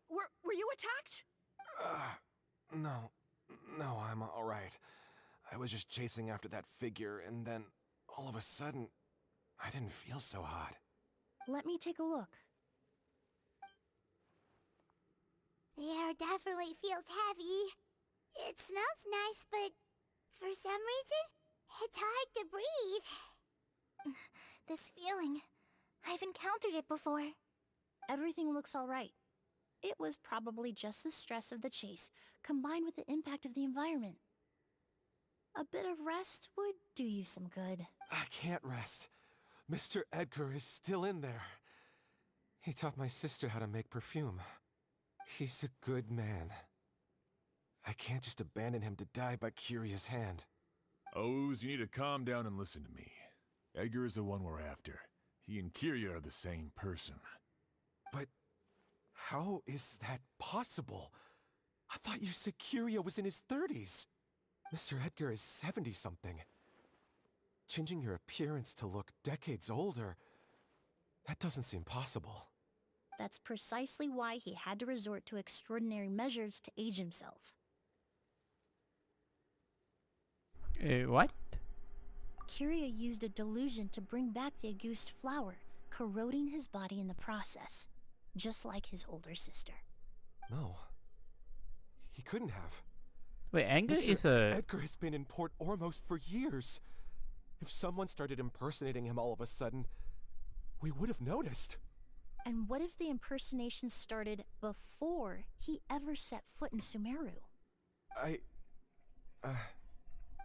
Were you attacked? No, I'm alright. I was just chasing after that figure, and then, all of a sudden, I didn't feel so hot. Let me take a look. The air definitely feels heavy. It smells nice, but for some reason, it's hard to breathe. This feeling, I've encountered it before. Everything looks alright. It was probably just the stress of the chase, combined with the impact of the environment. A bit of rest would do you some good. I can't rest. Mr. Edgar is still in there. He taught my sister how to make perfume. He's a good man. I can't just abandon him to die by Curia's hand. O's, you need to calm down and listen to me. Edgar is the one we're after. He and Kiria are the same person. But how is that possible? I thought you said Kiria was in his 30s. Mr. Edgar is 70-something. Changing your appearance to look decades older, that doesn't seem possible. That's precisely why he had to resort to extraordinary measures to age himself. What? Kiria used a delusion to bring back the Auguste flower, corroding his body in the process, just like his older sister. No. He couldn't have. Wait, anger Mr. is a... Edgar has been in Port Ormos for years. If someone started impersonating him all of a sudden, we would have noticed. And what if the impersonation started before he ever set foot in Sumeru?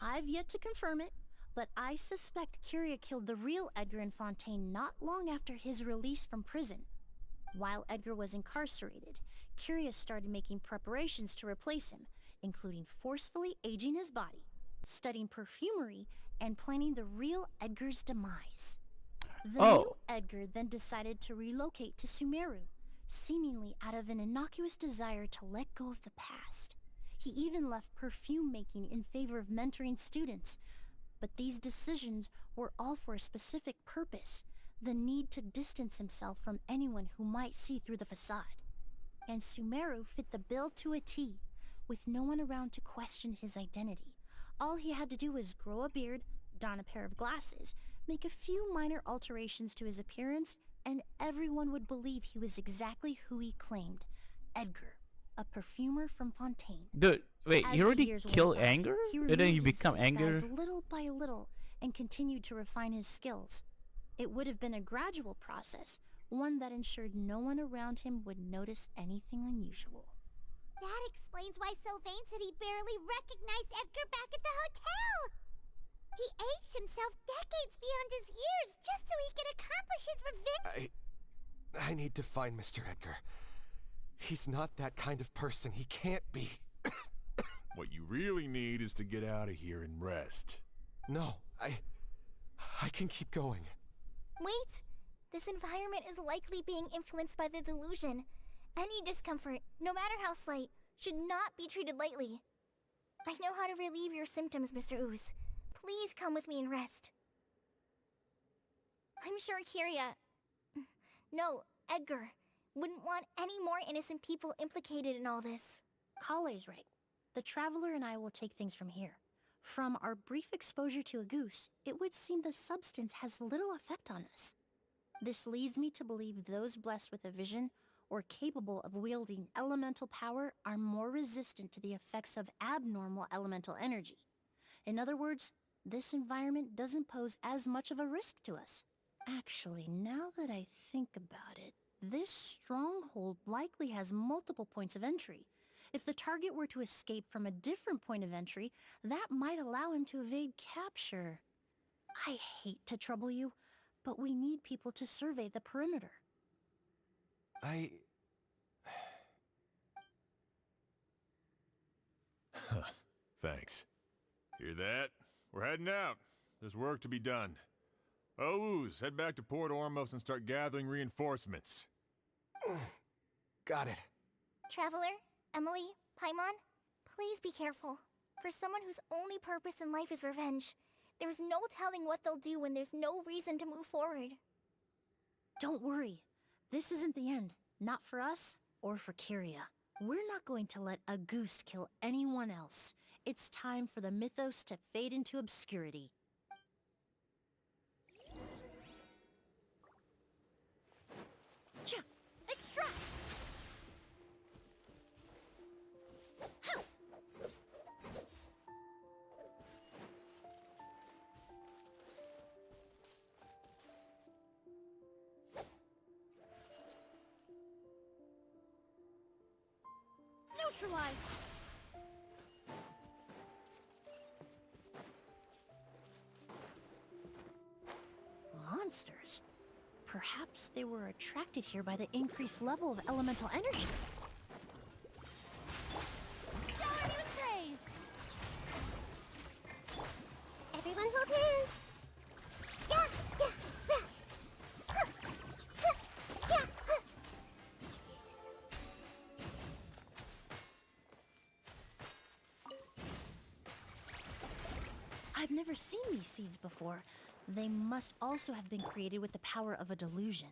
I've yet to confirm it, but I suspect Kiria killed the real Edgar in Fontaine not long after his release from prison. While Edgar was incarcerated, Kiria started making preparations to replace him, including forcefully aging his body, studying perfumery, and planning the real Edgar's demise. The new Edgar then decided to relocate to Sumeru, seemingly out of an innocuous desire to let go of the past. He even left perfume making in favor of mentoring students, but these decisions were all for a specific purpose, the need to distance himself from anyone who might see through the facade. And Sumeru fit the bill to a T, with no one around to question his identity. All he had to do was grow a beard, don a pair of glasses, make a few minor alterations to his appearance, and everyone would believe he was exactly who he claimed, Edgar, a perfumer from Fontaine. Dude, wait, As you the already years went killed by, anger? he And then you removed his become anger? disguise little by little and continued to refine his skills. It would have been a gradual process, one that ensured no one around him would notice anything unusual. That explains why Sylvain said he barely recognized Edgar back at the hotel. He aged himself decades beyond his years just so he could accomplish his revenge. I need to find Mr. Edgar. He's not that kind of person. He can't be. What you really need is to get out of here and rest. No, I can keep going. Wait! This environment is likely being influenced by the delusion. Any discomfort, no matter how slight, should not be treated lightly. I know how to relieve your symptoms, Mr. Ooze. Please come with me and rest. I'm sure Kiria... No, Edgar wouldn't want any more innocent people implicated in all this. Kale's right. The Traveler and I will take things from here. From our brief exposure to a goose, it would seem the substance has little effect on us. This leads me to believe those blessed with a vision or capable of wielding elemental power are more resistant to the effects of abnormal elemental energy. In other words, this environment doesn't pose as much of a risk to us. Actually, now that I think about it, this stronghold likely has multiple points of entry. If the target were to escape from a different point of entry, that might allow him to evade capture. I hate to trouble you, but we need people to survey the perimeter. Thanks. Hear that? We're heading out. There's work to be done. Ooze, head back to Port Ormos and start gathering reinforcements. Got it. Traveler, Emily, Paimon, please be careful. For someone whose only purpose in life is revenge, there's no telling what they'll do when there's no reason to move forward. Don't worry. This isn't the end. Not for us or for Kyria. We're not going to let a goose kill anyone else. It's time for the mythos to fade into obscurity. Yeah, extract! Huh. Neutralize! Monsters? Perhaps they were attracted here by the increased level of elemental energy. Shower me with praise! Everyone hold hands! Yeah, yeah, yeah. Huh, huh, yeah, huh. I've never seen these seeds before. They must also have been created with the power of a delusion.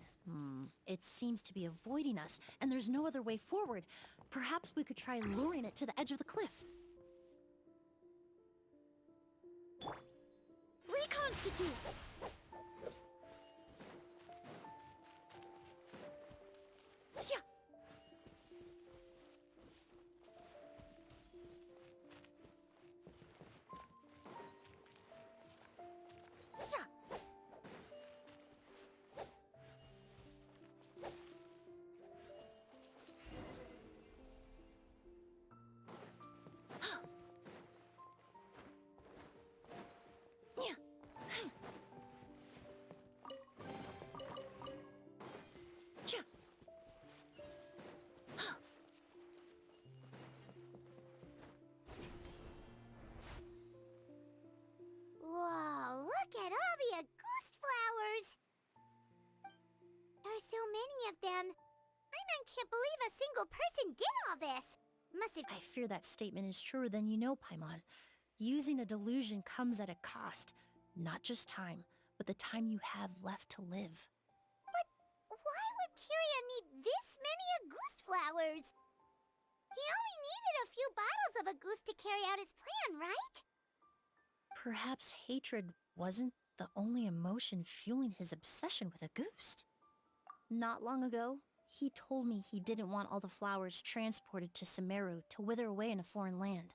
It seems to be avoiding us, and there's no other way forward. Perhaps we could try luring it to the edge of the cliff. Reconstitute! Yeah. Whoa, look at all the Auguste flowers! There are so many of them. I can't believe a single person did all this. Must have... I fear that statement is truer than you know, Paimon. Using a delusion comes at a cost. Not just time, but the time you have left to live. But why would Kyria need this many Auguste flowers? He only needed a few bottles of Auguste to carry out his plan, right? Perhaps hatred wasn't the only emotion fueling his obsession with Auguste. Not long ago, he told me he didn't want all the flowers transported to Sumeru to wither away in a foreign land.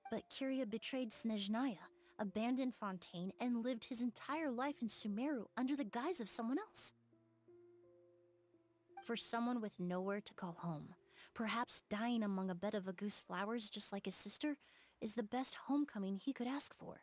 But Kyria betrayed Snezhnaya, abandoned Fontaine, and lived his entire life in Sumeru under the guise of someone else. For someone with nowhere to call home, perhaps dying among a bed of Auguste flowers just like his sister is the best homecoming he could ask for.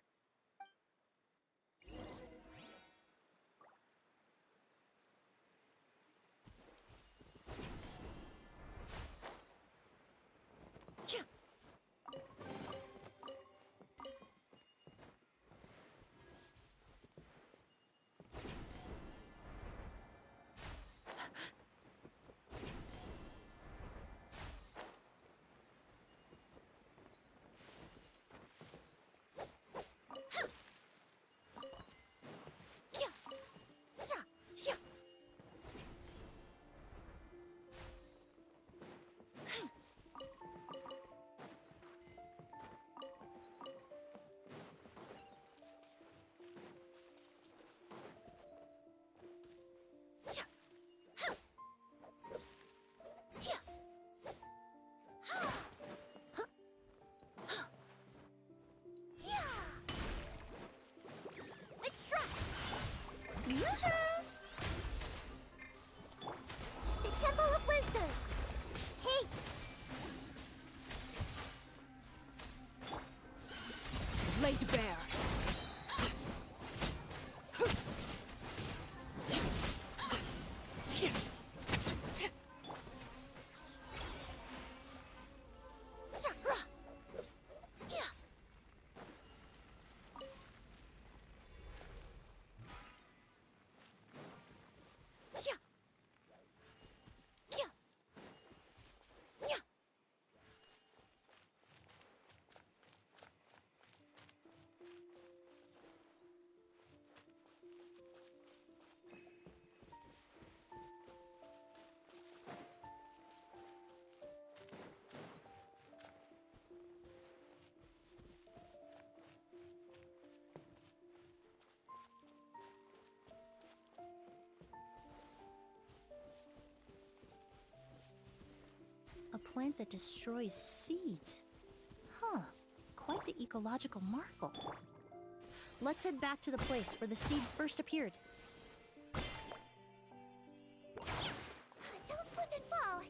A plant that destroys seeds. Huh. Quite the ecological marvel. Let's head back to the place where the seeds first appeared. Don't slip and fall!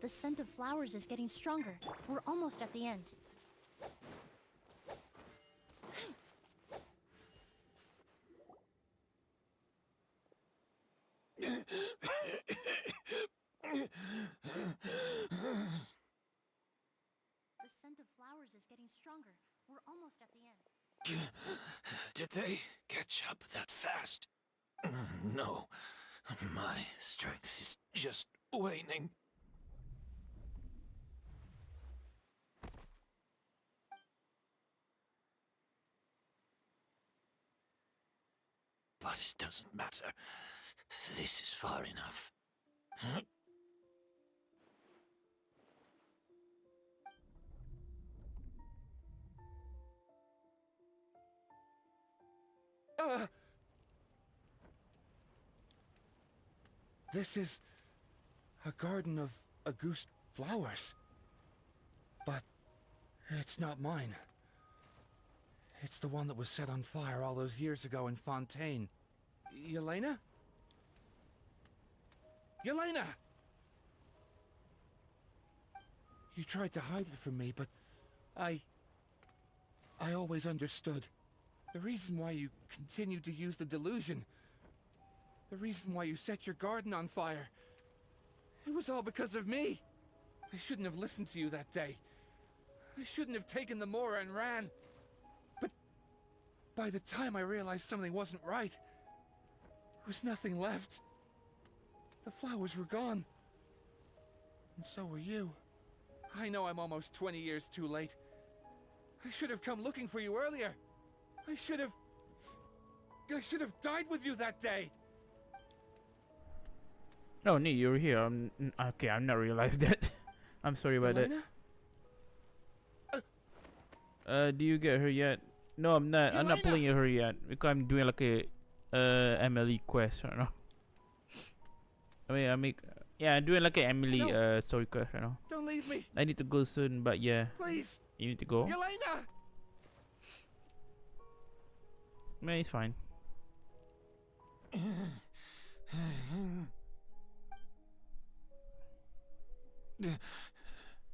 The scent of flowers is getting stronger. We're almost at the end. The scent of flowers is getting stronger. We're almost at the end. Did they catch up that fast? No. My strength is just waning. But it doesn't matter. This is far enough. This is a garden of Auguste flowers. But it's not mine. It's the one that was set on fire all those years ago in Fontaine. Yelena? Yelena! You tried to hide it from me, but I always understood. The reason why you continued to use the delusion, the reason why you set your garden on fire, it was all because of me. I shouldn't have listened to you that day. I shouldn't have taken the Mora and ran. But by the time I realized something wasn't right, there was nothing left. The flowers were gone. And so were you. I know I'm almost 20 years too late. I should have come looking for you earlier. I should have died with you that day. Oh, nee, you're here. Okay, I'm not realized that. I'm sorry about Yelena? that. Do you get her yet? No, I'm not. I'm not pulling her yet because I'm doing like a Emily quest right now. I'm doing like a Emily story quest right now. Don't leave me. I need to go soon, but yeah. Please. You need to go. Yelena! Man, it's fine.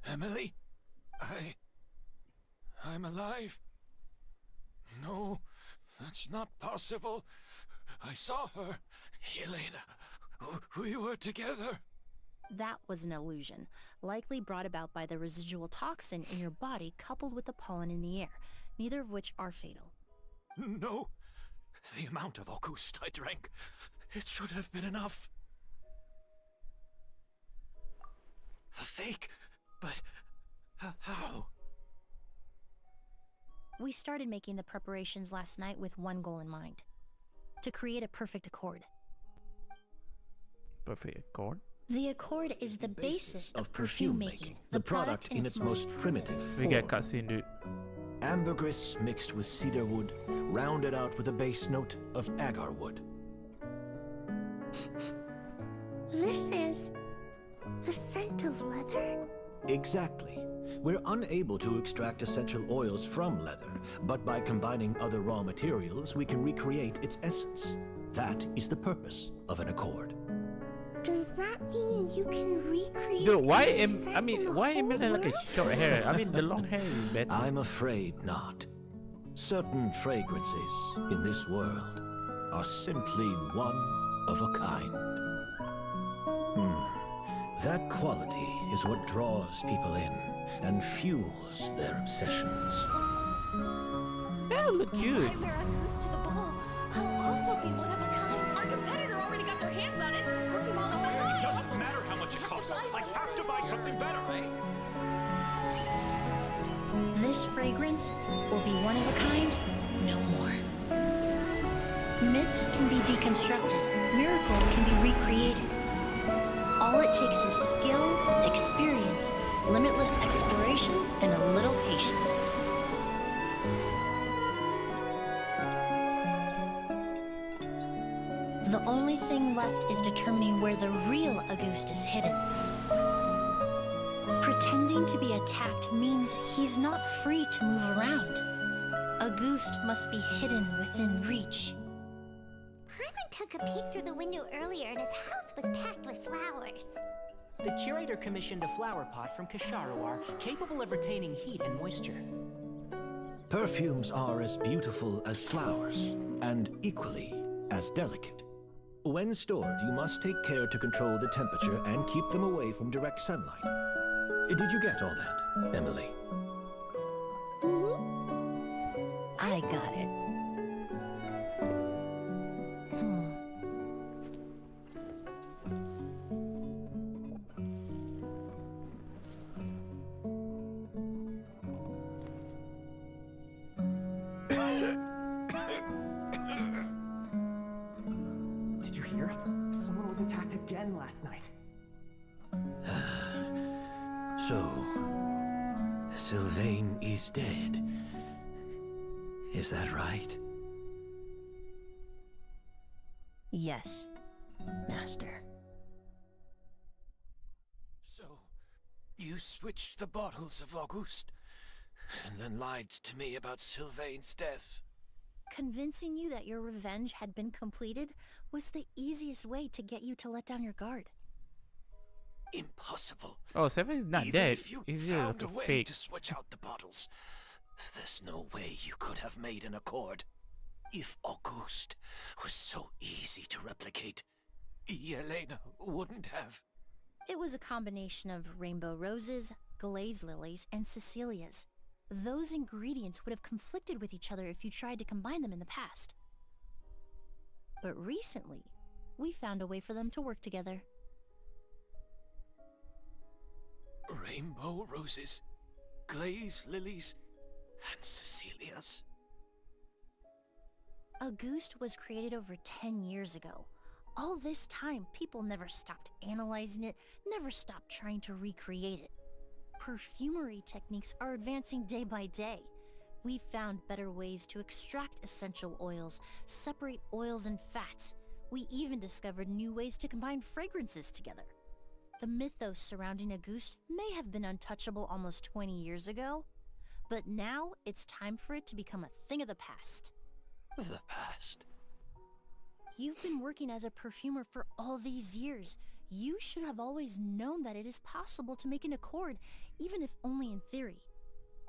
Emily? I'm alive. No, that's not possible. I saw her. Yelena, we were together. That was an illusion, likely brought about by the residual toxin in your body coupled with the pollen in the air, neither of which are fatal. No, the amount of Auguste I drank, it should have been enough. A fake? But how? We started making the preparations last night with one goal in mind. To create a perfect accord. Perfect accord? The accord is the basis of perfume making. The product in its most primitive We form. get cutscene, dude. Ambergris mixed with cedar wood, rounded out with a base note of agar wood. This is the scent of leather? Exactly. We're unable to extract essential oils from leather, but by combining other raw materials, we can recreate its essence. That is the purpose of an accord. Does that mean you can recreate? Dude, why every am scent I in mean the why whole am I like a world? short hair? I mean the long hair is better. I'm afraid not. Certain fragrances in this world are simply one of a kind. That quality is what draws people in and fuels their obsessions. That look cute. If I wear a goose to the ball, I'll also be one of a kind. Our competitor already got their hands on it. Perfume all the way. It doesn't matter how much it costs. I have to buy something better. This fragrance will be one of a kind, no more. Myths can be deconstructed, miracles can be recreated. All it takes is skill, experience, limitless exploration, and a little patience. The only thing left is determining where the real Auguste is hidden. Pretending to be attacked means he's not free to move around. Auguste must be hidden within reach. Paimon took a peek through the window earlier and his house was packed with flowers. The curator commissioned a flower pot from Kasharawar, capable of retaining heat and moisture. Perfumes are as beautiful as flowers, and equally as delicate. When stored, you must take care to control the temperature and keep them away from direct sunlight. Did you get all that, Emily? I got it. Did you hear? Someone was attacked again last night. So, Sylvain is dead. Is that right? Yes, Master. So, you switched the bottles of Auguste, and then lied to me about Sylvain's death. Convincing you that your revenge had been completed was the easiest way to get you to let down your guard. Impossible. Oh, Seven is not Even dead. if you Is it found like a a way fake? to switch out the bottles, there's no way you could have made an accord. If Auguste was so easy to replicate, Yelena wouldn't have. It was a combination of rainbow roses, glaze lilies, and Cecilias. Those ingredients would have conflicted with each other if you tried to combine them in the past. But recently, we found a way for them to work together. Rainbow roses, glaze lilies, and Cecilias. Auguste was created over 10 years ago. All this time, people never stopped analyzing it, never stopped trying to recreate it. Perfumery techniques are advancing day by day. We've found better ways to extract essential oils, separate oils and fats. We even discovered new ways to combine fragrances together. The mythos surrounding Auguste may have been untouchable almost 20 years ago, but now it's time for it to become a thing of the past. The past? You've been working as a perfumer for all these years. You should have always known that it is possible to make an accord, even if only in theory.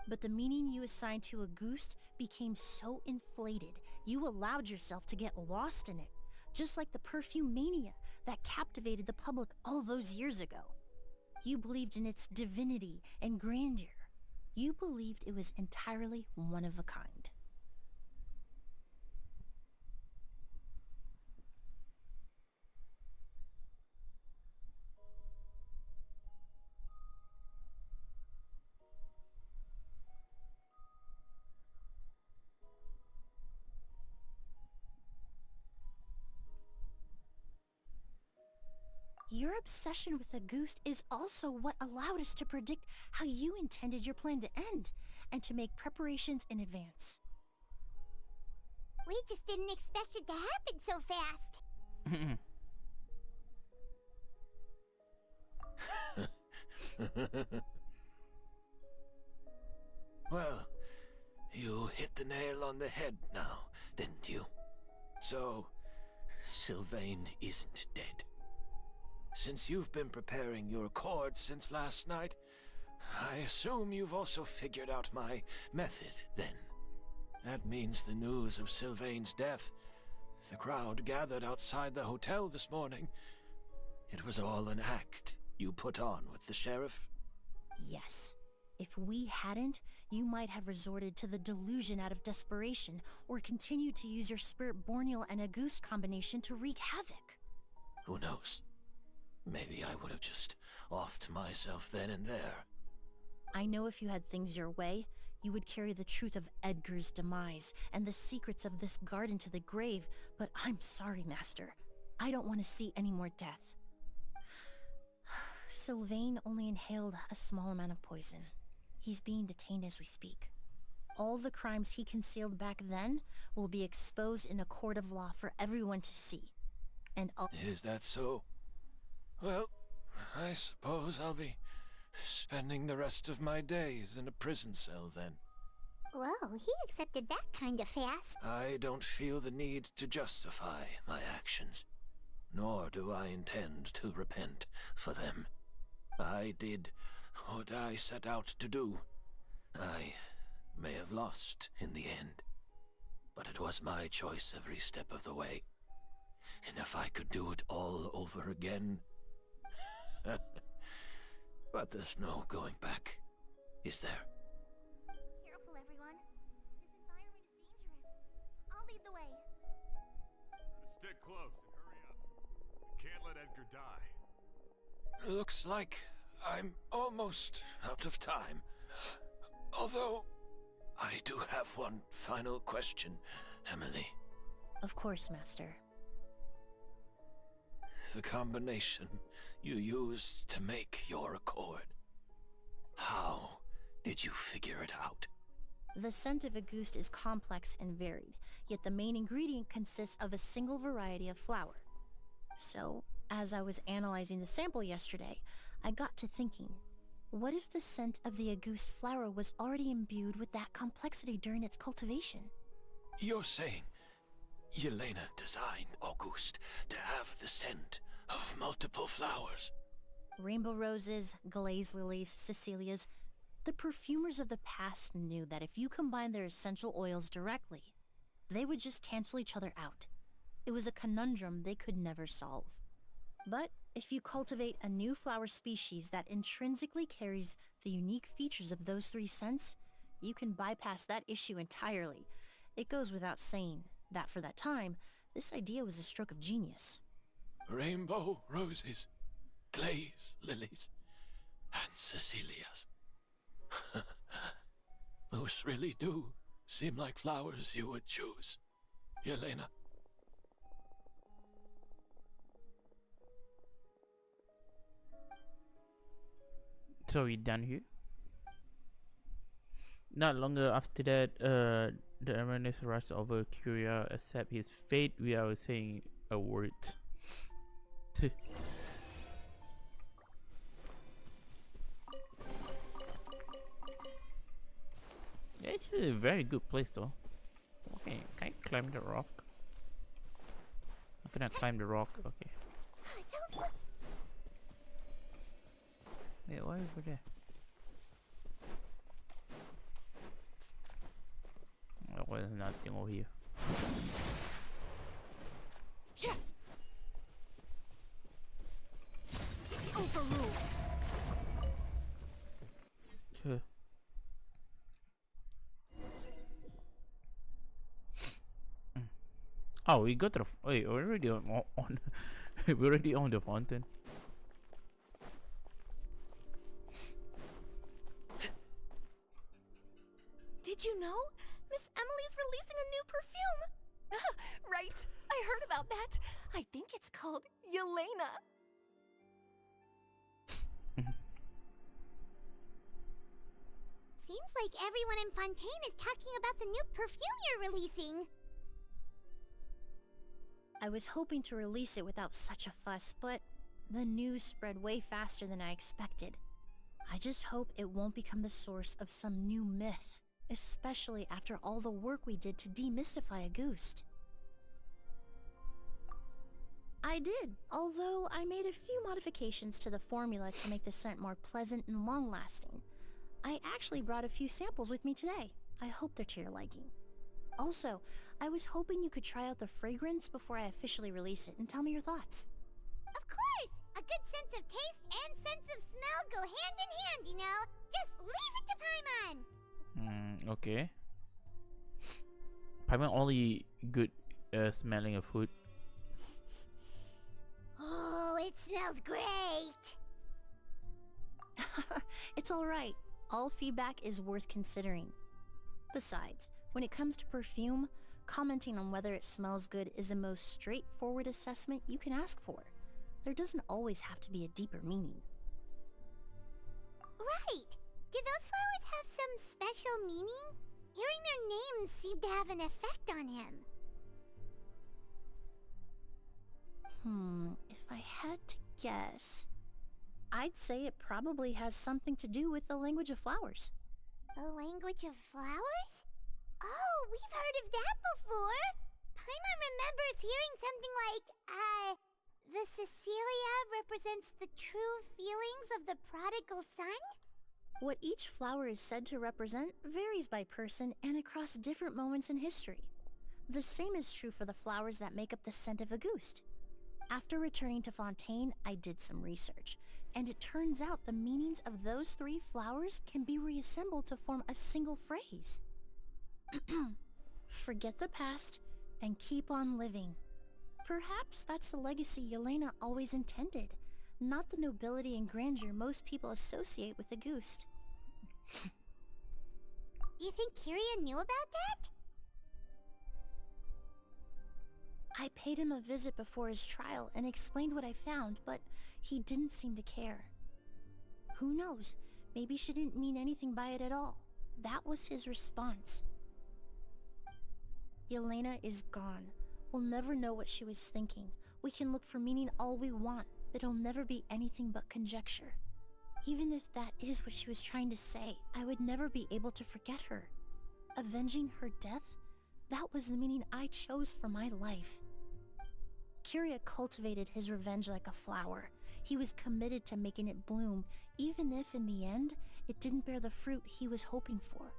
But the meaning you assigned to Auguste became so inflated, you allowed yourself to get lost in it, just like the perfume mania that captivated the public all those years ago. You believed in its divinity and grandeur. You believed it was entirely one of a kind. Your obsession with Auguste is also what allowed us to predict how you intended your plan to end, and to make preparations in advance. We just didn't expect it to happen so fast. Well, you hit the nail on the head now, didn't you? So, Sylvain isn't dead. Since you've been preparing your accord since last night, I assume you've also figured out my method, then. That means the news of Sylvain's death. The crowd gathered outside the hotel this morning. It was all an act you put on with the sheriff? Yes. If we hadn't, you might have resorted to the delusion out of desperation, or continued to use your spirit borneal and a goose combination to wreak havoc. Who knows? Maybe I would have just offed myself then and there. I know if you had things your way, you would carry the truth of Edgar's demise and the secrets of this garden to the grave, but I'm sorry, Master. I don't want to see any more death. Sylvain only inhaled a small amount of poison. He's being detained as we speak. All the crimes he concealed back then will be exposed in a court of law for everyone to see. And all— Is that so? Well, I suppose I'll be spending the rest of my days in a prison cell then. Whoa, he accepted that kind of fast. I don't feel the need to justify my actions, nor do I intend to repent for them. I did what I set out to do. I may have lost in the end, but it was my choice every step of the way. And if I could do it all over again... But there's no going back, is there? Careful, everyone. This environment is dangerous. I'll lead the way. Stick close and hurry up. We can't let Edgar die. Looks like I'm almost out of time. Although, I do have one final question, Emily. Of course, Master. The combination you used to make your accord. How did you figure it out? The scent of a goose is complex and varied, yet the main ingredient consists of a single variety of flower. So, as I was analyzing the sample yesterday, I got to thinking, what if the scent of the Auguste flower was already imbued with that complexity during its cultivation? You're saying Yelena designed Auguste to have the scent of multiple flowers? Rainbow roses, glaze lilies, Cecilias. The perfumers of the past knew that if you combine their essential oils directly, they would just cancel each other out. It was a conundrum they could never solve. But if you cultivate a new flower species that intrinsically carries the unique features of those three scents, you can bypass that issue entirely. It goes without saying that for that time, this idea was a stroke of genius. Rainbow roses, glaze lilies, and Cecilias. Those really do seem like flowers you would choose, Yelena. So we done here. Not longer after that, the Aramis rushed over Curia, accept his fate without saying a word. Yeah, it's a very good place though. Okay, can I climb the rock? I cannot climb the rock. Okay. Wait, why over there? Oh, well, there's nothing over here. Yeah. Overruled. Sure. Oh, we got to the wait, we're already on we're already on the fountain. Did you know? Miss Emily's releasing a new perfume! Right, I heard about that. I think it's called Yelena. Seems like everyone in Fontaine is talking about the new perfume you're releasing. I was hoping to release it without such a fuss, but the news spread way faster than I expected. I just hope it won't become the source of some new myth, especially after all the work we did to demystify Auguste. I did, although I made a few modifications to the formula to make the scent more pleasant and long-lasting. I actually brought a few samples with me today. I hope they're to your liking. Also, I was hoping you could try out the fragrance before I officially release it and tell me your thoughts. Of course! A good sense of taste and sense of smell go hand in hand, you know? Just leave it to Paimon! Okay. Paimon only good smelling of food. Oh, it smells great! It's alright. All feedback is worth considering. Besides, when it comes to perfume, commenting on whether it smells good is the most straightforward assessment you can ask for. There doesn't always have to be a deeper meaning. Right! Do those flowers have some special meaning? Hearing their names seemed to have an effect on him. If I had to guess, I'd say it probably has something to do with the language of flowers. The language of flowers? Oh, we've heard of that before! Paimon remembers hearing something like, the Cecilia represents the true feelings of the prodigal son? What each flower is said to represent varies by person and across different moments in history. The same is true for the flowers that make up the scent of a Auguste. After returning to Fontaine, I did some research, and it turns out the meanings of those 3 flowers can be reassembled to form a single phrase. Forget the past and keep on living. Perhaps that's the legacy Yelena always intended, not the nobility and grandeur most people associate with Auguste. You think Kiria knew about that? I paid him a visit before his trial and explained what I found, but he didn't seem to care. Who knows? Maybe she didn't mean anything by it at all. That was his response. Yelena is gone. We'll never know what she was thinking. We can look for meaning all we want, but it'll never be anything but conjecture. Even if that is what she was trying to say, I would never be able to forget her. Avenging her death? That was the meaning I chose for my life. Kiria cultivated his revenge like a flower. He was committed to making it bloom, even if in the end, it didn't bear the fruit he was hoping for.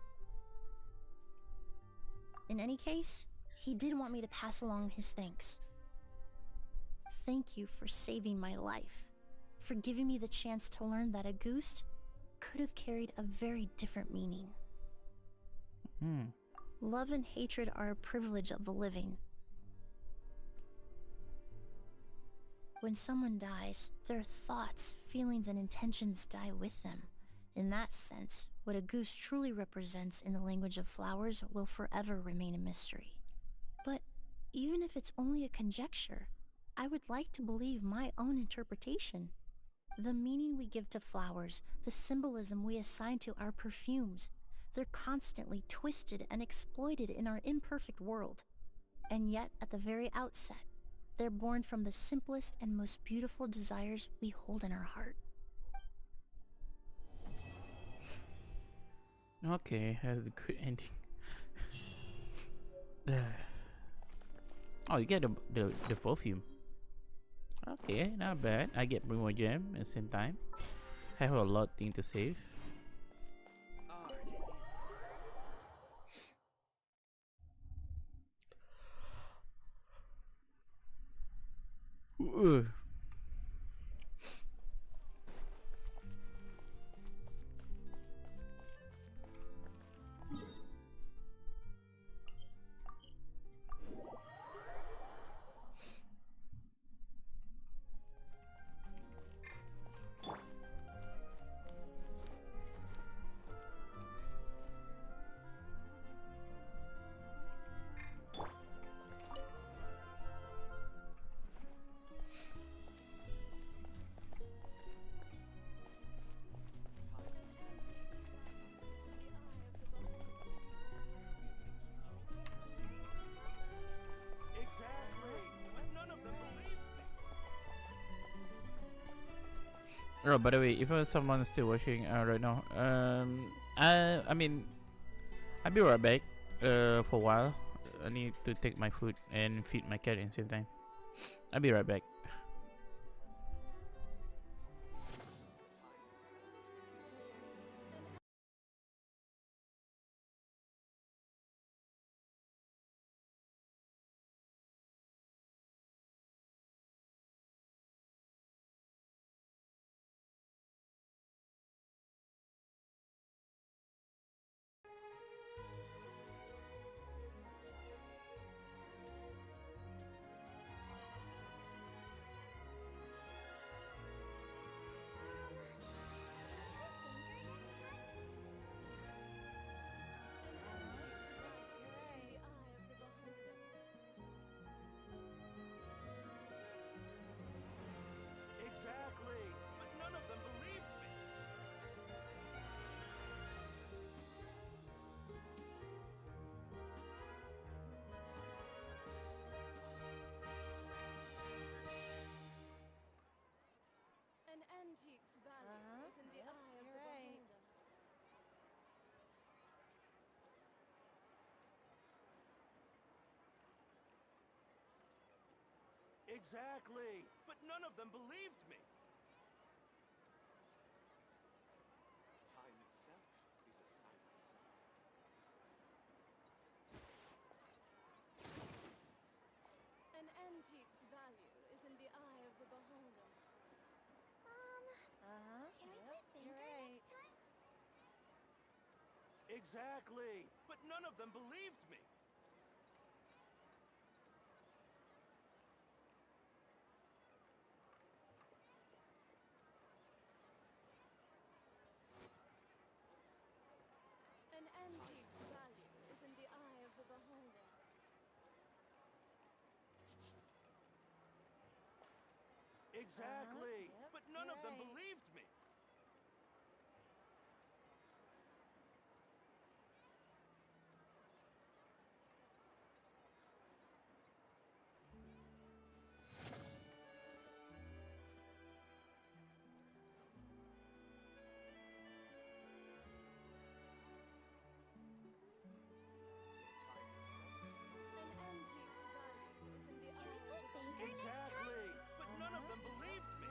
In any case, he did want me to pass along his thanks. Thank you for saving my life, for giving me the chance to learn that Auguste could have carried a very different meaning. Love and hatred are a privilege of the living. When someone dies, their thoughts, feelings, and intentions die with them. In that sense, what Auguste truly represents in the language of flowers will forever remain a mystery. But even if it's only a conjecture, I would like to believe my own interpretation. The meaning we give to flowers, the symbolism we assign to our perfumes, they're constantly twisted and exploited in our imperfect world. And yet, at the very outset, they're born from the simplest and most beautiful desires we hold in our heart. Okay, that's a good ending. Oh, you get the perfume. Okay, not bad. I get more gem at the same time. Have a lot of things to save. Ooh. Oh, by the way, if someone's still watching right now, I mean, I'll be right back for a while. I need to take my food and feed my cat at the same time. I'll be right back. Exactly, but none of them believed me. Time itself is a silent song. An antique's value is in the eye of the beholder. Can we play Banger next time? Exactly, but none of them believed me. An antique's value is in the eye of the beholder. Exactly, but none of them believed me. An antique's value is in the eye of the beholder. Exactly, but none of them believed me.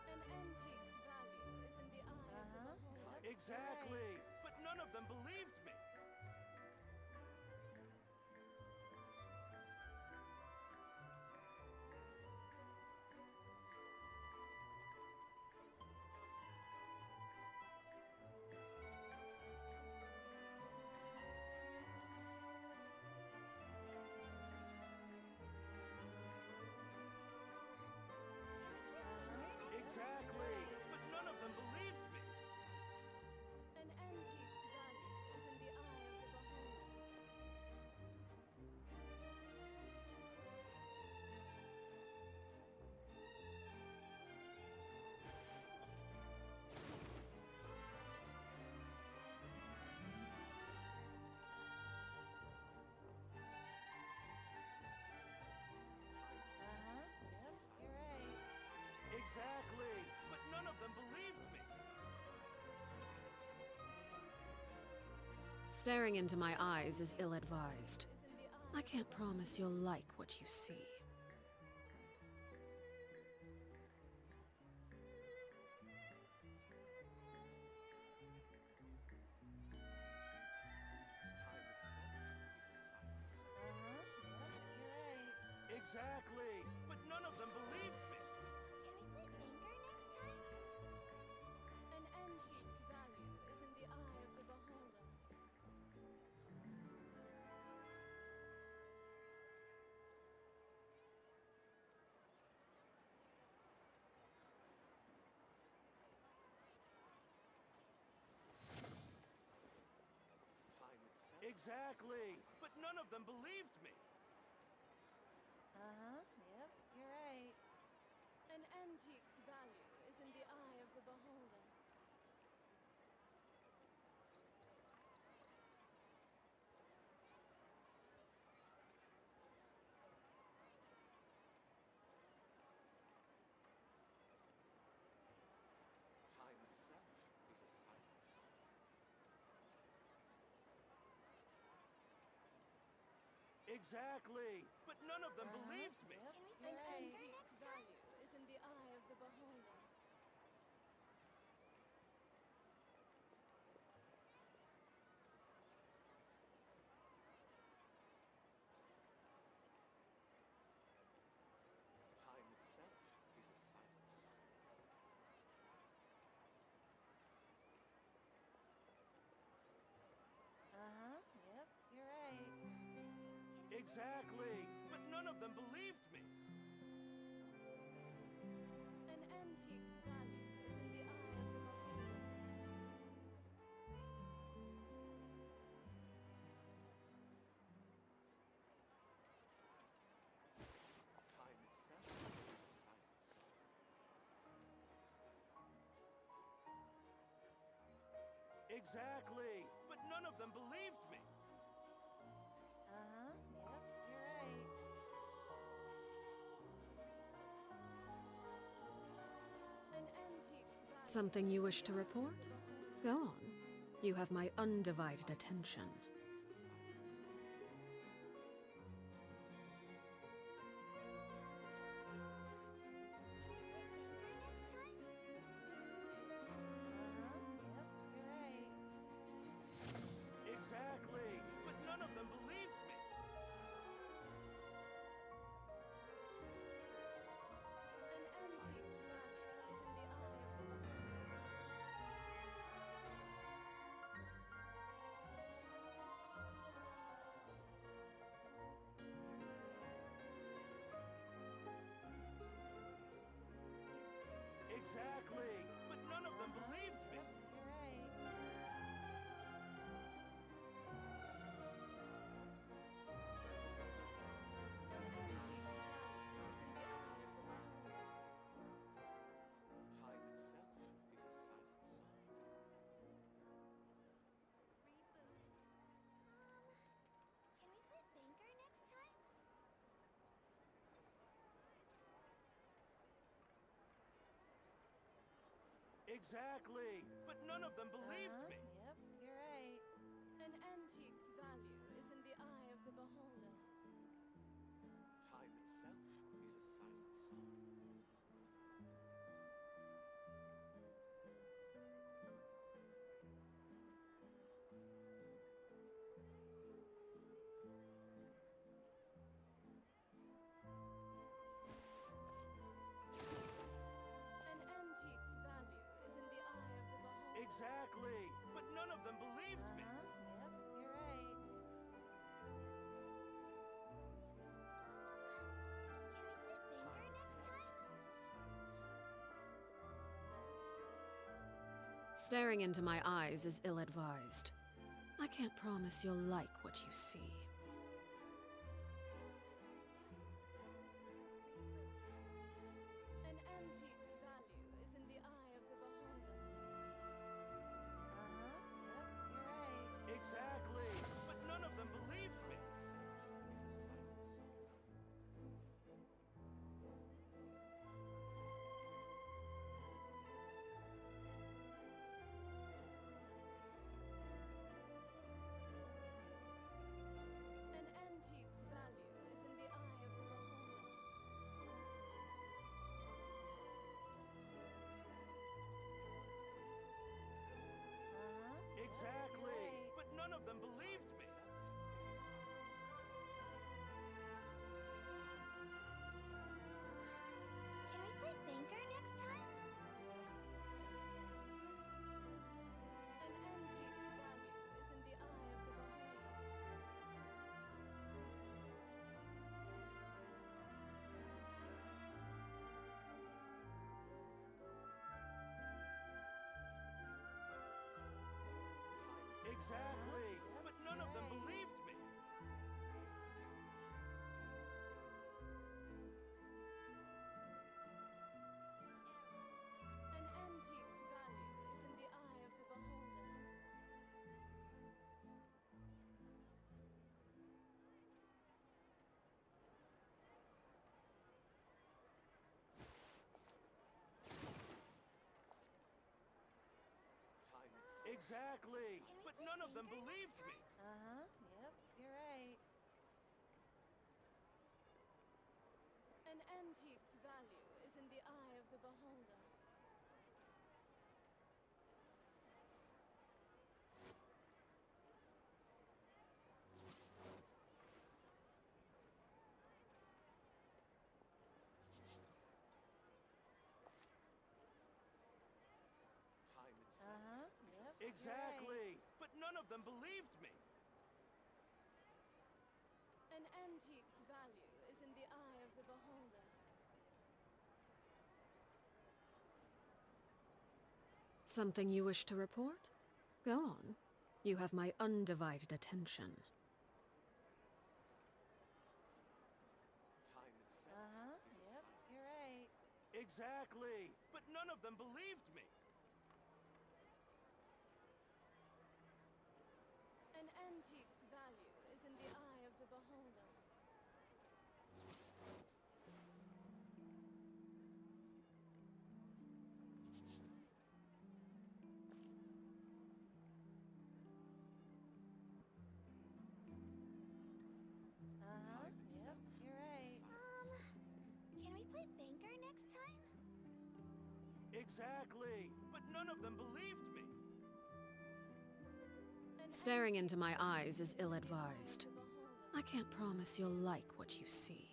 An antique's value is in the eye of the beholder. Exactly, but none of them believed me. Exactly, but none of them believed me. An antique's value is in the eye of the beholder. Exactly, but none of them believed me. Staring into my eyes is ill-advised. I can't promise you'll like what you see. Exactly, but none of them believed me. Can we play Banger next time? An antique's value is in the eye of the beholder. Time itself. Exactly, but none of them believed me. An antique's value is in the eye of the beholder. Time itself is a silent song. Exactly, but none of them believed me. Can we play An Banger antique's next time? value is in the eye of the beholder. Time itself is a silent song. Exactly, but none of them believed me. An antique's value is in the eye of the beholder. Time itself is a silent song. Exactly, but none of them believed me. Something you wish to report? Go on. You have my undivided attention. Exactly, but none of them believed me. Exactly, but none of them believed me. Time itself is a silent song. Can we play Banker next time? Exactly, but none of them believed me. Yep, you're right. An antique's value is in the eye of the beholder. Time itself is a silent song. An antique's value is in the eye of the beholder. Exactly, but none of them believed me. Yep, you're right. Can we play Banker next time? Staring into my eyes is ill-advised. I can't promise you'll like what you see. An antique's value is in the eye of the beholder. Yep, you're right. Exactly, but none of them believed me. An antique's value is in the eye of the beholder. Exactly, but none of them believed me. Can we play Banker next time? An antique's value is in the eye of the beholder. Exactly, but none of them believed me. An antique's value is in the eye of the beholder. Exactly, but none of them believed me. Yep, you're right. An antique's value is in the eye of the beholder. Yep, exactly, but none of them believed me. An antique's value is in the eye of the beholder. Something you wish to report? Go on. You have my undivided attention. Time itself is a Yep, silent you're right. Exactly, but none of them believed me. An antique's value is in the eye of the beholder. Exactly, but none of them believed me. Staring into my eyes is ill-advised. I can't promise you'll like what you see.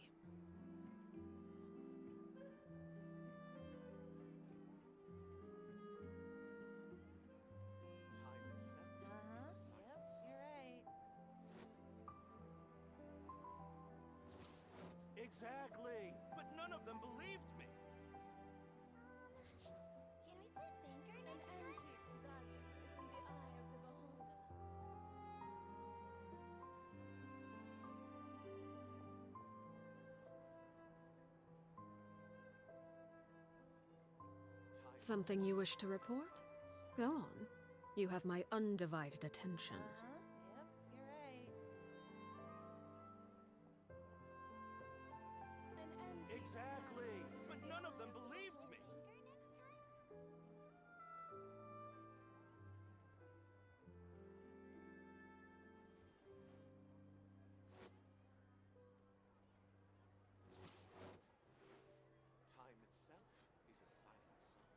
Exactly, but none of them believed me. Can we play Banker next time? Antique's value is in the eye of the beholder. Something you wish to report? Go on. You have my undivided attention. Exactly, but none of them believed me. Time itself is a silent song.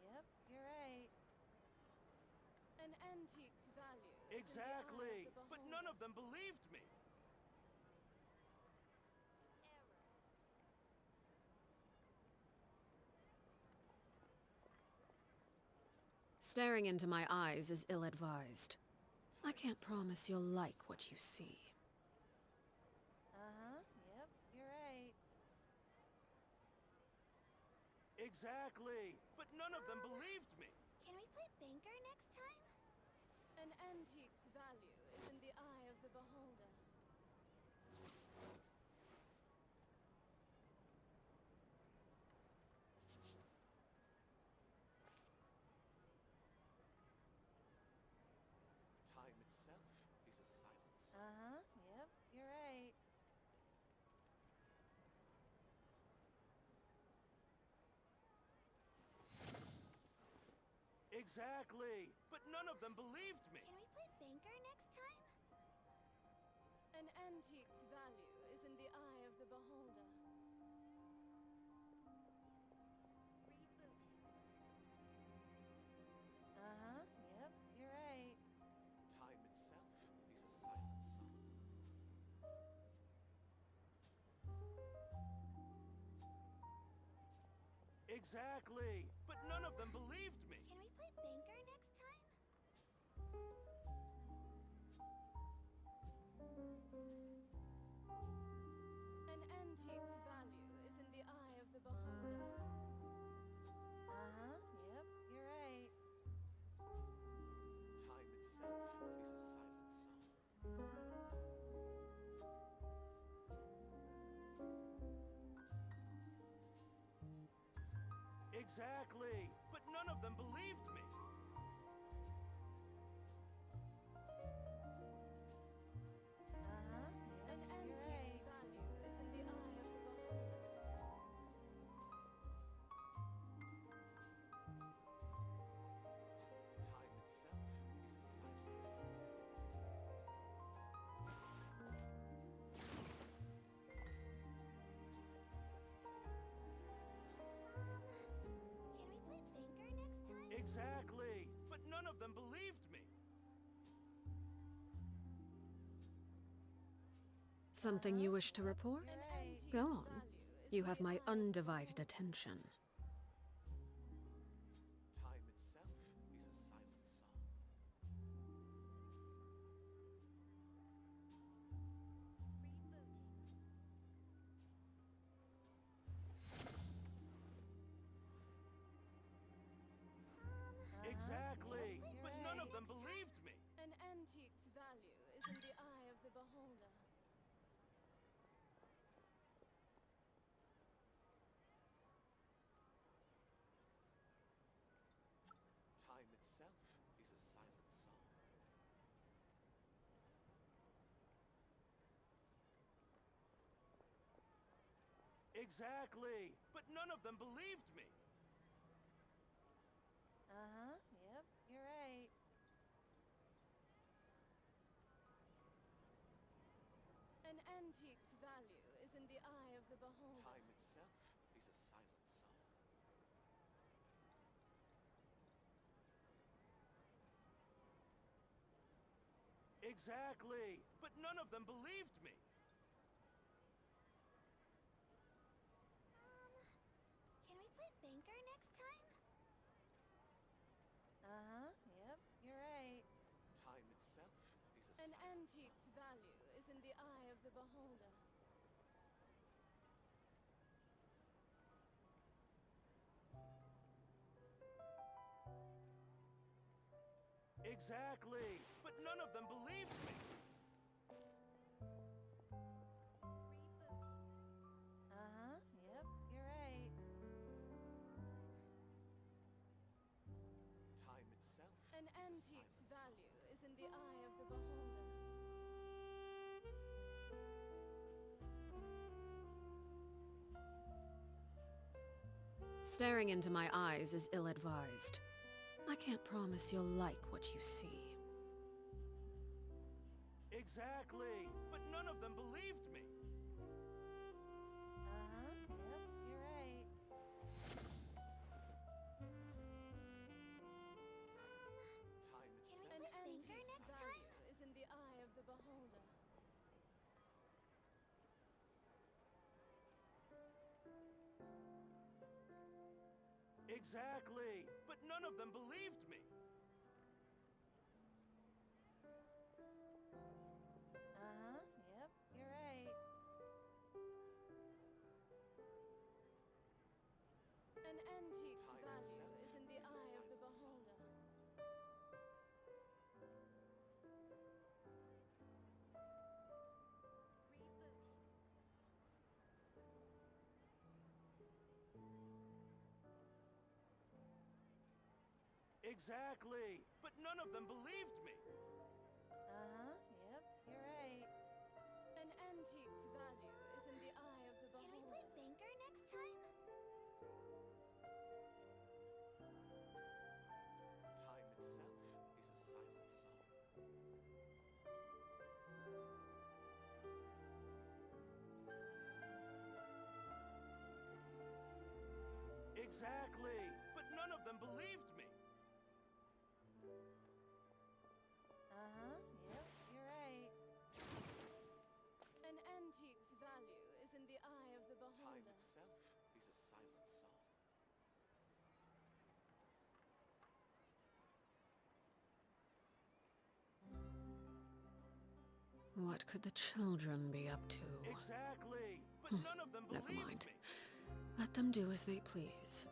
Yep, you're right. An antique's value is Exactly, in the eye of the but beholder. none of them believed me. Staring into my eyes is ill-advised. I can't promise you'll like what you see. Yep, you're right. Exactly, but none of them believed me. Can we play Banker next time? An antique's value is in the eye of the beholder. Time itself is a silent song. Yep, you're right. Exactly, but none of them believed me. Can we play Banker next time? An antique's value is in the eye of the beholder. Yep, you're right. Time itself is a silent song. Exactly, but none of them believed me. Can we play Banker next time? An antique's value is in the eye of the beholder. Yep, you're right. Time itself is a silent song. Exactly, but none of them believed me. An antique's value is in the eye of the beholder. Time itself is a silent song. Can we play Banker next time? Exactly, but none of them believed me. Something you wish to report? Go on. You have my undivided attention. Time itself is a silent song. Exactly, but none of them believed me. An antique's value is in the eye of the beholder. Time itself is a silent song. Exactly, but none of them believed me. Yep, you're right. antique's value is in the eye of the beholder. Time itself is a silent song. Exactly, but none of them believed me. Can we play banker next time? Yep, you're right. Time itself is a An silent antique's value is in the eye of the beholder. Exactly, but none of them believed me. Yep, you're right. Time itself An is a antique's silent value is in the eye of the beholder. Staring into my eyes is ill-advised. I can't promise you'll like what you see. Exactly, but none of them believed me. Yep, you're right. Time Can we An play banker antique's next value time? is in the eye of the beholder. Exactly, but none of them believed me. Yep, you're right. An antique's Time value itself is in the is a eye of the silent song. beholder. Exactly, but none of them believed me. Yep, you're right. An antique's value is in the eye of the Can we beholder. play banker next time? Time itself is a silent song. Exactly, but none of them believed me. Yep, you're right. An antique's value is in the eye of the Time beholder. itself is a silent song. What could the children be up to? Exactly, but none of them Never believed mind. me. Let them do as they please.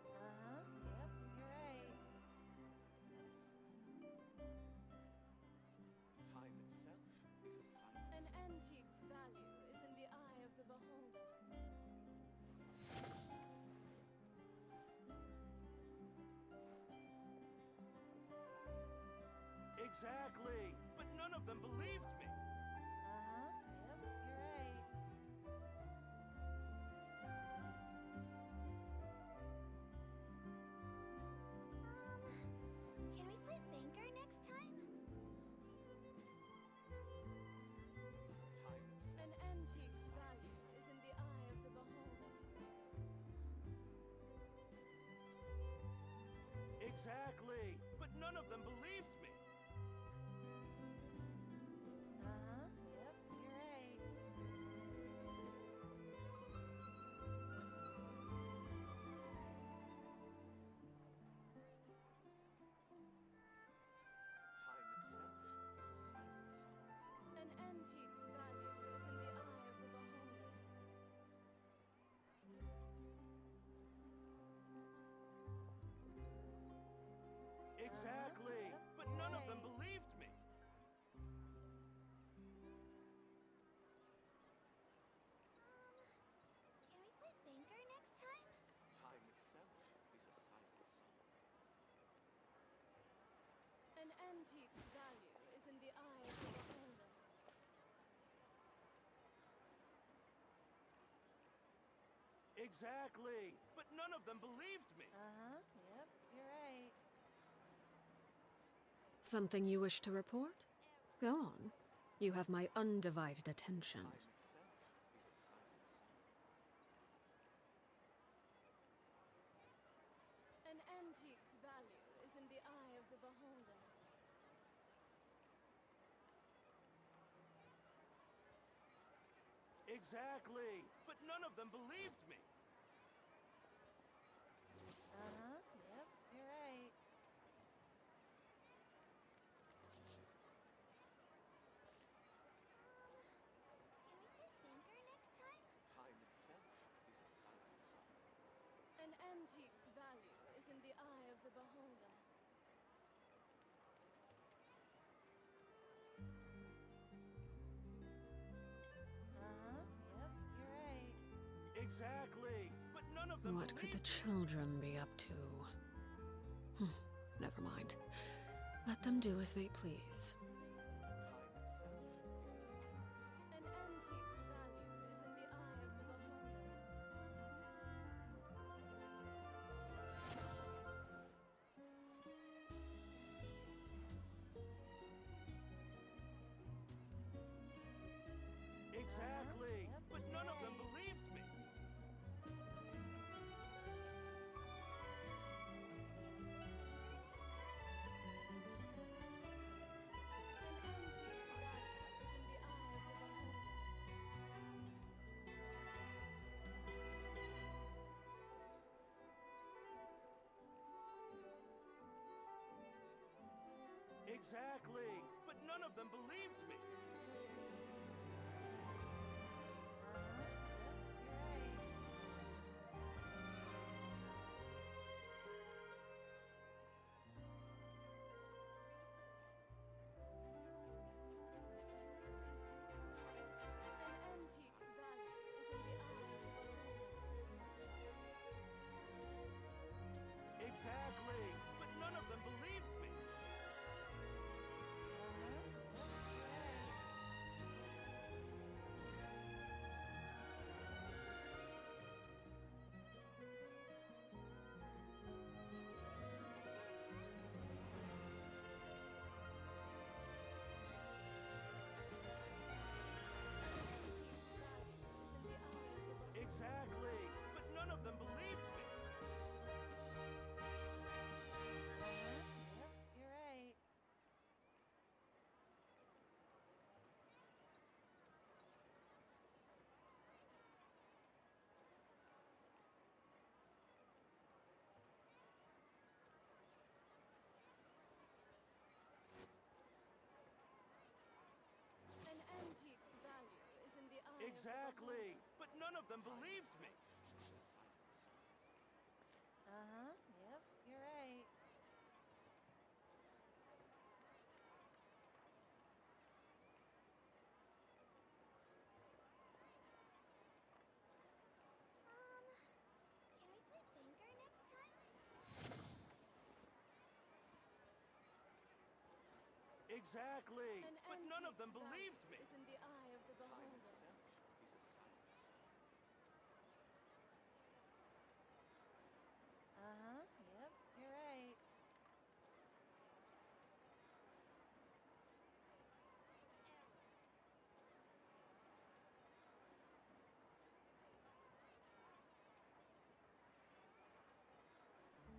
Yep, you're right. Time itself is a silent An song. antique's value is in the eye of the beholder. Exactly, but none of them believed me. Yep, you're right. Can we play banker next time? Time itself An is a antique's silent value song. is in the eye of the beholder. Exactly, but none of them believed me. Yep, you're right. Time itself is a silent song. An antique's value is in the eye of the beholder. Exactly, Yep, but you're none of them right. believed me. Can we play banker next time? Time itself is a silent song. An antique's value is in the eye of the beholder. Exactly, but none of them believed me. Yep, you're right. Something you wish to report? Go on. You have my undivided attention. An antique's value is in the eye of the beholder. Exactly, but none of them believed me. Uh-huh. Yep, you're right. Can we play Banker next time? Time itself is a silent song. An antique's value is in the eye of the beholder. Uh-huh. Yep, you're right. Exactly, but none of them What could the children be up to? Never mind. Let them do as they please. An antique's value is in the eye of the beholder. Exactly, but none of them believed me. Exactly, but none of them believed me. An antique's value is in the eye of the beholder. Exactly, but none of them believed me. Exactly, but none of them believed me. Yep, you're right. An antique's value is in the eye Exactly, but none of them believed me. Uh-huh. Yep, you're right. Can we play Banker next time? Exactly, An but none of them antique's value believed me. is in the eye of the beholder. is a silent song. Uh-huh. Yep, you're right.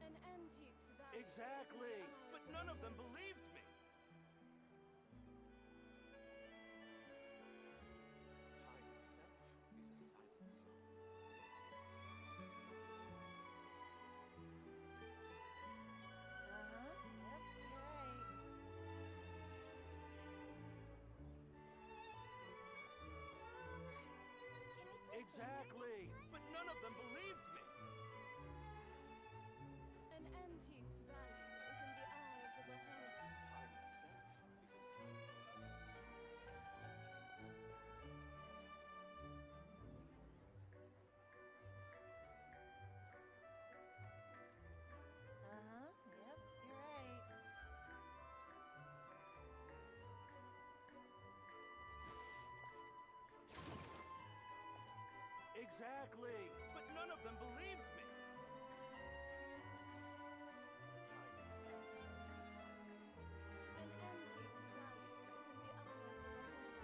An antique's value Exactly, is in the eye but of the none of them beholder. believed me. Time itself is a silent song. Uh-huh. Yep, you're right. Exactly, but none of them believed me. An antique's value is in the eye of the beholder. Time itself is a silent song. Uh-huh. Yep, you're right. Exactly, but none of them believed me. Time itself is a silent song. An antique's value is in the eye of the beholder.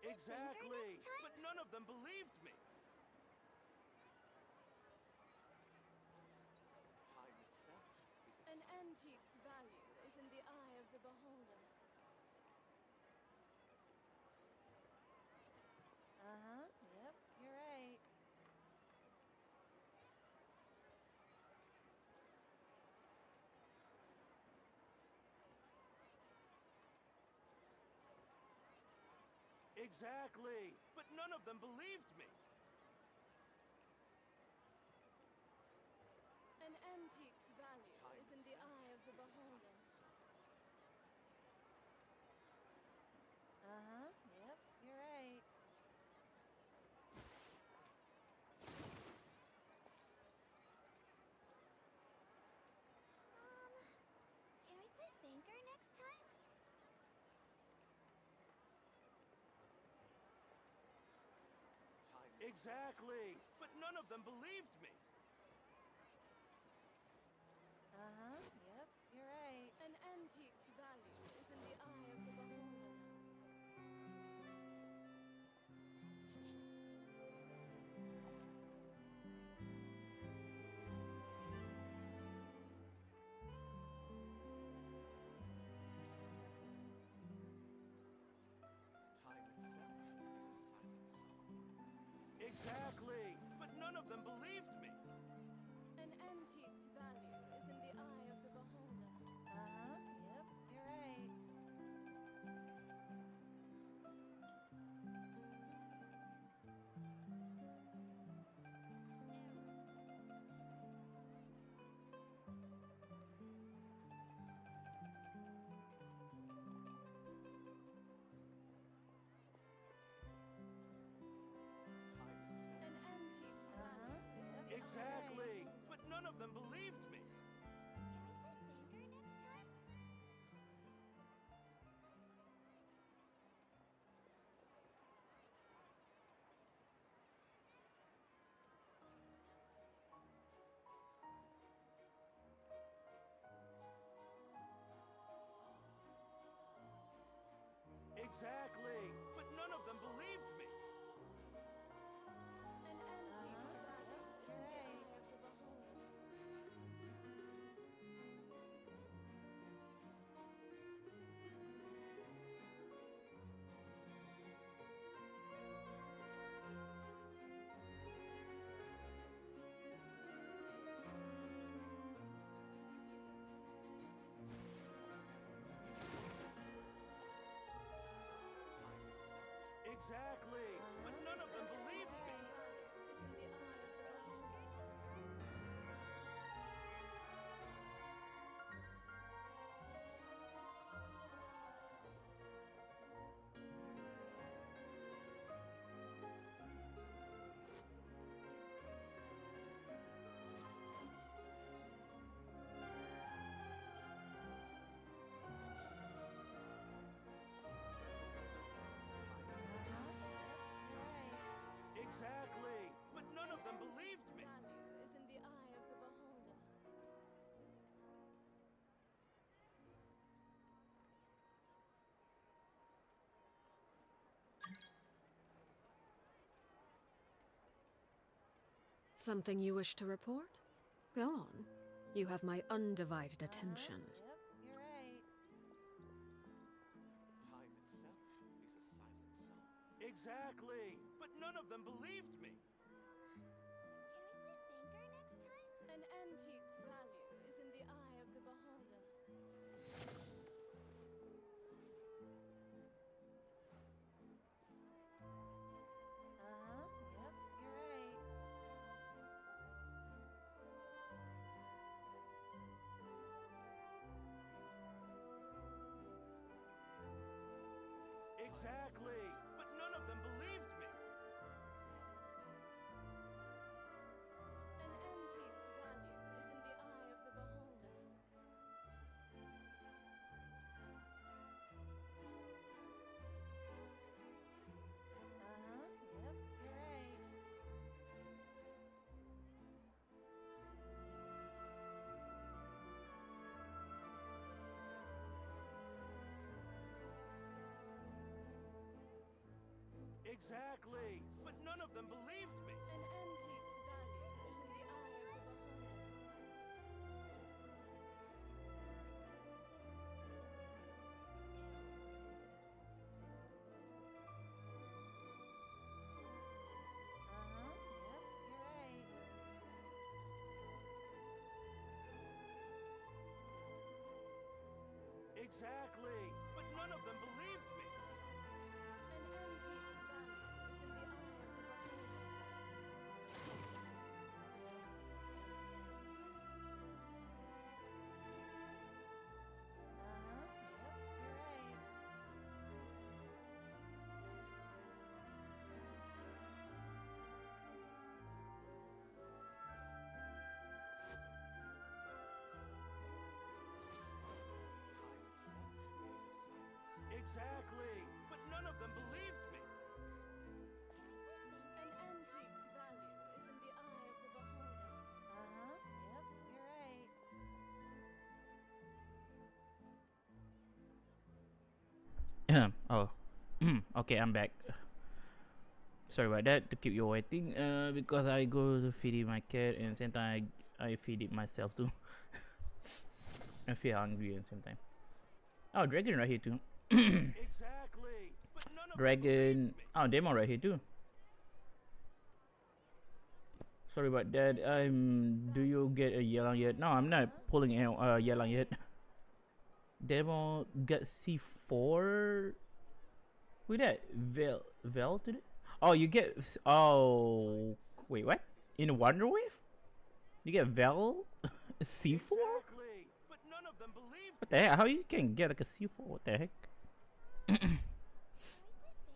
Exactly, but none of them believed me. Time itself is a An antique's value is in the eye of the beholder. Uh-huh. Yep, you're right. Exactly, but none of them believed me. An antique's value is in the eye of the beholder. Uh-huh. Yep, you're right. Can we play Banker next time? Exactly, but none of them believed me. Uh-huh. Yep, you're right. An antique's value is in the eye of the beholder. Time itself is a silent song. Exactly, but none of them believed me. An antique's value is in the eye of the beholder. Uh-huh. Yep, you're right. Time itself. An antique's value is in the Exactly, but none of them believed me. Can we play Banker next time? Exactly, but none of them believed me. An antique's value is in the eye of the beholder. Time itself. Exactly, but none of them believed me. Is in the eye of the beholder. Exactly, but none of them believed me. Value is in the eye of the beholder. Something you wish to report? Go on. You have my undivided attention. Yep, you're right. Time itself is a silent song. Exactly, but none of them believed me. Can we play Banker next time? An antique's value is in the eye of the beholder. Uh-huh. Yep, you're right. Exactly, but none of them believed me. Exactly, but none of them believed me. An antique's value is in the eye of the beholder. Exactly, but none of them believed me. An antique's value is in the eye of the beholder. Exactly, but none of them believed me. An antique's value is in the eye of the beholder. Yep, you're right. Oh. Okay, I'm back. Sorry about that to keep you waiting. Because I go to feed my cat and same time I feed it myself too. I feel hungry at the same time. Oh, dragon right here too. Exactly, but none of Dragon. Oh, demo right here too. Sorry about that. Do you get a Yelan yet? No, I'm not pulling a Yelan yet. Demo got C4. Who that? Vel today? Oh, you get. Oh, wait, what? In Wonder Wave? You get Vel C4? Exactly, but none of them believed What the heck? How you can get like a C4? What the heck?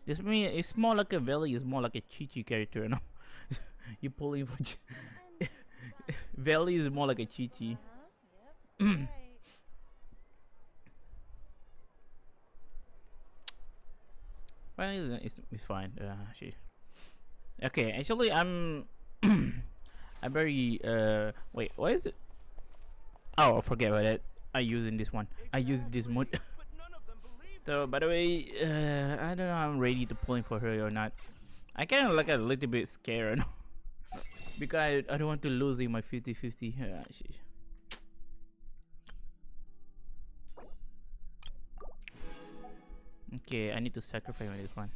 It's more like a Valley is more like a Chi-Chi character, you know? You pulling for Valley is more like a Chi-Chi. Well, it's fine. Okay, actually, I'm very wait, what is it? Oh, forget about it. I using this one. I use this mode. So, by the way, I don't know. I'm ready to pull in for her or not. I kind of like a little bit scared, you know? Because I don't want to losing my 50-50. Okay, I need to sacrifice on this one.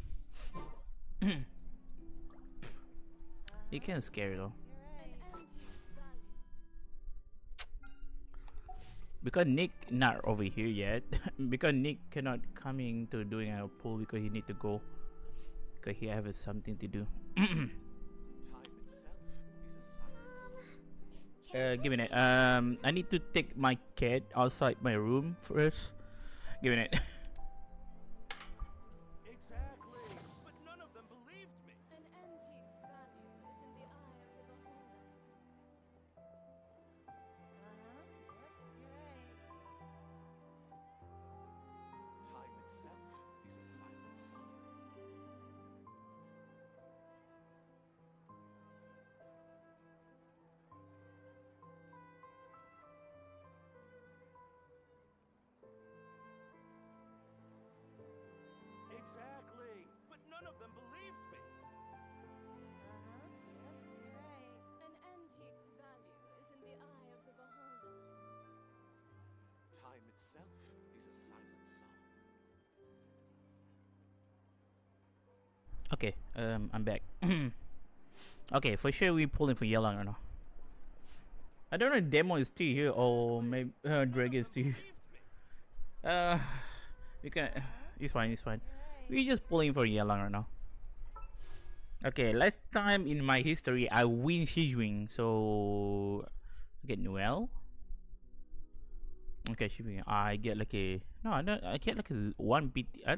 You can scare though. Because Nick not over here yet. Because Nick cannot coming to doing a pull because he need to go. Because he have something to do. Give me it. I need to take my cat outside my room first. Give me it. Exactly, but none of them believed me. An antique's value is in the eye of the beholder. Time itself is a silent song. Okay, I'm back. Okay, for sure we pulling for Yelan or no. I don't know if Demo is still here or maybe Dragon is still here. You can. It's fine. It's fine. We just pulling for Yelan right now. Okay, last time in my history I win Shijuing, so I get Noel. Okay, Shijuing. I get like a I get like a 1 PT. I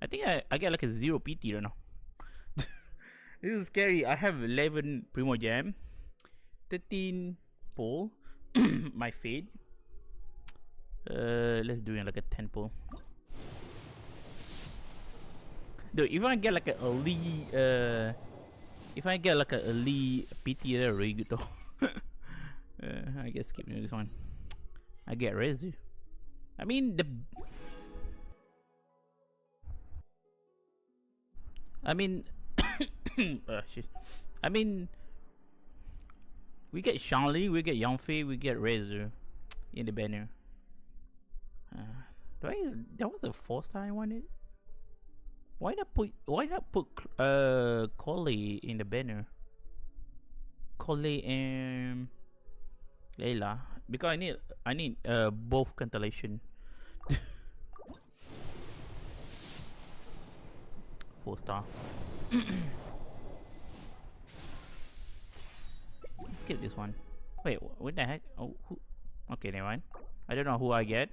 think I get like a 0 PT right now. This is scary. I have 11 Primo Jam, 13 pull, my fade. Let's do it like a 10 pull. Dude, if I get like a early, if I get like a early PT, that's really good though. I guess skip this one. I get Rezu. I mean I mean, shit. I mean, we get Shanli, we get Yangfei, we get Razor in the banner. That was the 4-star I wanted. Why not put Collei in the banner? Collei and Layla, because I need both Cantillation. 4-star. Skip this one. Wait, what the heck? Oh, who? Okay, never mind. I don't know who I get.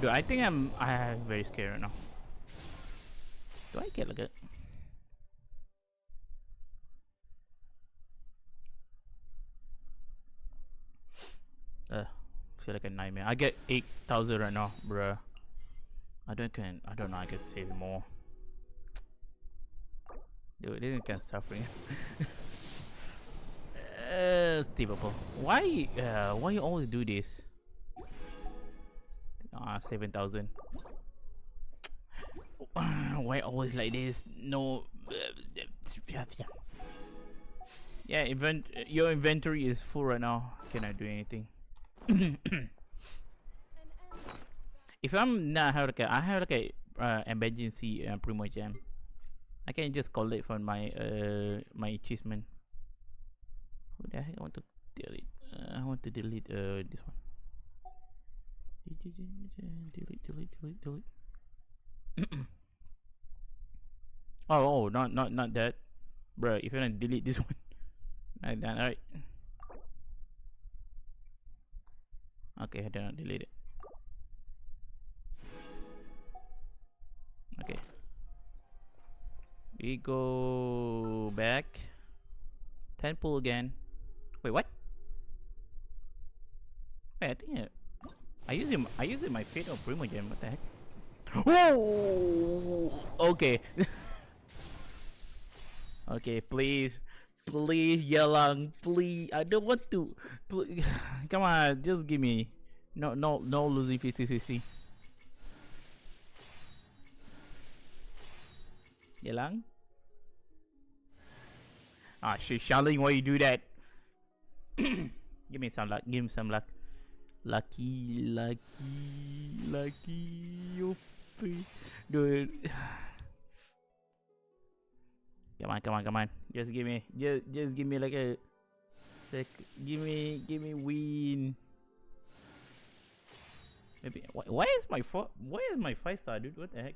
Dude, I think I'm very scared right now. Do I get like a... feel like a nightmare. I get 8,000 right now, bruh. I don't know, I can save more. Dude, this can suffering. Steepable. Why you always do this? 7,000. Why always like this? No. Yeah, your inventory is full right now. Cannot do anything. If I'm not have I have like a emergency Primo Gem. I can just collect from my my achievement. What the heck? I want to delete. I want to delete this one. Delete. oh, not that, bro. If you want to delete this one, like that, alright. Okay, I did not delete it. Okay. We go back. 10 pull again. Wait, what? Wait, I think I use my Fatal Primo Gem. What the heck? Oh, okay. Okay, please, Yelang, please. I don't want to. Please. Come on, just give me. No, losing 50-50. Yelang? Ah, shit, Charlene, why you do that? Give me some luck. Give him some luck. Lucky. Dude. Come on. Just give me like a sec. Give me win. Maybe. Why is my 5-star, dude? What the heck?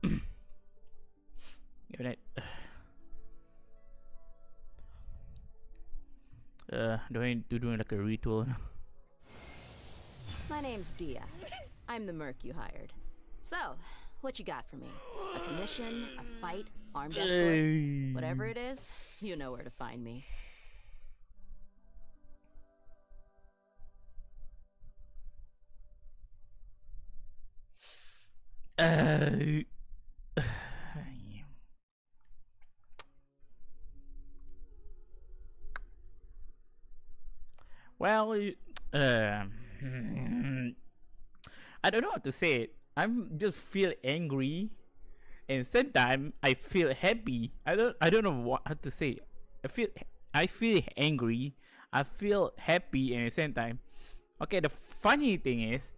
Give it. Doing like a ritual. My name's Dia. I'm the merc you hired. So, what you got for me? A commission, a fight, armed escort? Whatever it is, you know where to find me. Well, I don't know how to say it. I'm just feel angry, and sometimes I feel happy. I don't know what how to say. I feel angry. I feel happy, and at the same time. Okay, the funny thing is,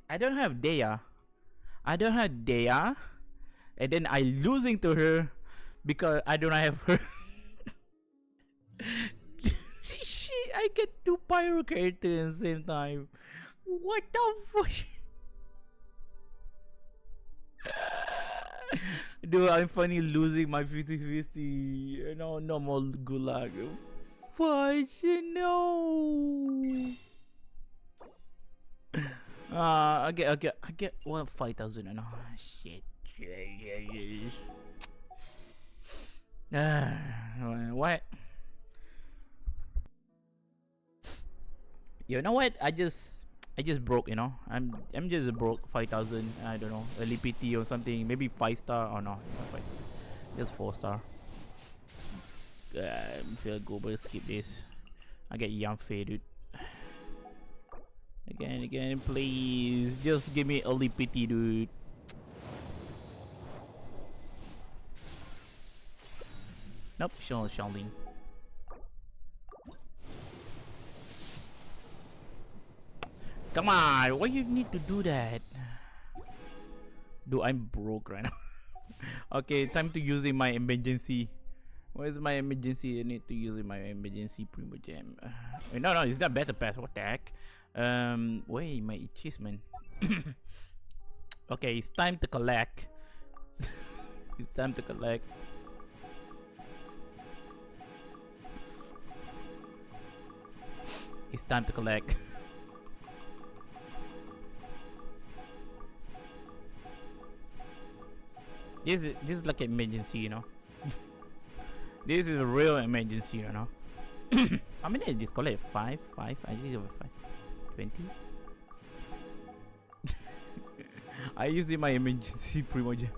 I don't have Dea. And then I losing to her because I don't have her. Shit, I get 2 pyro characters at the same time. What the fuck? Dude, I'm finally losing my 50-50. No more gulag. Fudge, no. I get 5,000 and shit. What? You know what? I just broke. I'm just broke 5,000. I don't know, a LPT or something. Maybe 5-star or no? Just 4-star. I feel good, but skip this. I get Yangfei, dude. I Again, please. Just give me a pity, dude. Nope, Charlene. Come on, why you need to do that? Dude, I'm broke right now. Okay, time to using my emergency. Where's my emergency? I need to use my emergency Primo Gem. No, it's not better pass. What the heck? Wait, my achievement. Okay, it's time to collect. It's time to collect. It's time to collect. This is like an emergency, you know. This is a real emergency, you know. How many I just collect? 5? I just have 5. 20? I use my emergency Primo Gem.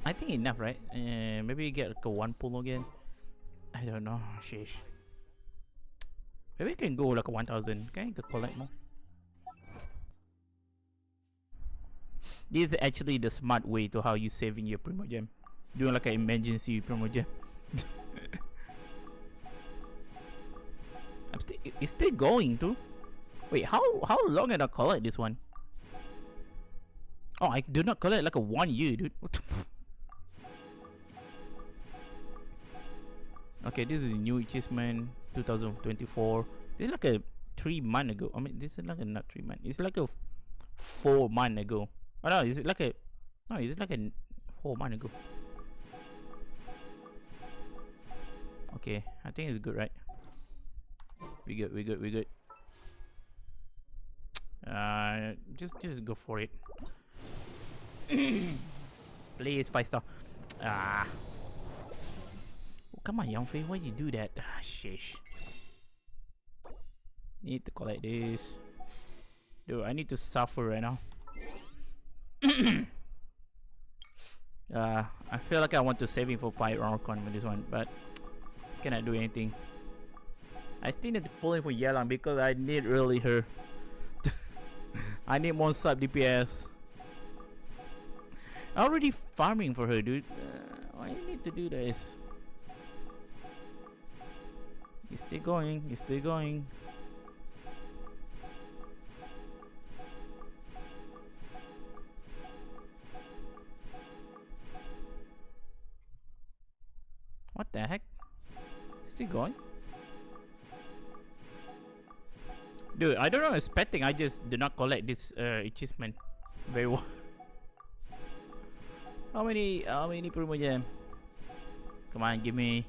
I think enough, right? Maybe get like a 1 pull again. I don't know. Sheesh. Maybe I can go like a 1,000. Can I collect more? This is actually the smart way to how you saving your Primo Gem. Doing like an emergency Primo Gem. It's still going too. Wait, how long did I collect this one? Oh, I do not collect like a 1 year, dude. What the f? Okay, this is a new achievement, 2024. This is like a 3 months ago. I mean, this is like a not 3 months. It's like a 4 months ago. Oh no, is it like a? No, is it like a 4 months ago? Okay, I think it's good, right? We good. Just go for it. Please 5-star. Ah. Oh, come on, Youngfei, why you do that? Ah, sheesh. Need to collect this. Dude, I need to suffer right now. I feel like I want to save it for 5 round con with this one, but cannot do anything. I still need to pull in for Yelan because I need really her. I need more sub DPS. I'm already farming for her, dude. Why you need to do this? It's still going. It's still going. What the heck? Still going? Dude, I don't know expecting. I just do not collect this achievement very well. How many Primo Gem? Come on, give me.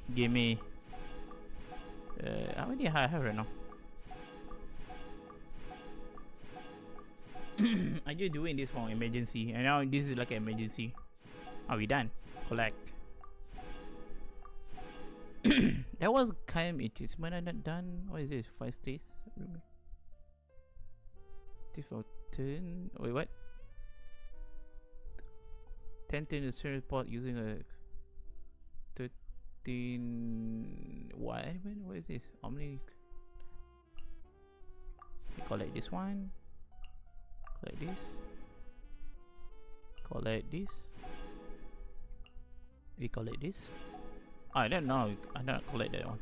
How many I have right now? Are you doing this for emergency? And now this is like an emergency. Are we done? Collect. That was kind of achievement I not done. What is this? 5 stays? For 10. Wait, what? 10 to serious pot using a 13. What is this? How many? You collect this one. Collect this. Collect this. We collect this. I don't know. I don't collect that one.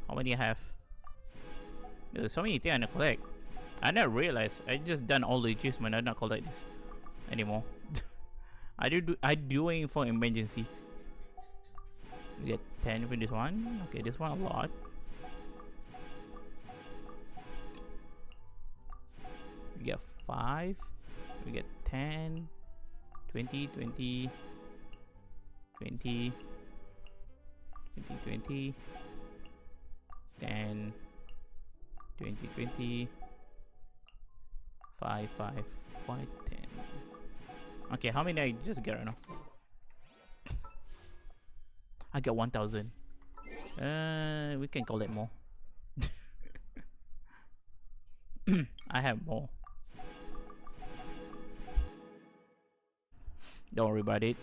How many I have? There's so many things I don't collect. I never realized. I just done all the achievements. I don't collect this anymore. I doing for emergency. We get 10 for this one. Okay, this one a lot. We get 5. We get 10, 20, 20, 20, 20, 20, 10, 20, 20, 5, 5, 5, 10. Okay, how many I just get right now? I got 1,000. We can collect more. I have more. Don't worry about it.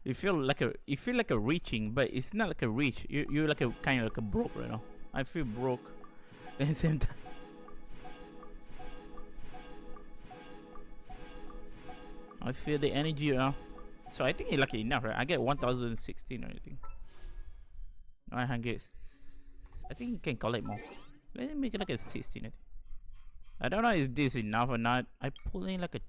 You feel like a reaching, but it's not like a reach. You're like a kind of like a broke right now. I feel broke at the same time. I feel the energy now. So I think you're lucky enough, right? I get 1016 or anything. 900. I think you can collect more. Let me make it like a 16. I think. I don't know if this is enough or not. I pull in like a.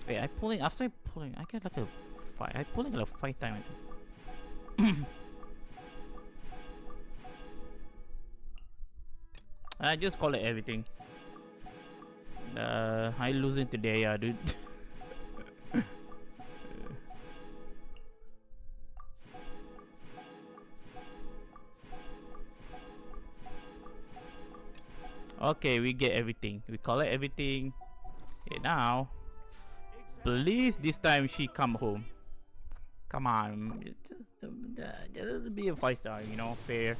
Wait, I pull in after I pull in. I get like a 5. I pull in like 5 times. I think. I just call it everything. I losing today, yeah, dude. Okay, we get everything. We collect everything. Okay, now, please this time she come home. Come on, just be a 5-star, you know, fair.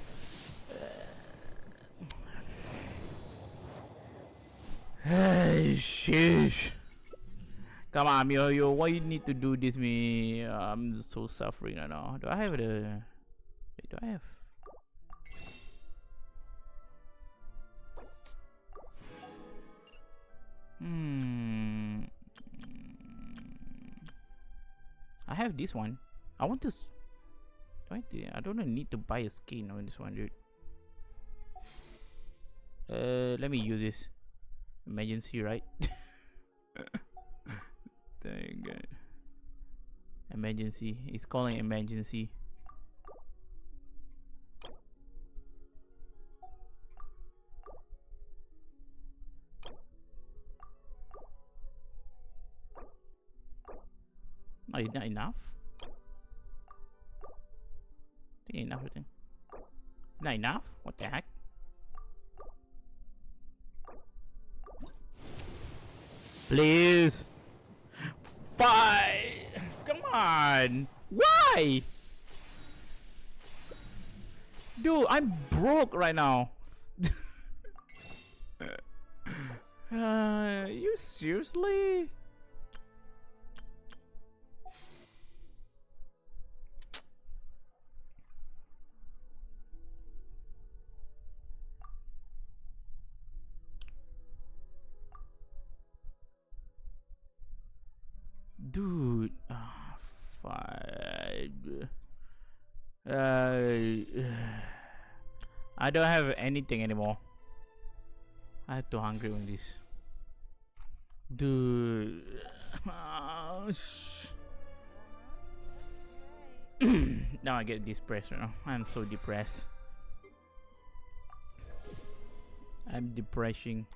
Hey, sheesh. Come on, yo, why you need to do this, me? I'm so suffering right now. Do I have the? Wait, do I have? I have this one. I want to. I don't need to buy a skin on this one, dude. Let me use this. Emergency, right? Dang it. Emergency. It's calling emergency. No, it's not enough. I think enough. I think. It's not enough. What the heck? Please. 5. Come on. Why? Dude, I'm broke right now. You seriously? Dude, 5. I don't have anything anymore. I'm too hungry on this. Dude. Now I get depressed right now. I'm so depressed. I'm depressing.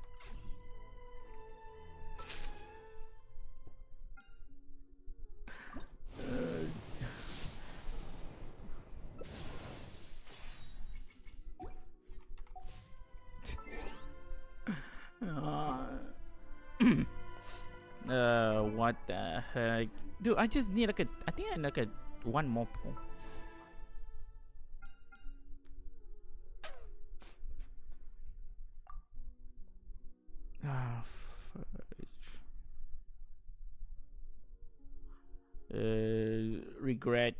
What the heck? Dude, I just need like a. I think I need like a one more pull. Ah, regret.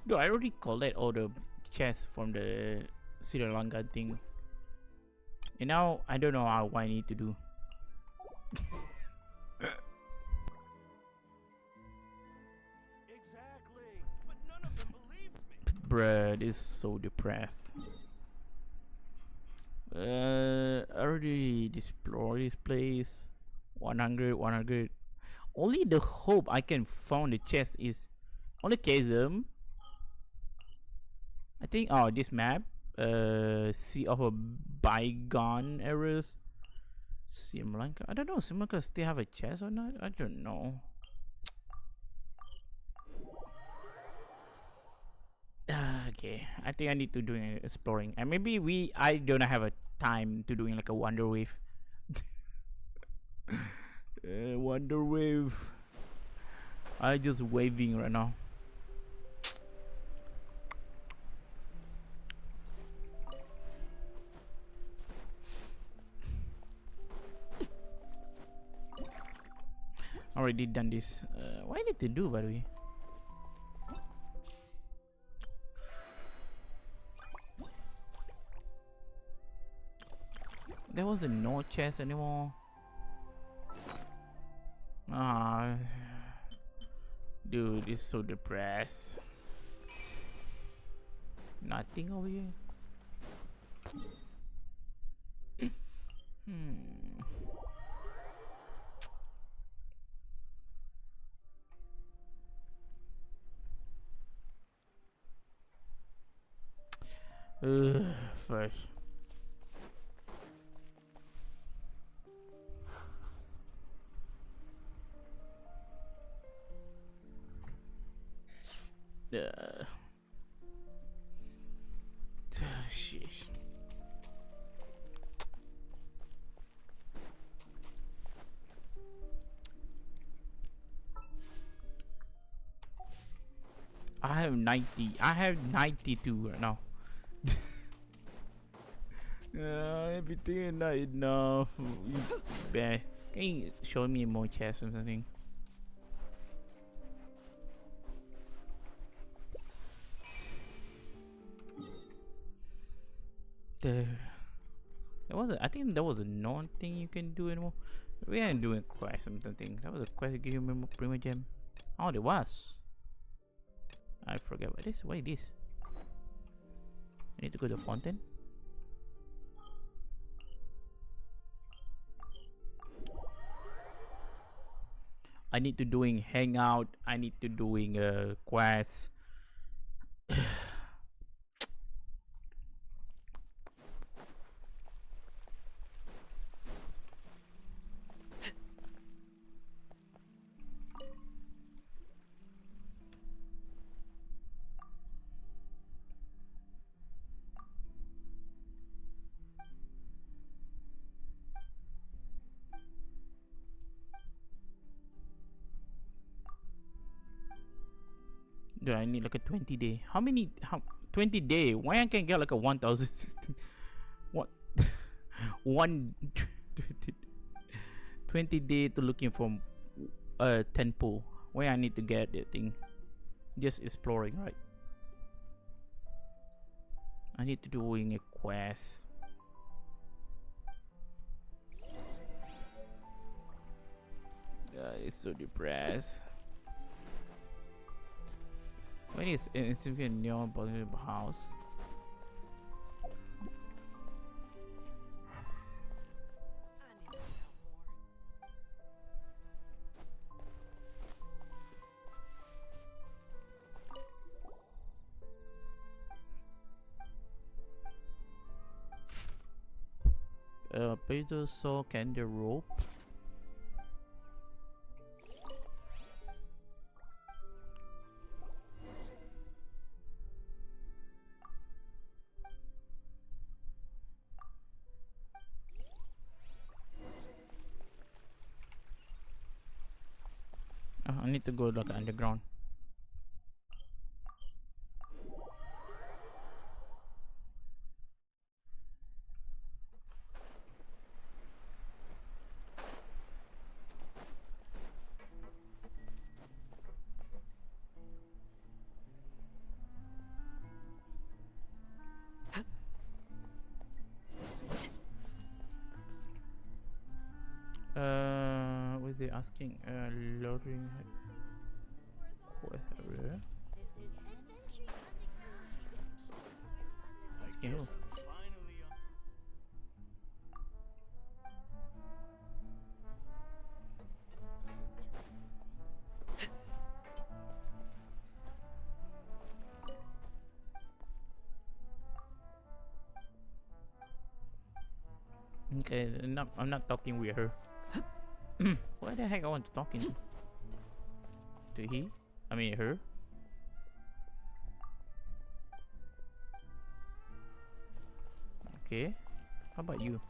Dude, I already collect all the chests from the Sri Lanka thing. And now I don't know what I need to do. Exactly, but none of them believed me. Bruh, this is so depressed. I already explore this place. 100. Only the hope I can find the chest is only chasm. I think this map. Sea of a bygone eras. Sri Lanka. I don't know. Sri Lanka still have a chest or not? I don't know. Okay, I think I need to do exploring, and maybe I don't have a time to doing like a wonder wave. Wonder Wave. I just waving right now. Already done this. What I need to do, by the way? There wasn't no chest anymore. Ah, dude, it's so depressed. Nothing over here. First. Sheesh. I have 90. I have 92 right now. Everything is not enough. Can you show me more chests or something? There was I think there was a non thing you can do anymore. We ain't doing quest or something. That was a quest to give you Prima Gem. Oh, there was. I forget what this. What is this? I need to go to the fountain. I need to doing hangout. I need to doing quest. Do I need like a 20 day? How 20 day? Why I can't get like a 1060? What? 20 day to looking for 10 pool. Where I need to get that thing? Just exploring, right? I need to doing a quest. It's so depressed. When is it's a neon house? Peter saw candy rope. I need to go like underground. What is it asking? Loading. Whatever. Asking who? Okay, I'm not talking with her. Why the heck I want to talking to he? I mean her. Okay, how about you?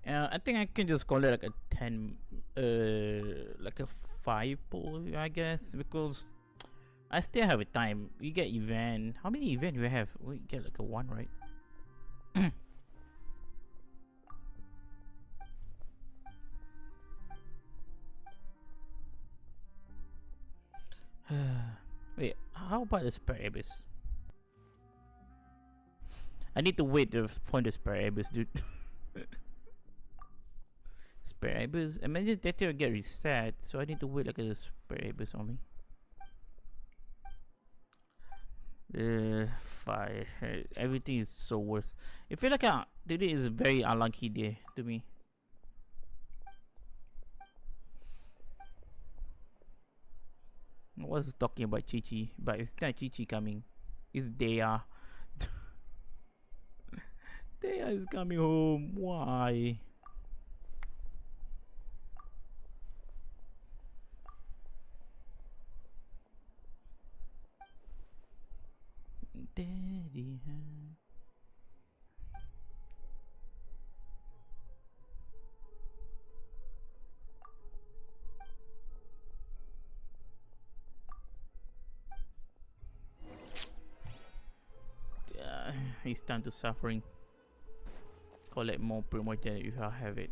I think I can just call it like a 10, like a 5 pull, I guess, because I still have a time. You get event. How many event do you have? We get like a 1, right? Wait, how about the spare abyss? I need to wait to find the spare abyss, dude. Spare abyss. Imagine that will get reset, so I need to wait like a spare abyss only. 5. Everything is so worse. I feel like today is a very unlucky day to me. I was talking about Chi-Chi, but it's not Chi-Chi coming. It's Dea. Dea is coming home. Why? Daddy. It's time to suffering. Collect more primordial if I have it.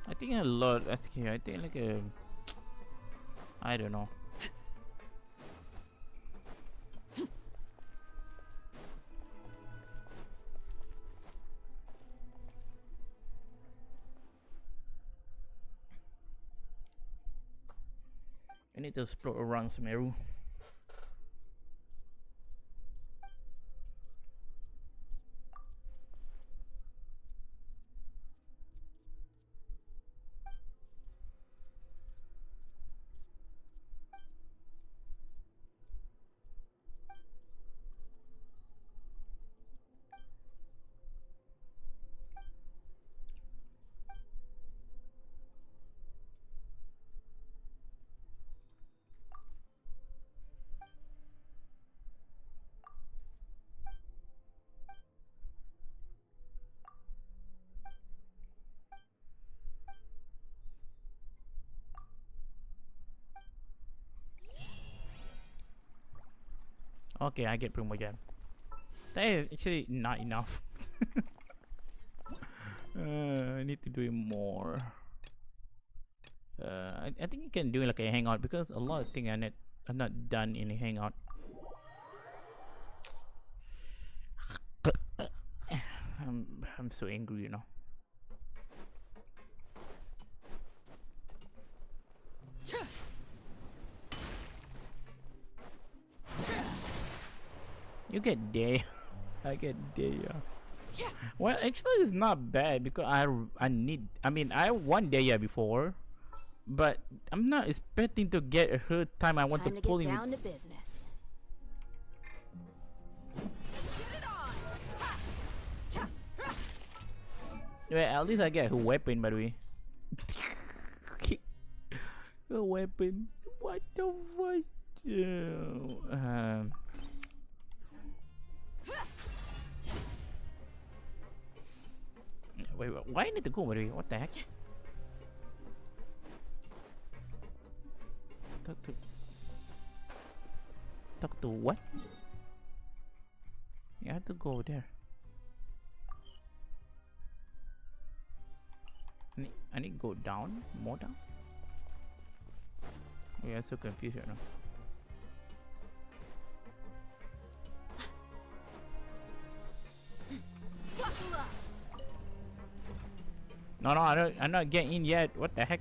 I think a lot. Okay, I think like a. I don't know. I need to explore around Sumeru. Okay, I get Primordial. That is actually not enough. I need to do it more. I think you can do it like a hangout because a lot of things are not done in a hangout. I'm so angry, you know. You get day. I get day. Well, actually, it's not bad because I won Daya before, but I'm not expecting to get her time. I want to pull get him. down to business. Well, at least I get her weapon, by the way. Her weapon. What the fuck? Wait, why I need to go, by the way? What the heck? Talk to what? You have to go over there. I need to go down? More down? We are so confused right now. No, I'm not getting in yet. What the heck?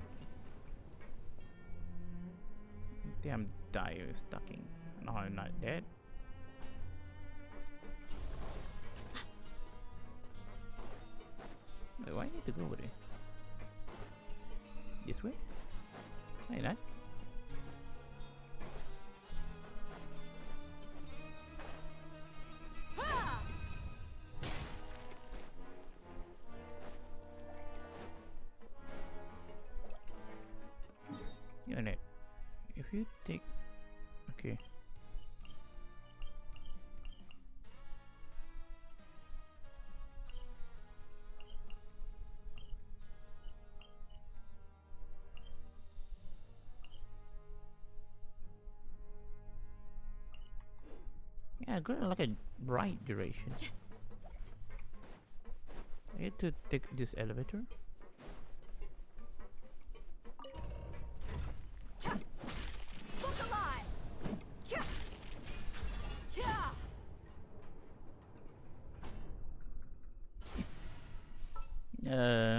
Damn, die stucking. No, I'm not dead. Wait, why I need to go over there? This way? Hey, that. Unit. If you take, okay. Yeah, go in like a right direction. I need to take this elevator. Look alive!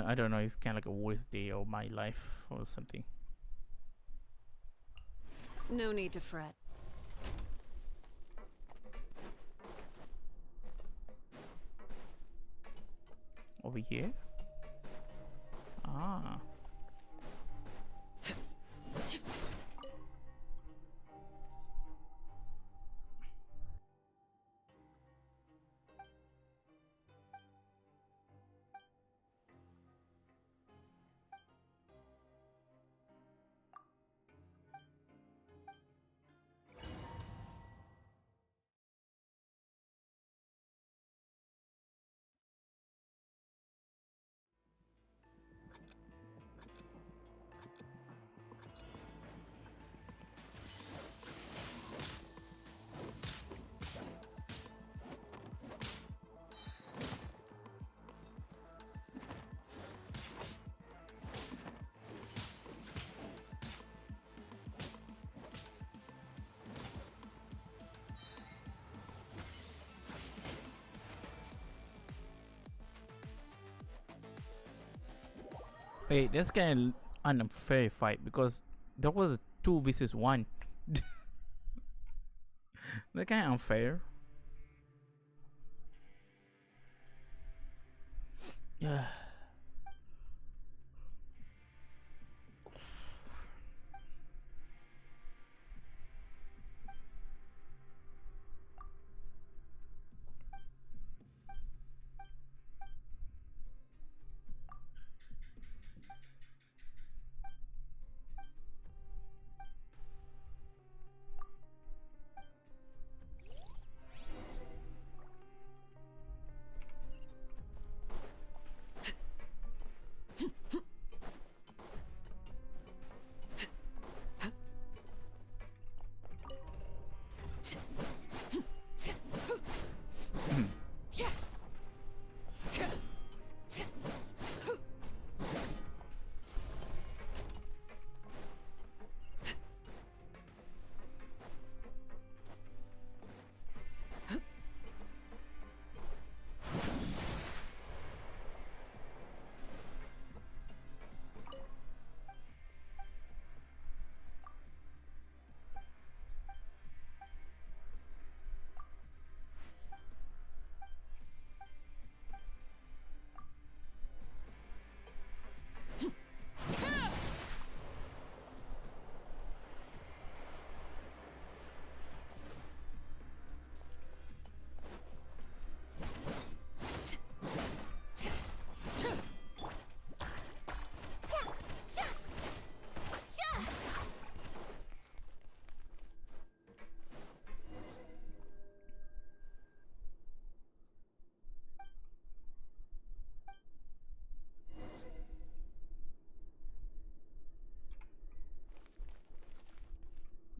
I don't know, it's kind of like a worst day of my life or something. No need to fret. Over here? Ah. Wait, that's kind of unfair fight because that was a 2 versus 1. That kind of unfair. Yeah.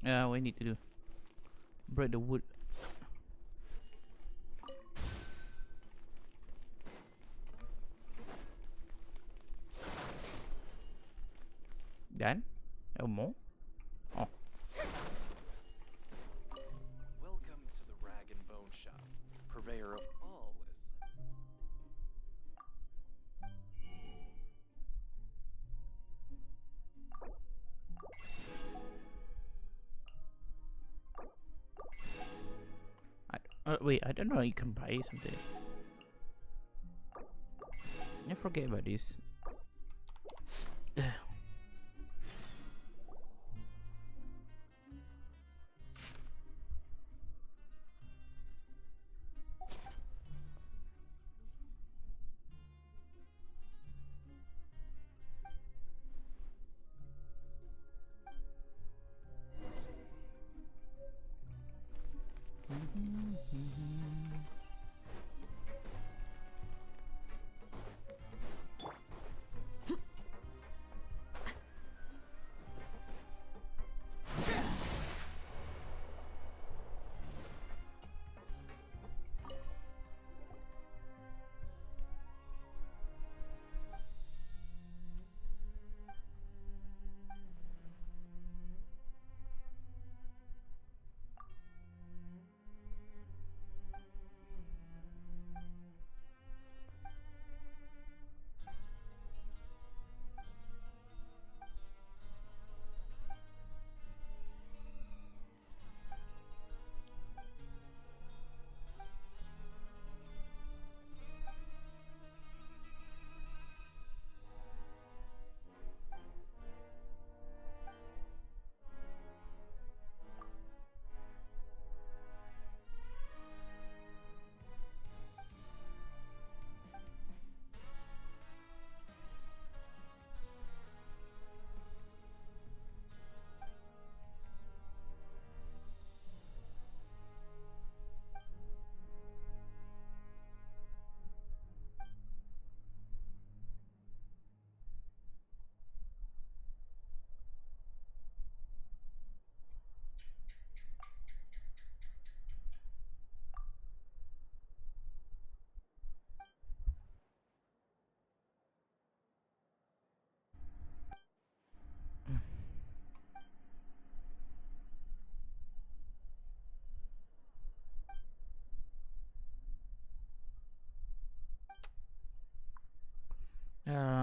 Yeah, we need to do break the wood. Done? No more? Oh. Welcome to the Rag and Bone Shop, purveyor of all Wait, I don't know. You can buy something. I forget about this.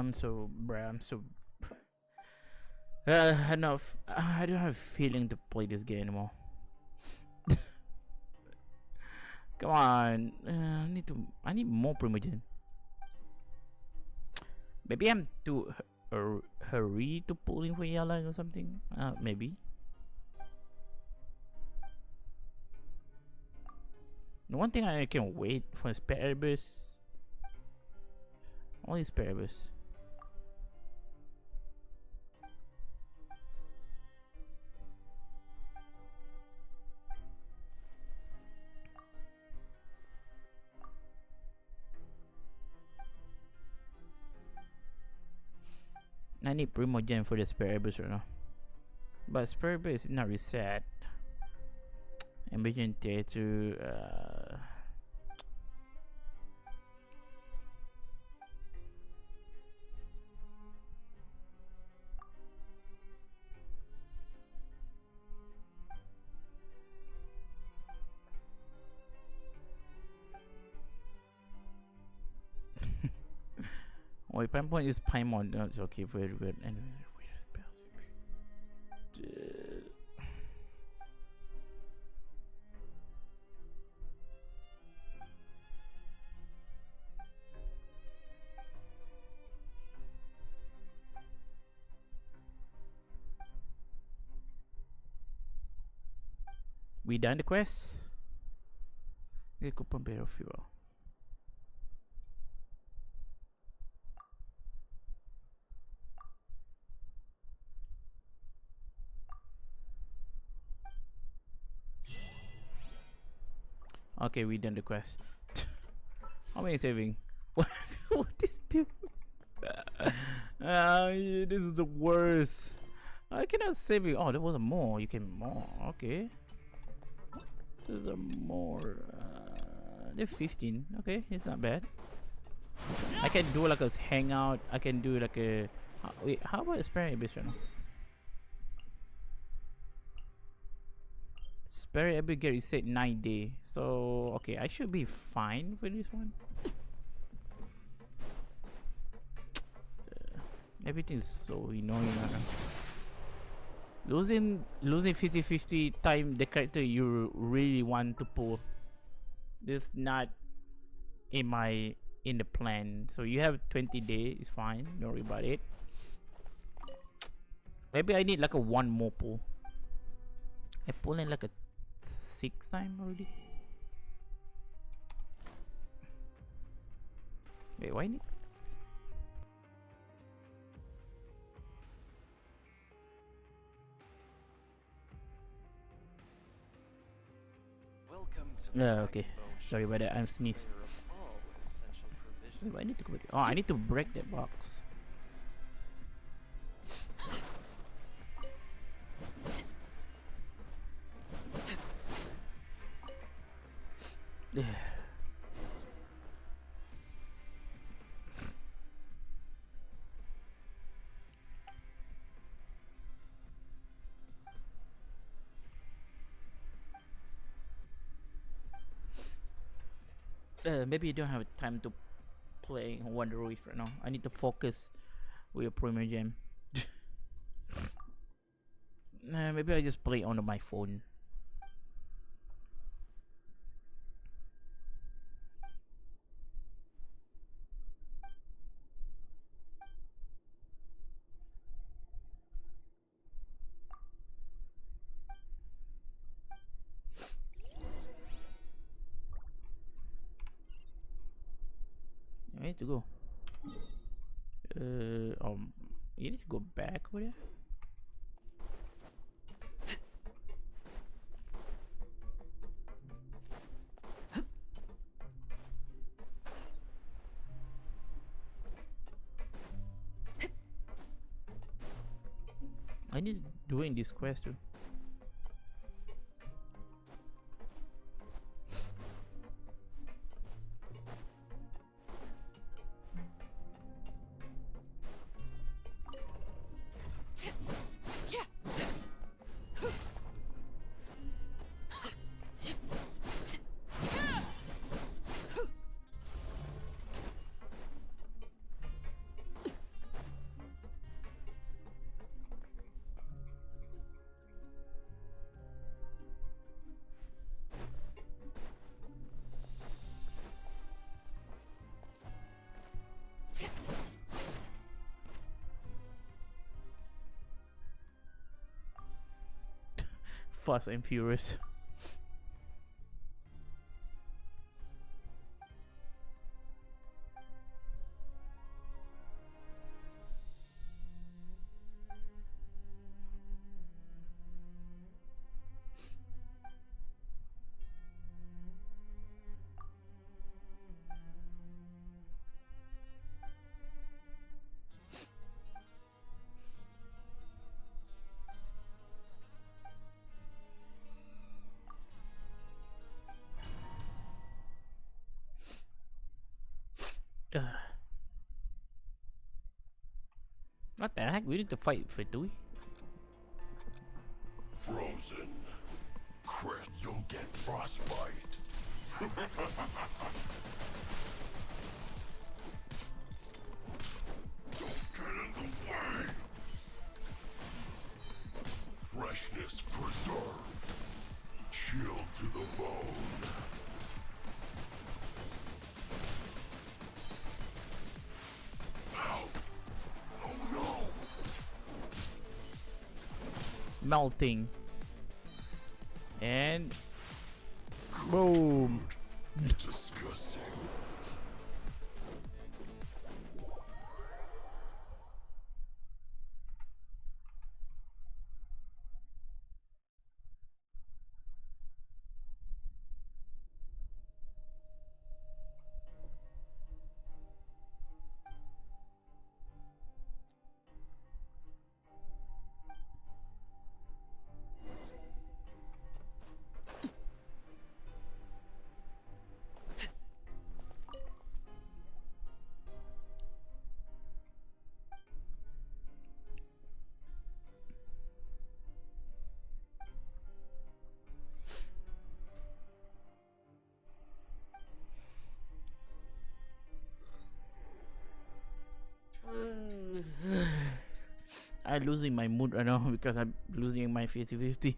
I'm so enough. I don't have feeling to play this game anymore. Come on, I need more Primogen. Maybe I'm too hurry to pull in for Yelan or something. Maybe. The one thing I can wait for spare bus. Only spare bus. I need Primogen for the spare bus right now. But spare bus is not reset. Ambition Theater. Wait, prime point is Paimon. That's okay. Very good. And wait, spells. We done the quest? Get coupon barrel fuel. Okay, we done the quest. How many saving? What is this? Yeah, this is the worst. I cannot save it. Oh, there was a more. You can more. Okay. There's a more. They're 15. Okay, it's not bad. I can do like a hangout. I can do like a. Wait, how about spare abyss right now? Spare Abigail is set 9 day, so okay, I should be fine for this one. Everything's so annoying. Losing 50-50 time the character you really want to pull. This not in the plan. So you have 20 days, it's fine. Don't worry about it. Maybe I need like a one more pull. I pull in like a 6 time already. Wait, why need? Okay. Sorry about that. I'm sneezing. Wait, I need to go. Oh, I need to break that box. Maybe you don't have time to play Wonder Reef right now. I need to focus with your Premier Gem. Maybe I just play on my phone. I need to go. You need to go back over there. I need doing this quest too. Fast and Furious. What the heck? We need to fight for it, do we? Frozen. Chris, you'll get frostbite. Don't get in the way. Freshness preserved. Chill to the bone. Melting. And boom. Disgusting. I'm losing my mood right now because I'm losing my 50-50.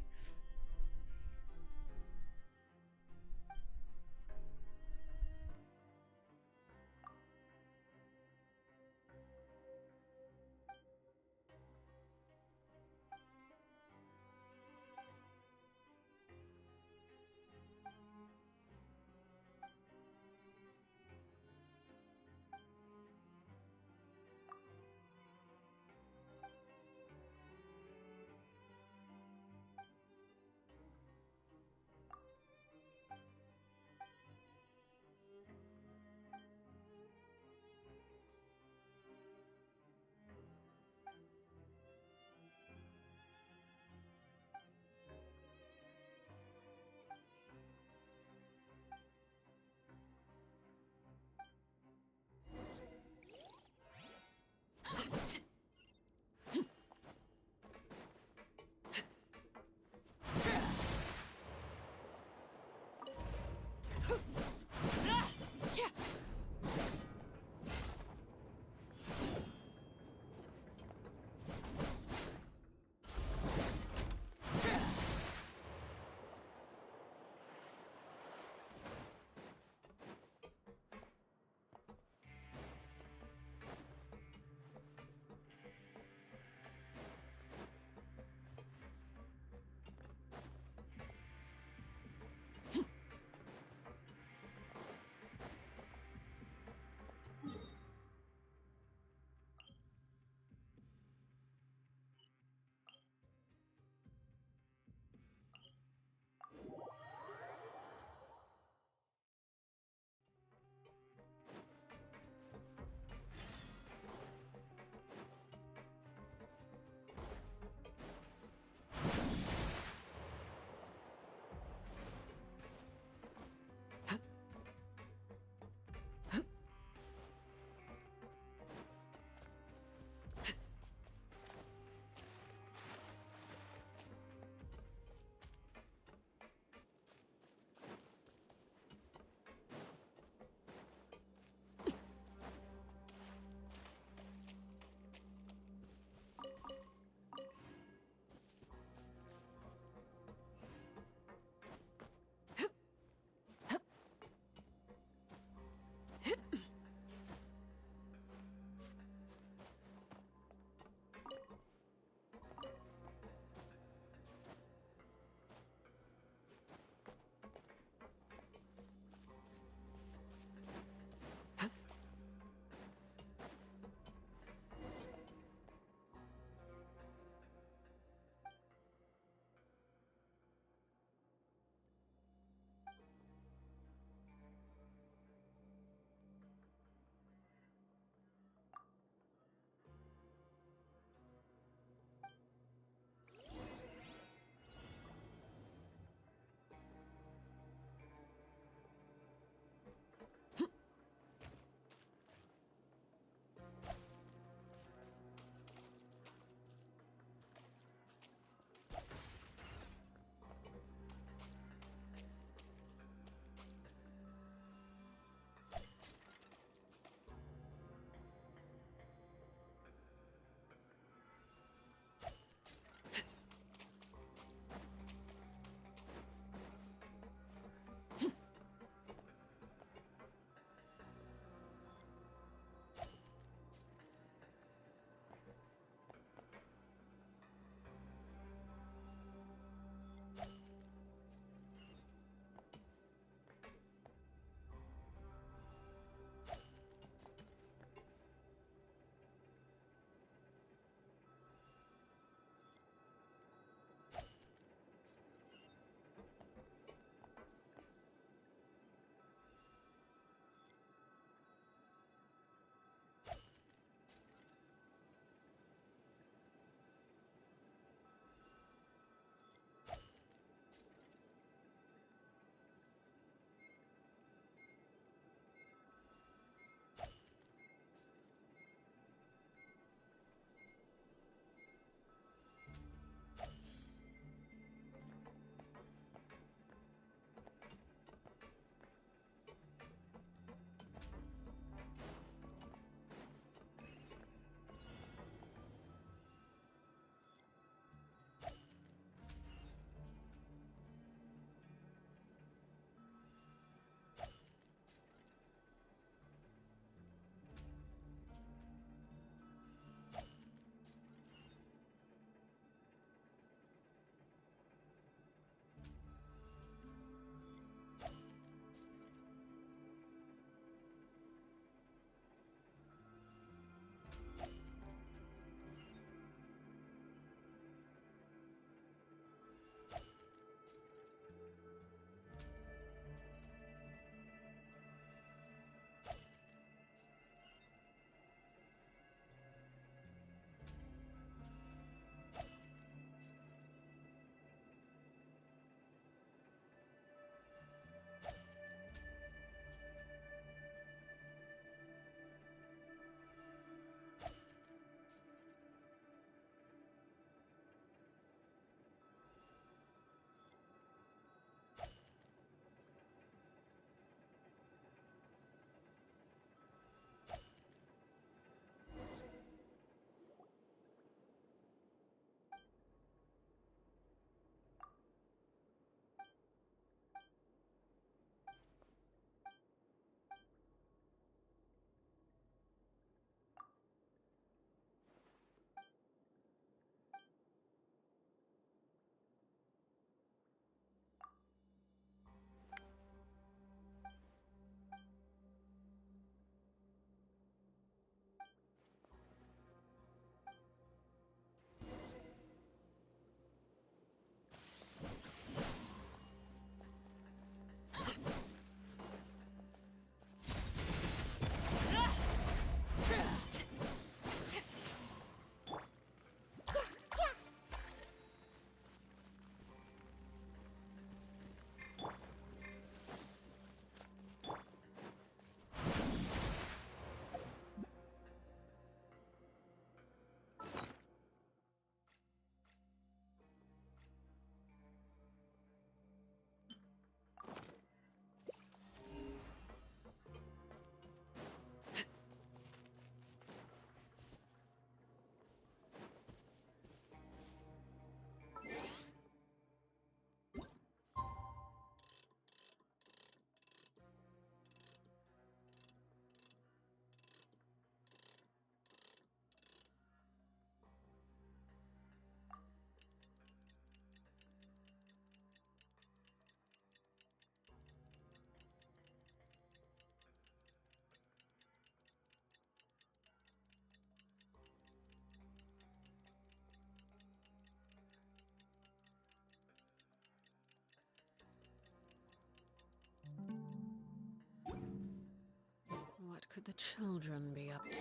the children be up to?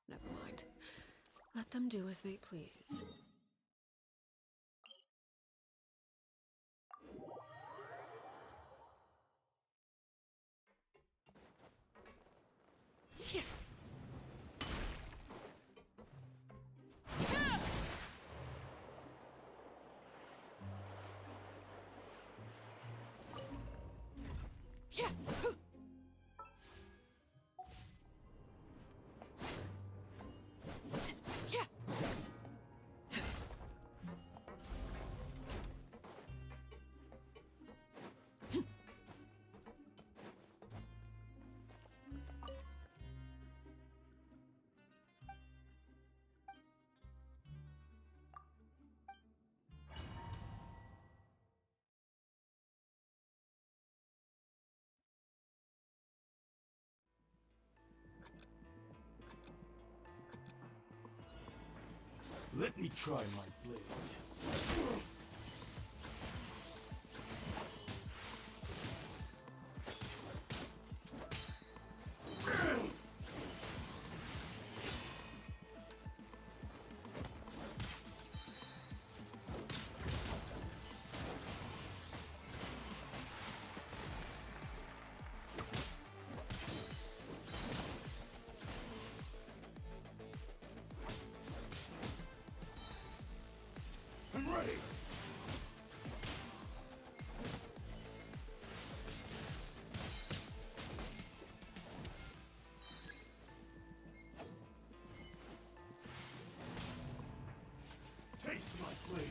Never mind. Let them do as they please. Let me try my blade. I'm ready. Taste my blade.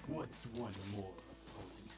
What's one more, opponent?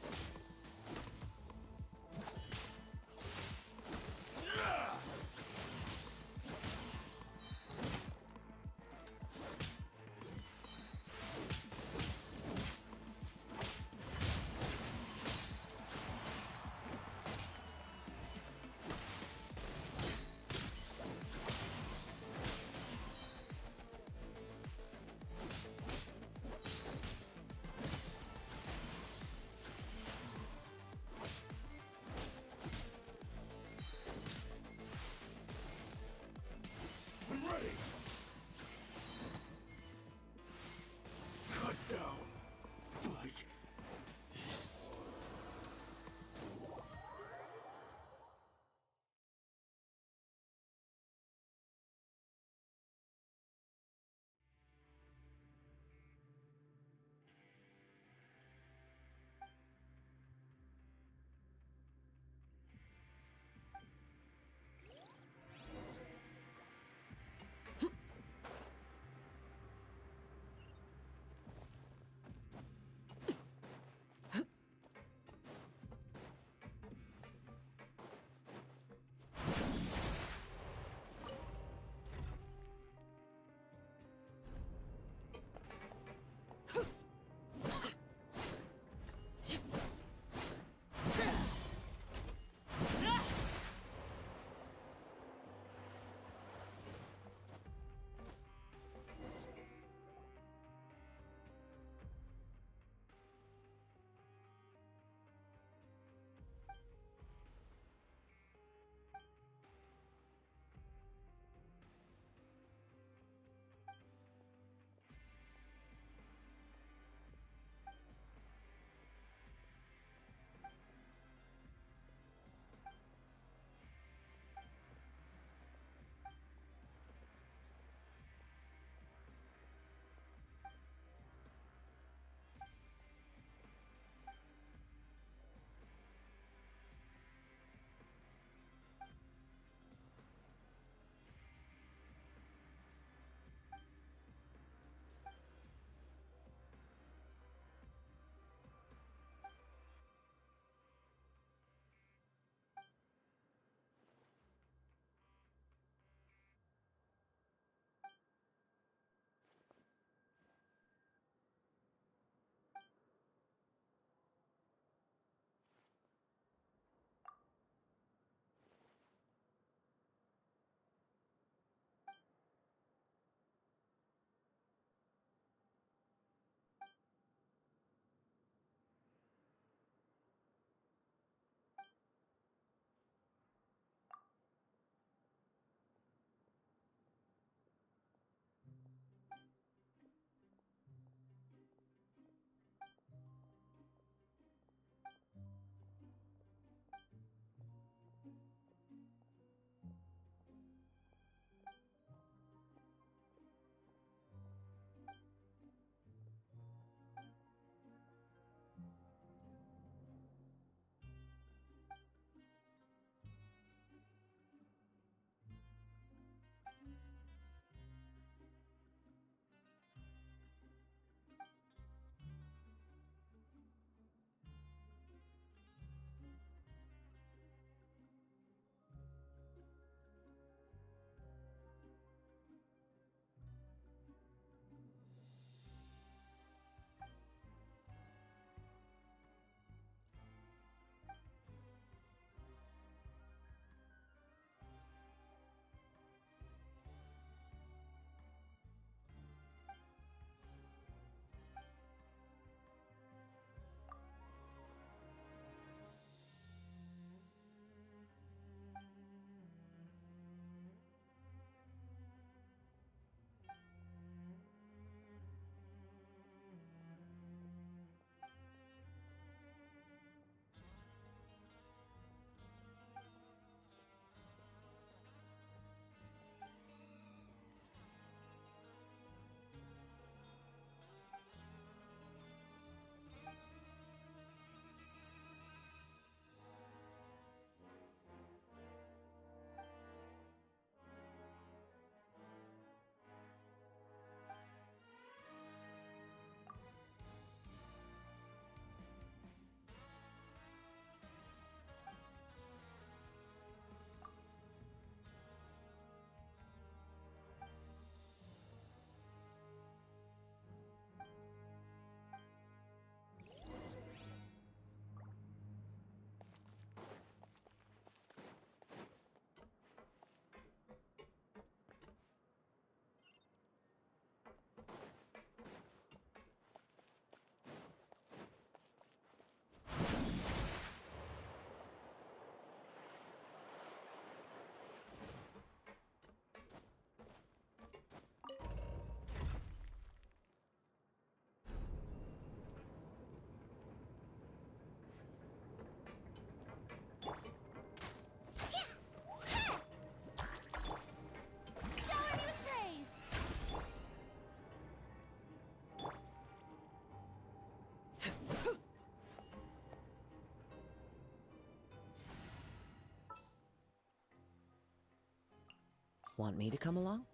Want me to come along?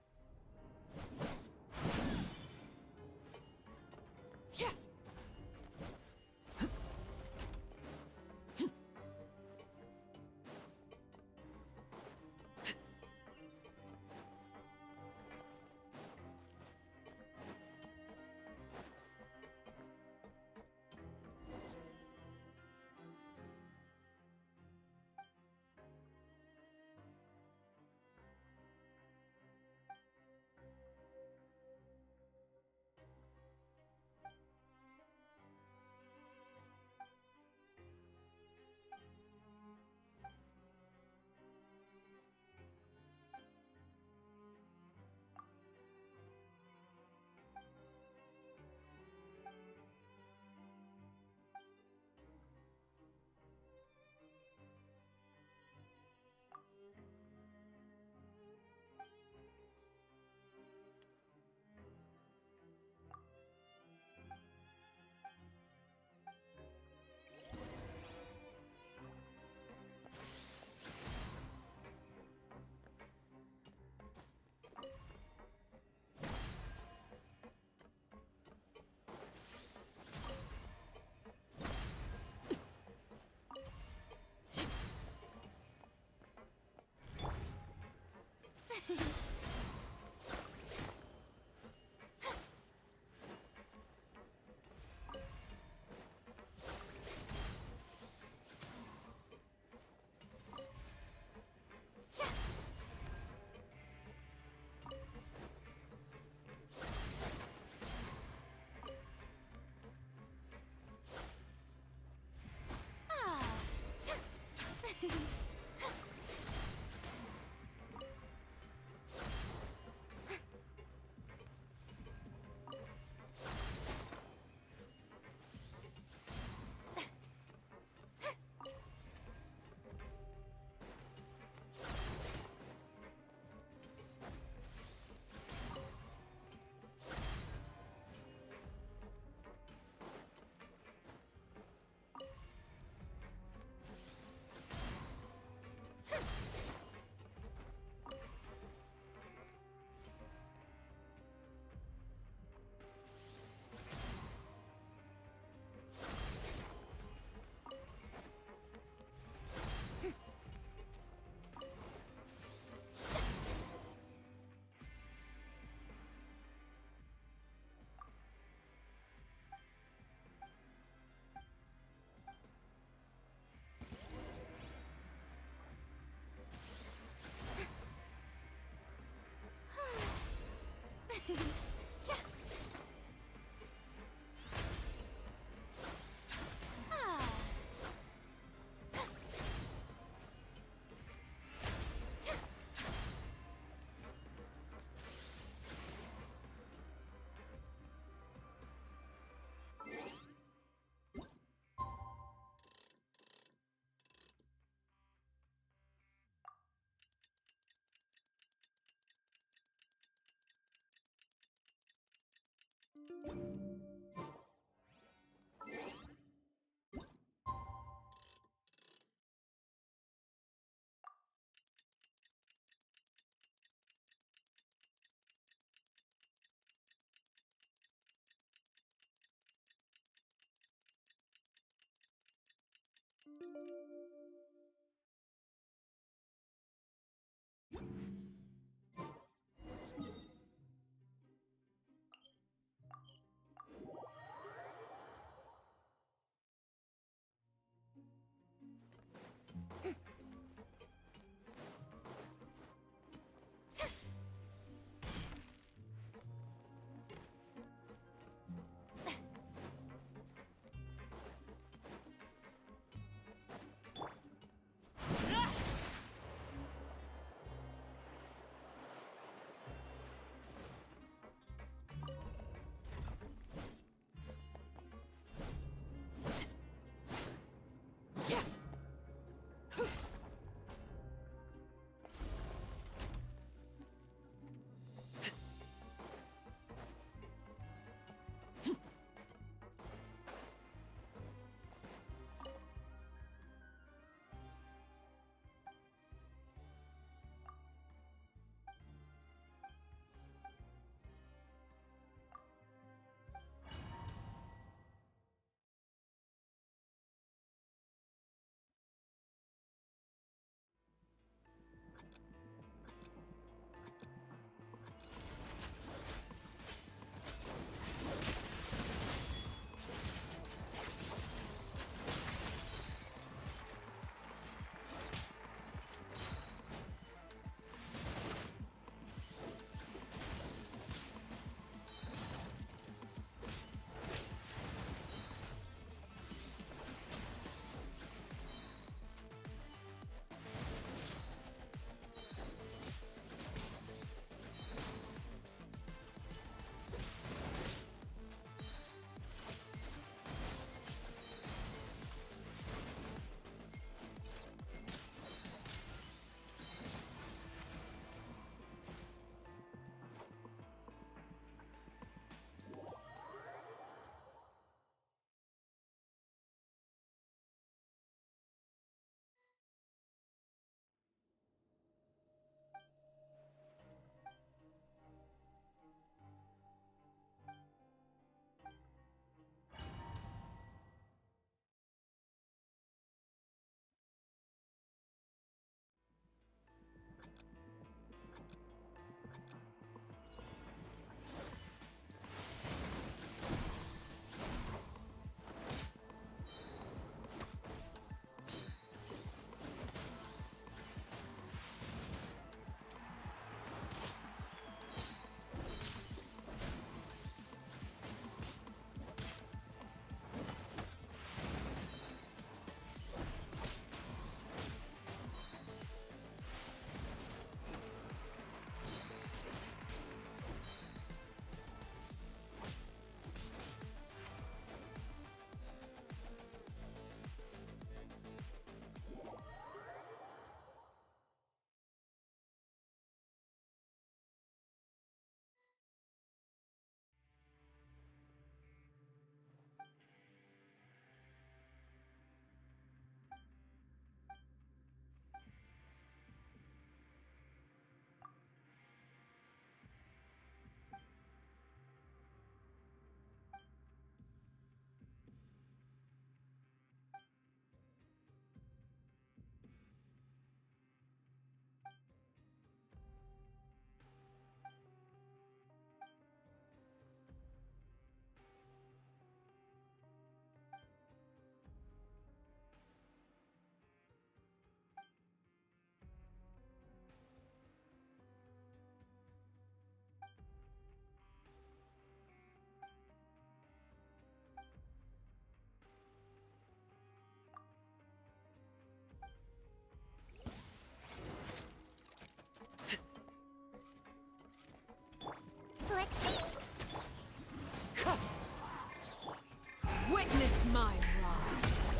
my rise.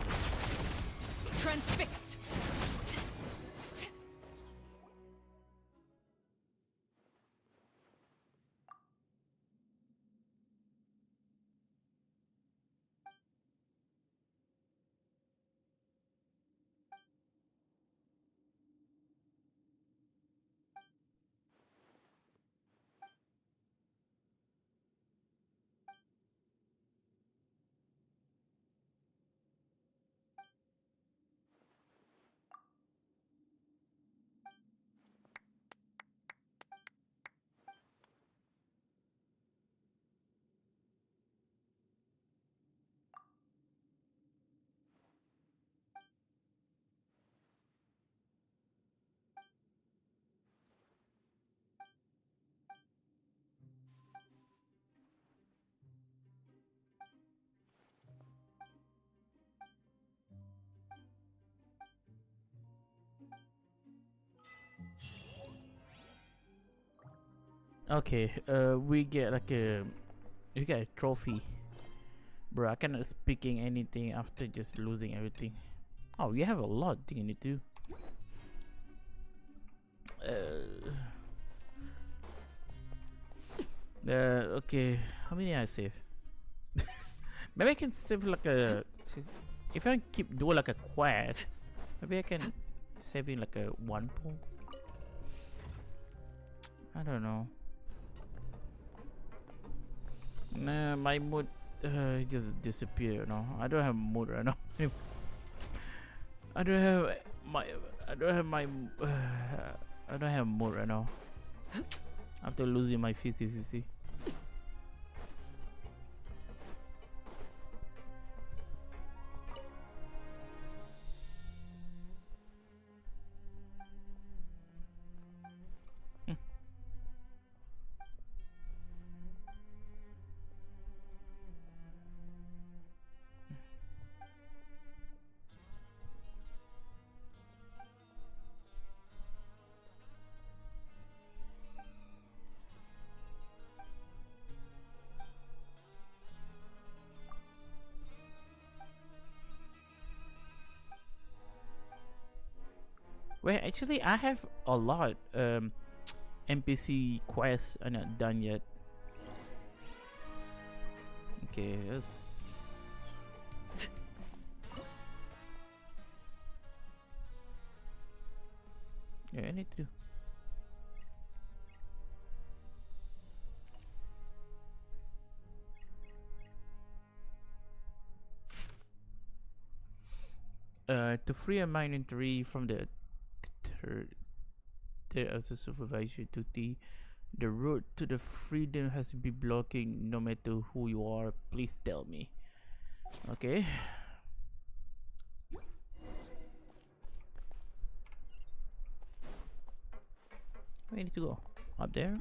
Transfixed. Okay, we get like we get a trophy. Bro, I cannot speaking anything after just losing everything. Oh, we have a lot thing you need to do. Okay, how many I save? Maybe I can save like a, if I keep doing like a quest, maybe I can save in like a 1 pool. I don't know. Nah, my mood just disappeared. No, I don't have mood right now. I don't have mood right now. After losing my 50-50. Well, actually, I have a lot NPC quests are not done yet. Okay, let's. Yeah, I need to. To free a mining tree from the as a supervisor duty, the road to the freedom has to be blocking no matter who you are. Please tell me. Okay. Where need to go? Up there?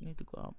Need to go up.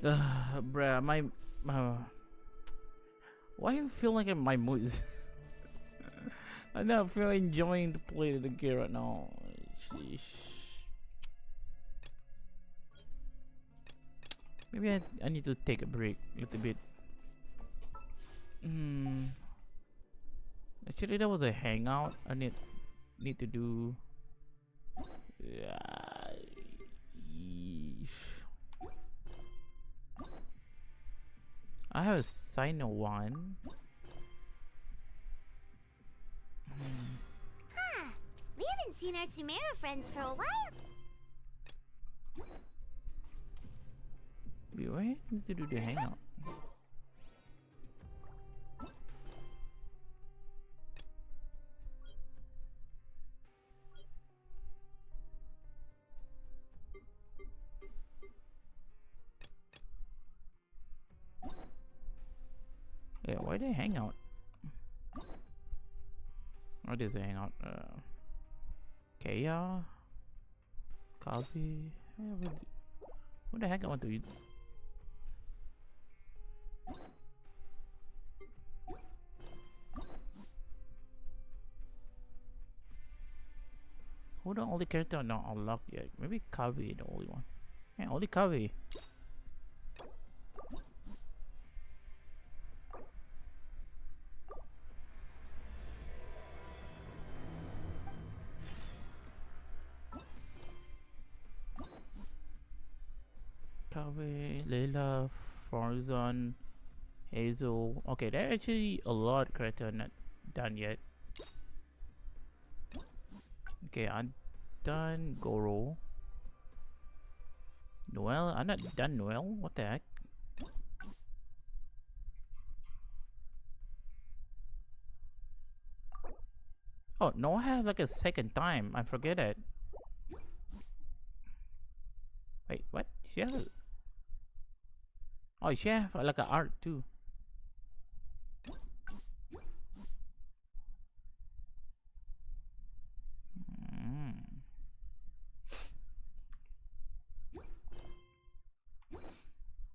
Bruh, my why you feel like my mood is I don't feel enjoying to play the game right now. Sheesh. Maybe I need to take a break a little bit. Actually, that was a hangout. I need to do. I have a Sino one. Huh. We haven't seen our Sumera friends for a while. Wait, why I need to do the hangout? Yeah, why they hang out? What is they hang out? Kaya? Coffee? Yeah, what the heck I want to eat? Who the only character not unlocked yet? Maybe Kavi the only one. Yeah, only Kavi. Kavi, Layla, Farzan, Hazel. Okay, there are actually a lot of character not done yet. Okay, I'm done Goro. Noel? I'm not done Noel? What the heck? Oh, no, I have like a second time. I forget it. Wait, what? She have a... Oh, she have like an art too.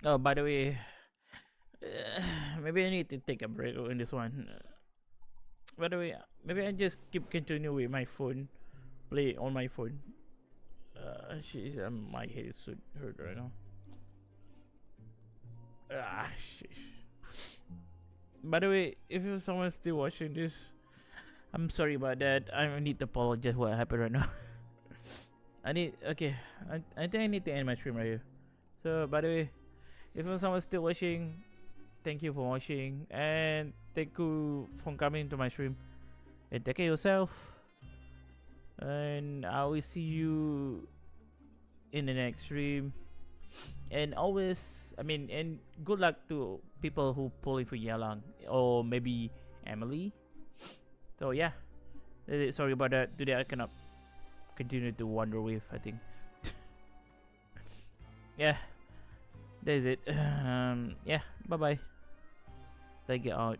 Oh, by the way, maybe I need to take a break in this one. By the way, maybe I just continue with my phone, play on my phone. My head is so hurt right now. By the way, if someone's still watching this, I'm sorry about that. I need to apologize what happened right now. I think I need to end my stream right here. So, by the way, if someone's still watching, thank you for watching, and thank you for coming to my stream. And take care of yourself. And I will see you in the next stream. And always, and good luck to people who pulling for Yelan or maybe Emily. So yeah, sorry about that. Today I cannot continue to wander with. I think. Yeah, that's it. Yeah, bye bye. Take it out.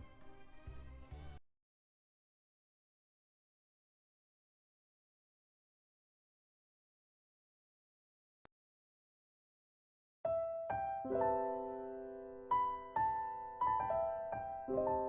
You